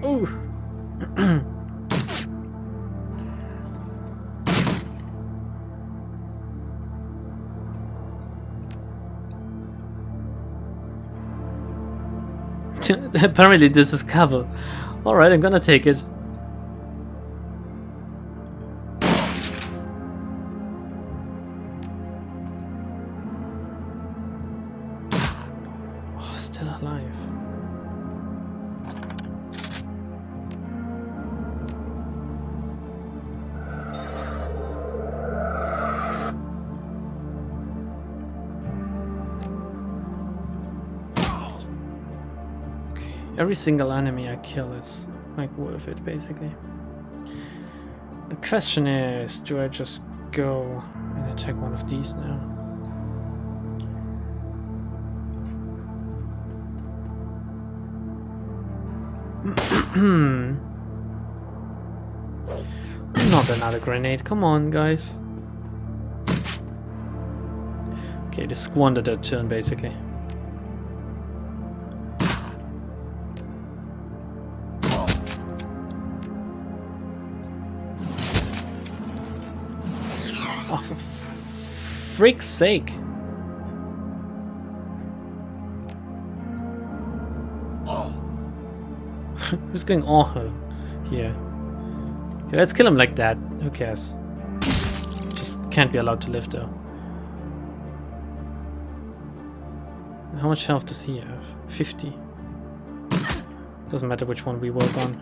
[SPEAKER 3] Ooh. Apparently this is cover. Alright, I'm gonna take it. Oh, still alive. Every single enemy I kill is like worth it, basically. The question is, do I just go and attack one of these now? Not another grenade, come on guys. Okay, they squandered their turn basically. Oh, for freak's sake. Who's going on here? Okay, let's kill him like that. Who cares? Just can't be allowed to live though. How much health does he have? 50. Doesn't matter which one we work on.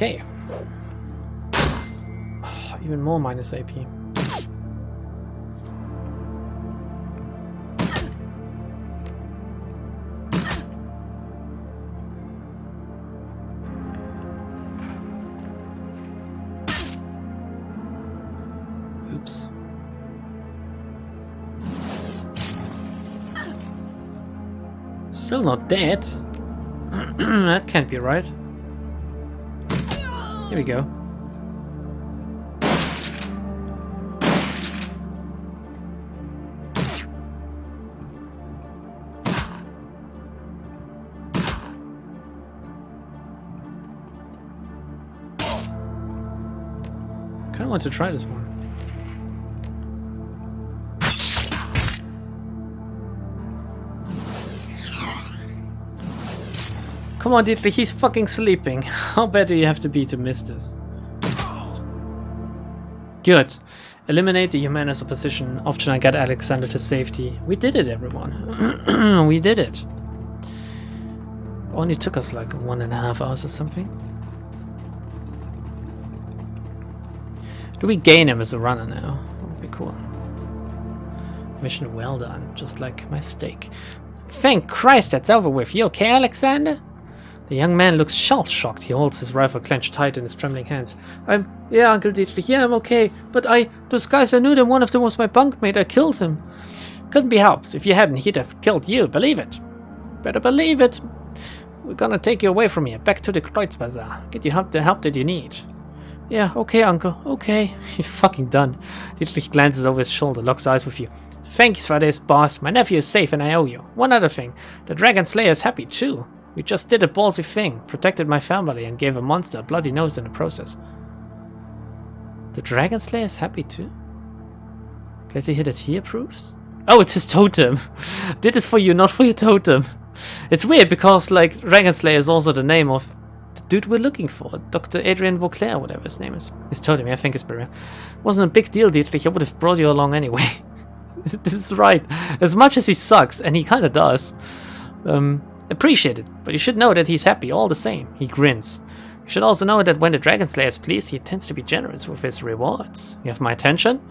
[SPEAKER 3] Okay. Oh, even more minus AP. Oops. Still not dead. That can't be right. Here we go. Kinda want to try this one. Come on, Dietrich, he's fucking sleeping. How bad do you have to be to miss this? Good. Eliminate the Humanus opposition. Option I got Alexander to safety. We did it, everyone. We did it. Only took us like 1.5 hours or something. Do we gain him as a runner now? That would be cool. Mission well done, just like my steak. Thank Christ that's over with. You okay, Alexander? The young man looks shell-shocked. He holds his rifle clenched tight in his trembling hands. Yeah, Uncle Dietrich, yeah, I'm okay. But those guys, I knew them. One of them was my bunkmate. I killed him. Couldn't be helped. If you hadn't, he'd have killed you. Believe it. Better believe it. We're gonna take you away from here, back to the Kreuzbazaar. Get you the help that you need. Yeah, okay, Uncle, okay. He's fucking done. Dietrich glances over his shoulder, locks eyes with you. Thanks for this, boss. My nephew is safe and I owe you. One other thing. The Dragon Slayer is happy too. We just did a ballsy thing, protected my family and gave a monster a bloody nose in the process. The Dragon Slayer is happy too? Glad to hear that he approves? Oh, it's his totem! Did this for you, not for your totem. It's weird because, like, Dragon Slayer is also the name of the dude we're looking for. Dr. Adrian Vauclair, whatever his name is. His totem, I think it's brilliant. Wasn't a big deal, Dietrich. I would have brought you along anyway. This is right. As much as he sucks, and he kinda does. Appreciate it, but you should know that he's happy all the same. He grins. You should also know that when the Dragon Slayer is pleased, he tends to be generous with his rewards. You have my attention?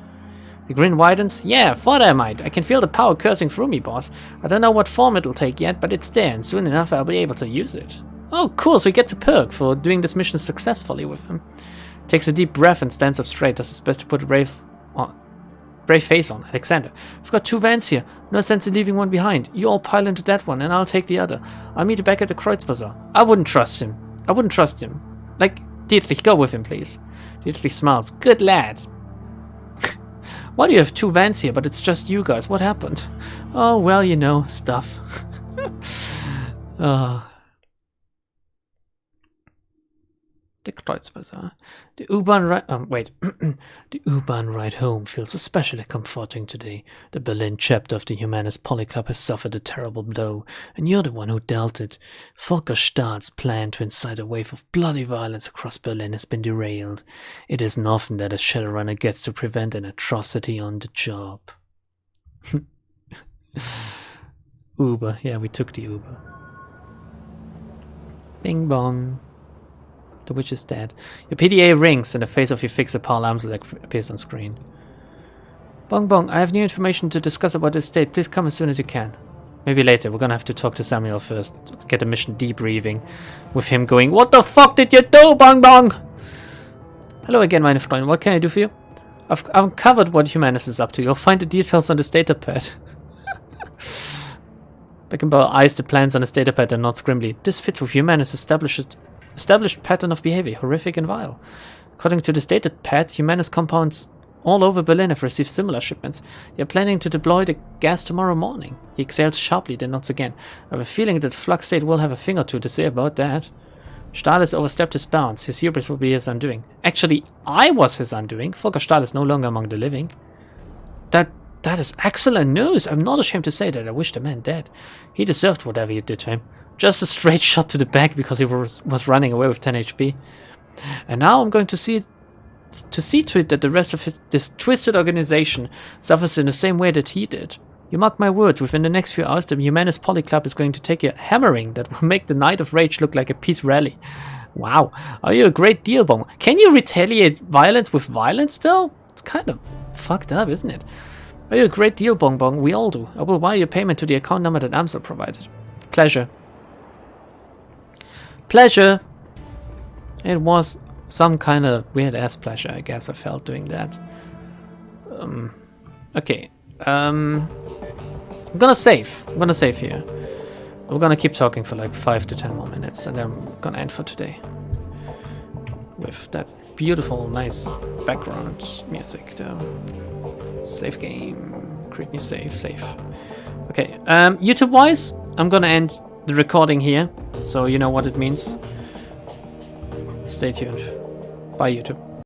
[SPEAKER 3] The grin widens. Yeah, thought I might. I can feel the power coursing through me, boss. I don't know what form it'll take yet, but it's there, and soon enough I'll be able to use it. Oh, cool, so he gets a perk for doing this mission successfully with him. Takes a deep breath and stands up straight. Does his best to put a brave face on. Alexander, I've got 2 vans here. No sense in leaving one behind. You all pile into that one, and I'll take the other. I'll meet you back at the Kreuzbazaar. I wouldn't trust him. Like, Dietrich, go with him, please. Dietrich smiles. Good lad. Why do you have 2 vans here, but it's just you guys? What happened? Oh, well, you know, stuff. The Kreuzbazaar. The U-Bahn ride... The U-Bahn ride home feels especially comforting today. The Berlin chapter of the Humanist Polyclub has suffered a terrible blow, and you're the one who dealt it. Volker Stahl's plan to incite a wave of bloody violence across Berlin has been derailed. It isn't often that a Shadowrunner gets to prevent an atrocity on the job. Uber. Yeah, we took the Uber. Bing bong. The witch is dead. Your PDA rings and the face of your fixer Paul Amselek appears on screen. Bong bong, I have new information to discuss about this state. Please come as soon as you can. Maybe later. We're gonna have to talk to Samuel first. Get a mission debriefing with him going, what the fuck did you do, bong bong? Hello again, meine Freunde. What can I do for you? I've uncovered what Humanus is up to. You'll find the details on this datapad. Beckenbauer eyes the plans on his datapad and nods grimly. This fits with Humanus' established pattern of behavior, horrific and vile. According to this datapad, Humanus compounds all over Berlin have received similar shipments. They are planning to deploy the gas tomorrow morning. He exhales sharply, then nods again. I have a feeling that Flux State will have a thing or two to say about that. Stahl has overstepped his bounds. His hubris will be his undoing. Actually, I was his undoing. Volker Stahl is no longer among the living. That is excellent news. I'm not ashamed to say that. I wish the man dead. He deserved whatever you did to him. Just a straight shot to the back because he was running away with 10 HP. And now I'm going to see to it that the rest of this twisted organization suffers in the same way that he did. You mark my words, within the next few hours the Humanist Polyclub is going to take a hammering that will make the Night of Rage look like a peace rally. Wow. Are you a great deal, Bong? Can you retaliate violence with violence, though? It's kind of fucked up, isn't it? Are you a great deal, Bong Bong? We all do. I will wire your payment to the account number that Amsel provided. Pleasure. Pleasure! It was some kind of weird-ass pleasure, I guess I felt doing that. Okay. I'm gonna save. I'm gonna save here. We're gonna keep talking for like 5 to 10 more minutes, and then I'm gonna end for today. With that beautiful, nice background music, though. Save game. Create new save. Save. Okay. YouTube-wise, I'm gonna end the recording here, so you know what it means. Stay tuned. Bye, YouTube.